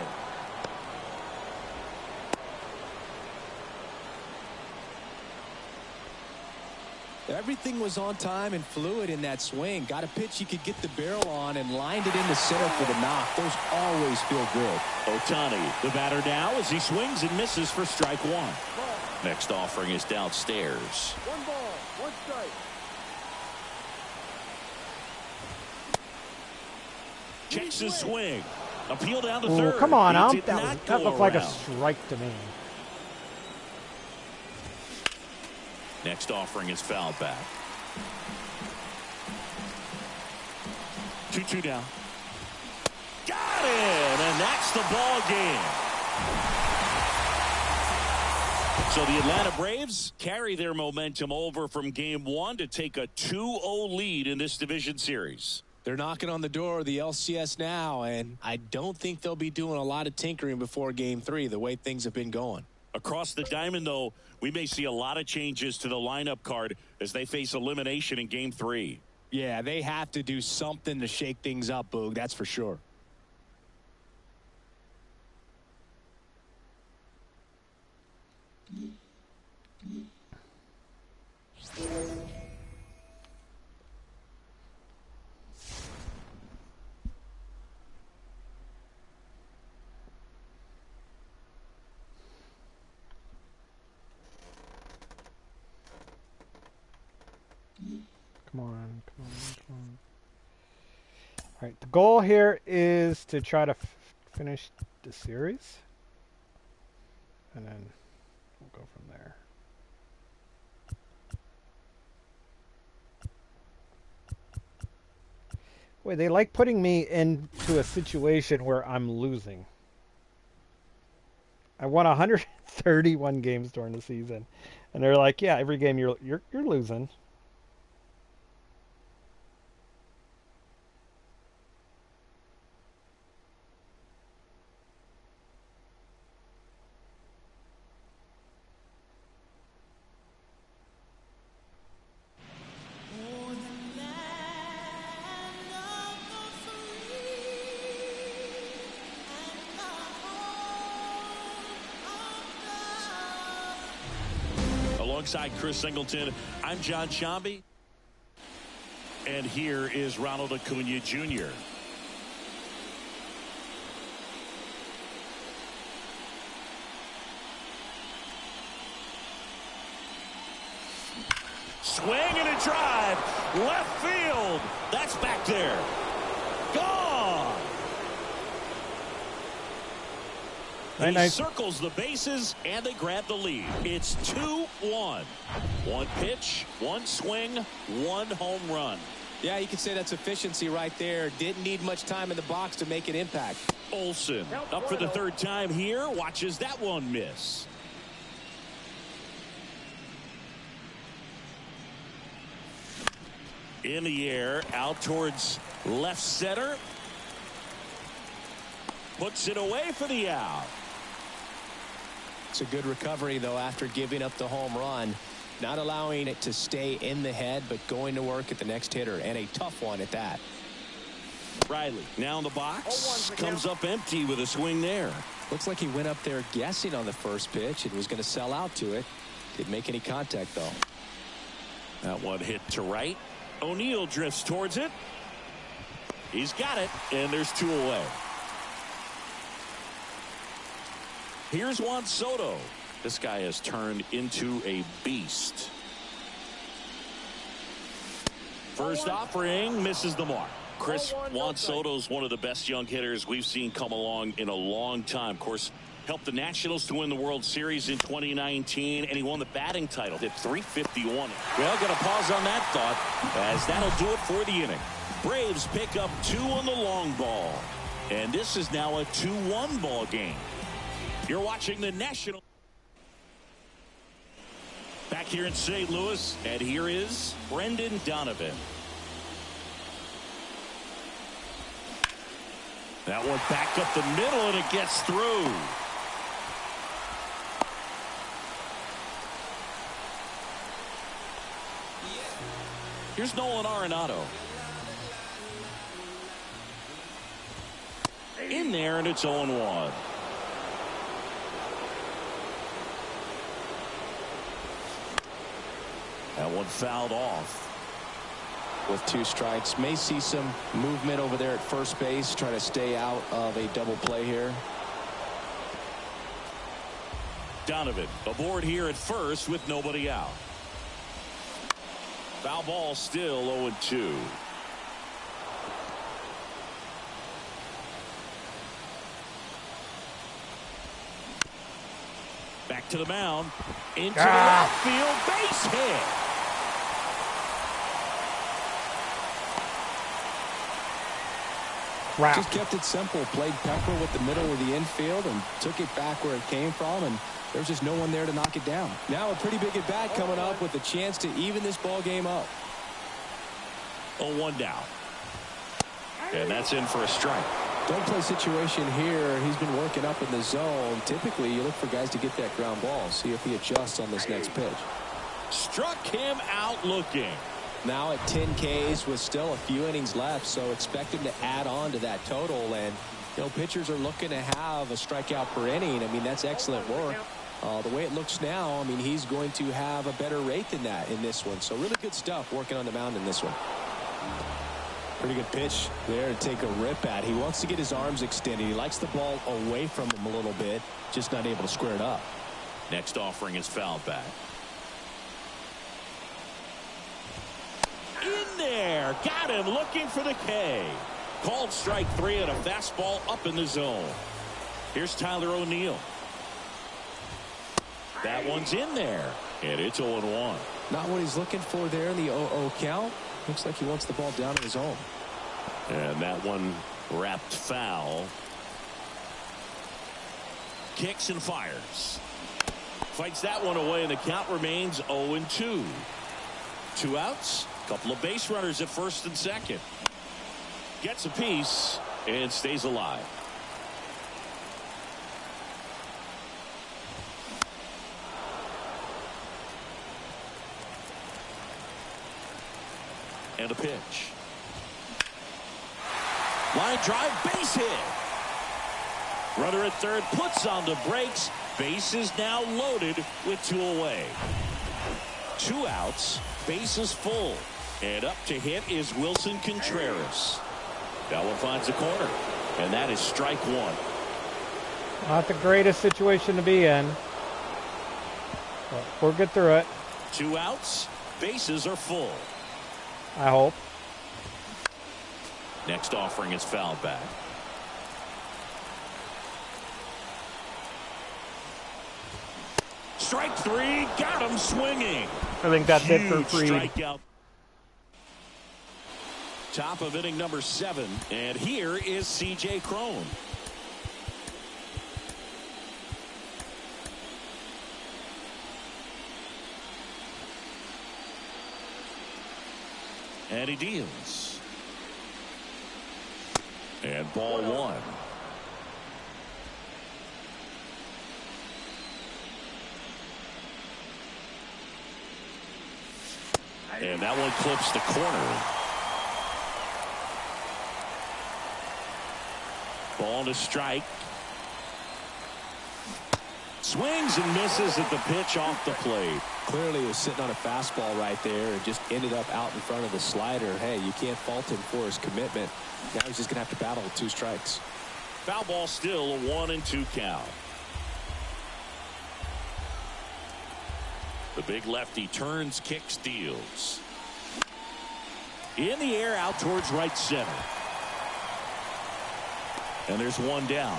Everything was on time and fluid in that swing. Got a pitch he could get the barrel on and lined it into center for the knock. Those always feel good. Ohtani, the batter now as he swings and misses for strike one. Next offering is downstairs. 1 ball, 1 strike. Checks his swing. Appeal down to Ooh, third. come on, He did that not looked go like a around. strike to me. Next offering is fouled back. 2-2 down. Got it, and that's the ball game. So the Atlanta Braves carry their momentum over from game one to take a 2-0 lead in this division series. They're knocking on the door of the LCS now, and I don't think they'll be doing a lot of tinkering before game 3, the way things have been going. Across the diamond, though, we may see a lot of changes to the lineup card as they face elimination in game 3. Yeah, they have to do something to shake things up, Boog, that's for sure. Come on, come on, come on. All right, the goal here is to try to finish the series, and then we'll go from there. Wait, they like putting me into a situation where I'm losing. I won 131 games during the season, and they're like, "Yeah, every game you're losing." Alongside Chris Singleton, I'm John Shambi. And here is Ronald Acuna Jr. Swing and a drive. Left field. That's back there. Gone. He Nice. circles the bases, and they grab the lead. It's 2-1. One pitch, one swing, one home run. Yeah, you could say that's efficiency right there. Didn't need much time in the box to make an impact. Olsen up for the third time here. Watches that one miss. In the air, out towards left center. puts it away for the out. It's a good recovery, though, after giving up the home run. Not allowing it to stay in the head, but going to work at the next hitter, and a tough one at that. Riley now in the box. 0-1 Comes up empty with a swing there. Looks like he went up there guessing on the first pitch and was going to sell out to it. Didn't make any contact, though. That one hit to right. O'Neill drifts towards it. He's got it, and there's 2 away. Here's Juan Soto. This guy has turned into a beast. First offering misses the mark. Chris, Juan Soto's one of the best young hitters we've seen come along in a long time. Of course, helped the Nationals to win the World Series in 2019, and he won the batting title at .351. Well, got to pause on that thought, as that'll do it for the inning. Braves pick up 2 on the long ball, and this is now a 2-1 ball game. You're watching the National. Back here in St. Louis, and here is Brendan Donovan. That one back up the middle, and it gets through. Here's Nolan Arenado. In there, and it's 0-1. That one fouled off. With 2 strikes, may see some movement over there at first base, trying to stay out of a double play here. Donovan aboard here at first with nobody out. Foul ball, still 0-2. Back to the mound. Into the outfield, base hit. Crap. Just kept it simple. Played Pepper with the middle of the infield and took it back where it came from, and there's just no one there to knock it down. Now a pretty big at bat coming up with a chance to even this ball game up. 0-1 down. And that's in for a strike. Don't play situation here. He's been working up in the zone. Typically, you look for guys to get that ground ball. See if he adjusts on this next pitch. Struck him out looking. Now at 10 Ks with still a few innings left, so expect him to add on to that total. And, you know, pitchers are looking to have a strikeout per inning. I mean, that's excellent work. The way it looks now, I mean, he's going to have a better rate than that in this one. So really good stuff working on the mound in this one. Pretty good pitch there to take a rip at. He wants to get his arms extended. He likes the ball away from him a little bit, just not able to square it up. Next offering is fouled back. In there, got him looking for the K. Called strike 3 and a fastball up in the zone. Here's Tyler O'Neill. That one's in there, and it's 0-1. Not what he's looking for there in the 0-0 count. Looks like he wants the ball down in his zone. And that one wrapped foul. Kicks and fires. Fights that one away, and the count remains 0-2. 2 outs. Couple of base runners at first and second. Gets a piece and stays alive. And a pitch. Line drive, base hit. Runner at third puts on the brakes. Base is now loaded with 2 away. 2 outs, bases full. And up to hit is Wilson Contreras. That one finds the corner, and that is strike 1. Not the greatest situation to be in, but we'll get through it. 2 outs, bases are full. I hope. Next offering is fouled back. Strike 3, got him swinging. I think that's it for Huge Freed. strikeout. Top of inning number 7, and here is C.J. Cron. And he deals. And ball 1. And that one clips the corner. Ball to strike. Swings and misses at the pitch off the plate. Clearly he was sitting on a fastball right there and just ended up out in front of the slider. Hey, you can't fault him for his commitment. Now he's just going to have to battle with 2 strikes. Foul ball, still a 1-2 count. The big lefty turns, kicks, deals. In the air, out towards right center. And there's one down.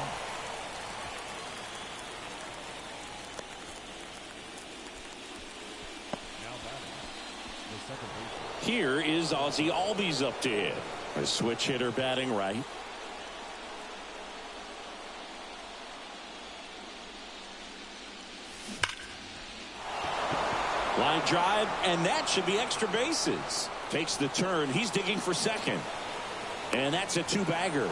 Here is Ozzie Albies up to hit. A switch hitter batting right. Line drive, and that should be extra bases. Takes the turn. He's digging for second. And that's a 2-bagger.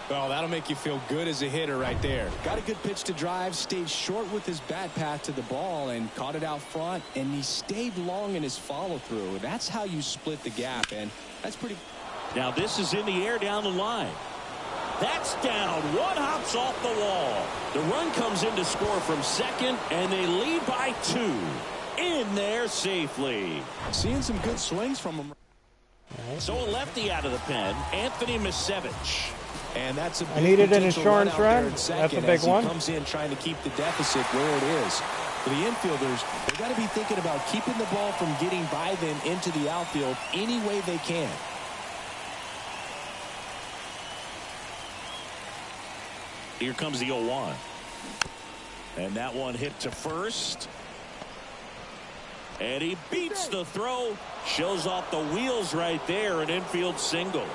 Well, that'll make you feel good as a hitter right there. Got a good pitch to drive, stayed short with his bat path to the ball and caught it out front, and he stayed long in his follow through. That's how you split the gap, and that's pretty. Now this is in the air down the line. That's down. One hops off the wall. The run comes in to score from second, and they lead by 2. In there safely. Seeing some good swings from him. So a lefty out of the pen, Anthony Misevich. And that's a big I needed an potential insurance run. That's a big one. He comes in trying to keep the deficit where it is. For the infielders, they've got to be thinking about keeping the ball from getting by them into the outfield any way they can. Here comes the 0-1. And that one hit to first. And he beats the throw. Shows off the wheels right there. An infield single.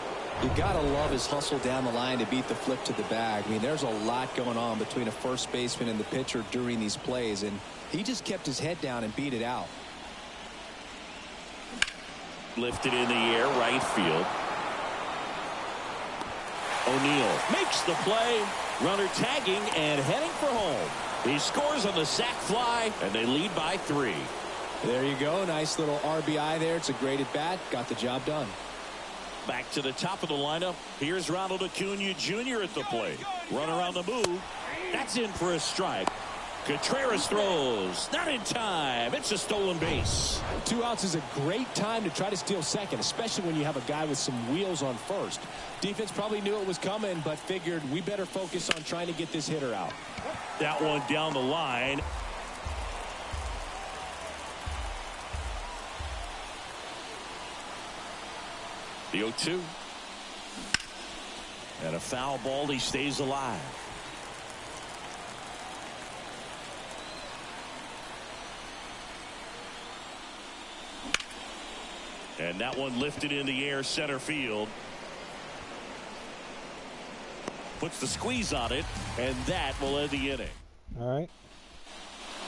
You gotta love his hustle down the line to beat the flip to the bag. I mean, there's a lot going on between a first baseman and the pitcher during these plays, and he just kept his head down and beat it out. Lifted in the air, right field. O'Neill makes the play. Runner tagging and heading for home. He scores on the sac fly, and they lead by 3. There you go. Nice little RBI there. It's a great at bat. Got the job done. Back to the top of the lineup. Here's Ronald Acuna Jr. at the plate. Runner on the move. That's in for a strike. Contreras throws. Not in time. It's a stolen base. 2 outs is a great time to try to steal second, especially when you have a guy with some wheels on first. Defense probably knew it was coming, but figured we better focus on trying to get this hitter out. That one down the line. The 0-2. And a foul ball. He stays alive. And that one lifted in the air, center field. Puts the squeeze on it, and that will end the inning. All right.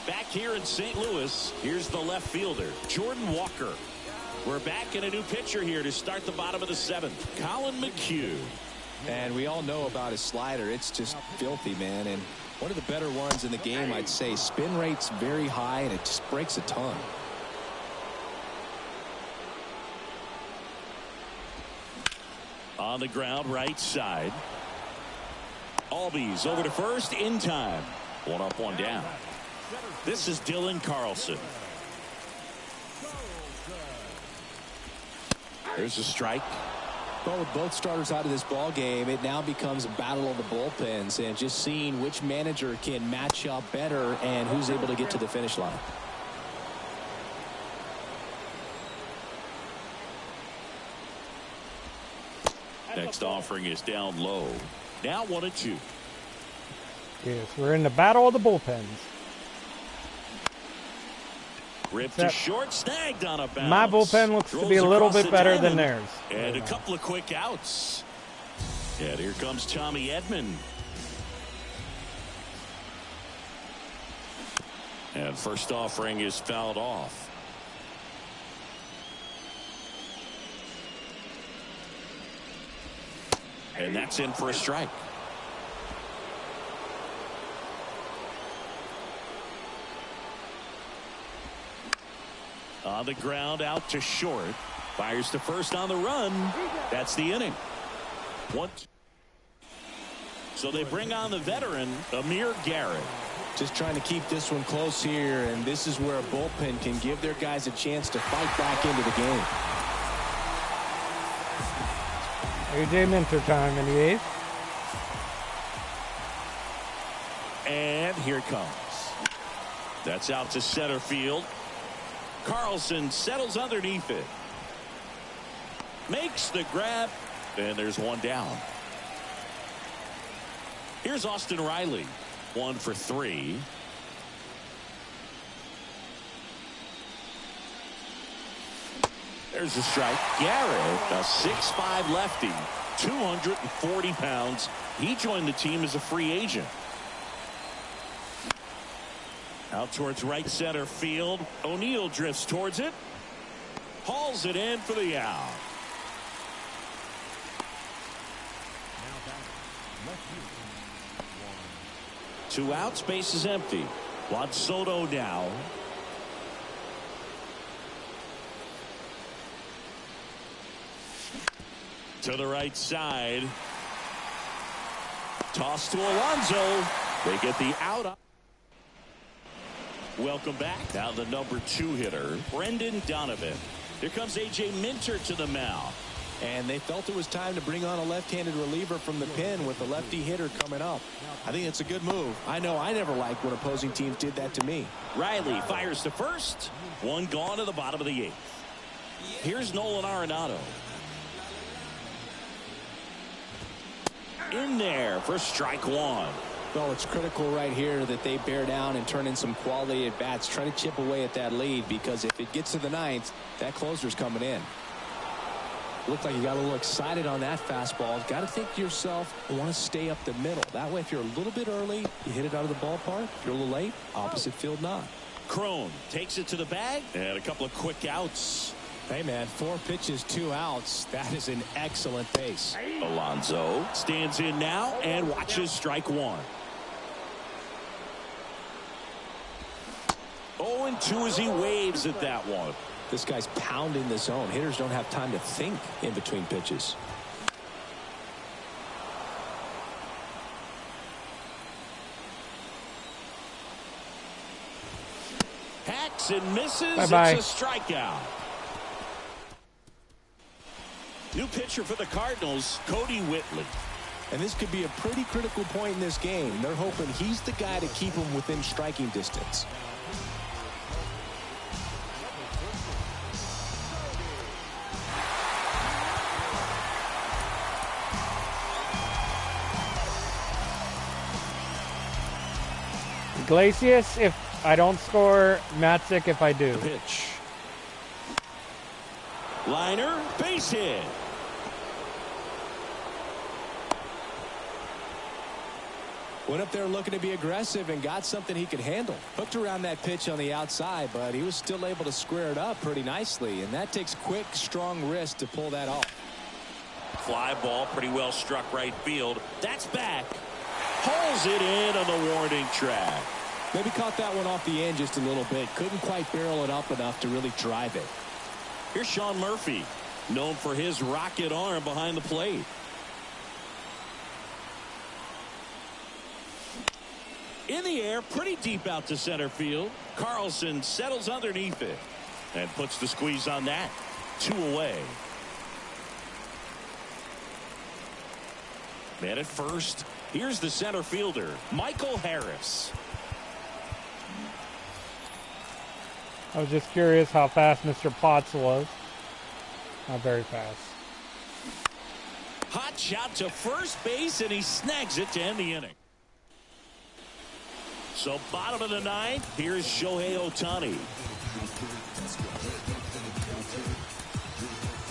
Back here in St. Louis, here's the left fielder, Jordan Walker. We're back in a new pitcher here to start the bottom of the 7th, Colin McHugh. And we all know about his slider. It's just filthy, man. And one of the better ones in the game, I'd say. Spin rate's very high, and it just breaks a ton. On the ground, right side. Albies over to first in time. 1 up, 1 down. This is Dylan Carlson. There's a strike. Well, with both starters out of this ball game, it now becomes a battle of the bullpens and just seeing which manager can match up better and who's able to get to the finish line. Next offering is down low. Now 1-2. Yes, we're in the battle of the bullpens. Ripped to short, snagged on a bounce. My bullpen looks to be a little bit better than theirs. And a couple of quick outs. And here comes Tommy Edman. And first offering is fouled off. And that's in for a strike. On the ground, out to short. Fires to first on the run. That's the inning. So they bring on the veteran, Amir Garrett. Just trying to keep this one close here, and this is where a bullpen can give their guys a chance to fight back into the game. A.J. Minter time in the eighth. And here it comes. That's out to center field. Carlson settles underneath it. Makes the grab. And there's one down. Here's Austin Riley. 1 for 3. There's a strike. Garrett, a 6'5" lefty, 240 pounds. He joined the team as a free agent. Out towards right center field. O'Neill drifts towards it. Hauls it in for the out. Two outs, base is empty. Juan Soto now. To the right side. Toss to Alonso. They get the out. Welcome back. Now the number 2 hitter, Brendan Donovan. Here comes A.J. Minter to the mound. And they felt it was time to bring on a left-handed reliever from the pen with the lefty hitter coming up. I think it's a good move. I know I never liked when opposing teams did that to me. Riley fires to first. One gone to the bottom of the 8th. Here's Nolan Arenado. In there for strike 1. Well, it's critical right here that they bear down and turn in some quality at bats. Try to chip away at that lead, because if it gets to the 9th, that closer's coming in. Looked like you got a little excited on that fastball. Got to think to yourself, I want to stay up the middle. That way, if you're a little bit early, you hit it out of the ballpark. If you're a little late, opposite field not. Crone takes it to the bag, and a couple of quick outs. Hey, man, 4 pitches, 2 outs. That is an excellent pace. Alonso stands in now and watches strike 1. 0-2 as he waves at that one. This guy's pounding the zone. Hitters don't have time to think in between pitches. Hacks and misses. Bye-bye. It's a strikeout. New pitcher for the Cardinals, Cody Whitley. And this could be a pretty critical point in this game. They're hoping he's the guy to keep them within striking distance. Iglesias if I don't score, Matzik if I do. Pitch. Liner, base hit. Went up there looking to be aggressive and got something he could handle. Hooked around that pitch on the outside, but he was still able to square it up pretty nicely, and that takes quick, strong wrist to pull that off. Fly ball, pretty well struck right field. That's back. Hauls it in on the warning track. Maybe caught that one off the end just a little bit. Couldn't quite barrel it up enough to really drive it. Here's Sean Murphy, known for his rocket arm behind the plate. In the air, pretty deep out to center field. Carlson settles underneath it and puts the squeeze on that. 2 away. Man at first. Here's the center fielder, Michael Harris. I was just curious how fast Mr. Potts was. Not very fast. Hot shot to first base, and he snags it to end the inning. So bottom of the 9th, here's Shohei Ohtani.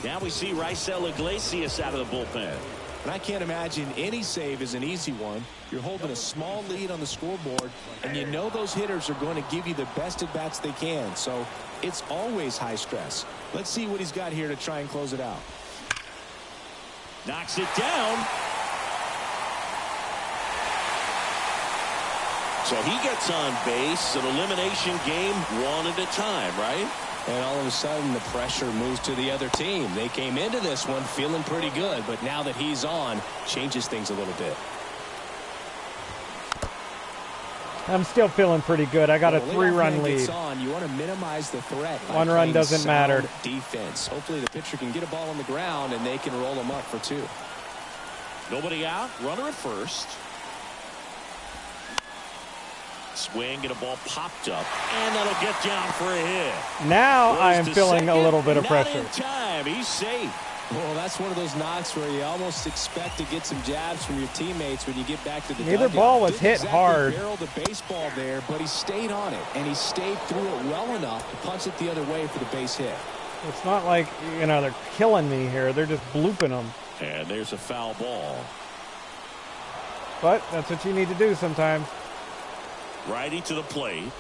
Now we see Raisel Iglesias out of the bullpen. And I can't imagine any save is an easy one. You're holding a small lead on the scoreboard, and you know those hitters are going to give you the best at-bats they can. So it's always high stress. Let's see what he's got here to try and close it out. Knocks it down. So he gets on base. An elimination game, 1 at a time, right? And all of a sudden, the pressure moves to the other team. They came into this one feeling pretty good, but now that he's on, changes things a little bit. I'm still feeling pretty good. I got a 3-run lead. You want to minimize the threat. 1 run doesn't matter. Defense. Hopefully the pitcher can get a ball on the ground and they can roll him up for 2. Nobody out. Runner at first. Swing and a ball popped up, and that'll get down for a hit. Now I am feeling a little bit of pressure. Not in time. He's safe. Well, that's one of those knocks where you almost expect to get some jabs from your teammates when you get back to the Neither dugout. ball was hit hard. He barreled the baseball there, but he stayed on it, and he stayed through it well enough to punch it the other way for the base hit. It's not like, you know, they're killing me here. They're just blooping them. And there's a foul ball. But that's what you need to do sometimes. Righty to the plate.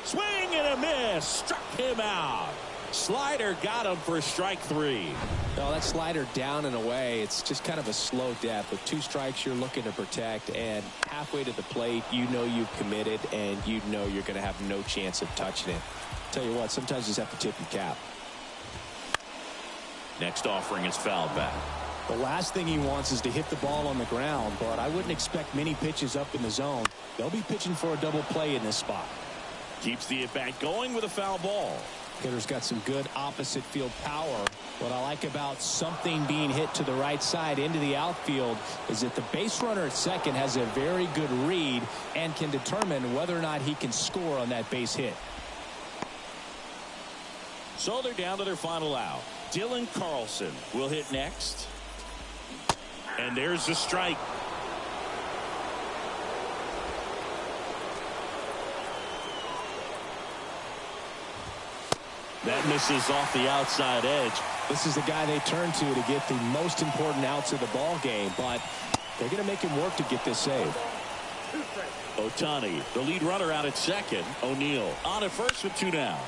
Swing and a miss. Struck him out. Slider got him for strike 3. No, that slider down and away. It's just kind of a slow death. With 2 strikes, you're looking to protect. And halfway to the plate, you know you've committed, and you know you're going to have no chance of touching it. Tell you what, sometimes you just have to tip your cap. Next offering is fouled back. The last thing he wants is to hit the ball on the ground, but I wouldn't expect many pitches up in the zone. They'll be pitching for a double play in this spot. Keeps the at-bat going with a foul ball. Hitter's got some good opposite field power. What I like about something being hit to the right side into the outfield is that the base runner at second has a very good read and can determine whether or not he can score on that base hit. So they're down to their final out. Dylan Carlson will hit next. And there's the strike. That misses off the outside edge. This is the guy they turn to get the most important outs of the ball game, but they're going to make him work to get this save. Ohtani, the lead runner, out at second. O'Neill on at first with 2 down.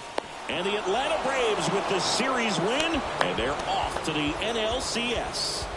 And the Atlanta Braves with the series win, and they're off to the NLCS.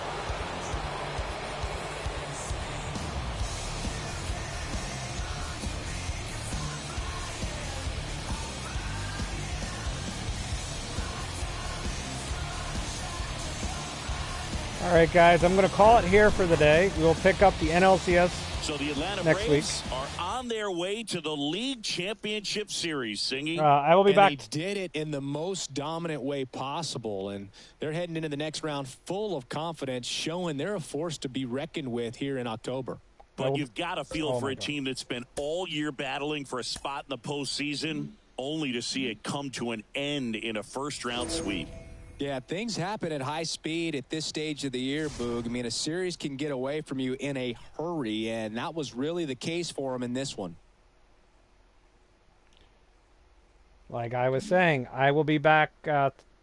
All right, guys, I'm going to call it here for the day. We'll pick up the NLCS So the Atlanta next Braves week. are on their way to the League Championship Series, Singy. I will be back. They did it in the most dominant way possible, and they're heading into the next round full of confidence, showing they're a force to be reckoned with here in October. But you've got to feel for a God. team that's been all year battling for a spot in the postseason, only to see it come to an end in a first-round sweep. Yeah, things happen at high speed at this stage of the year, Boog. I mean, a series can get away from you in a hurry, and that was really the case for them in this one. Like I was saying, I will be back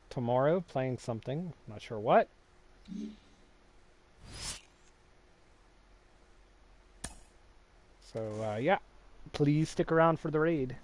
tomorrow playing something. Not sure what. So, yeah, please stick around for the raid.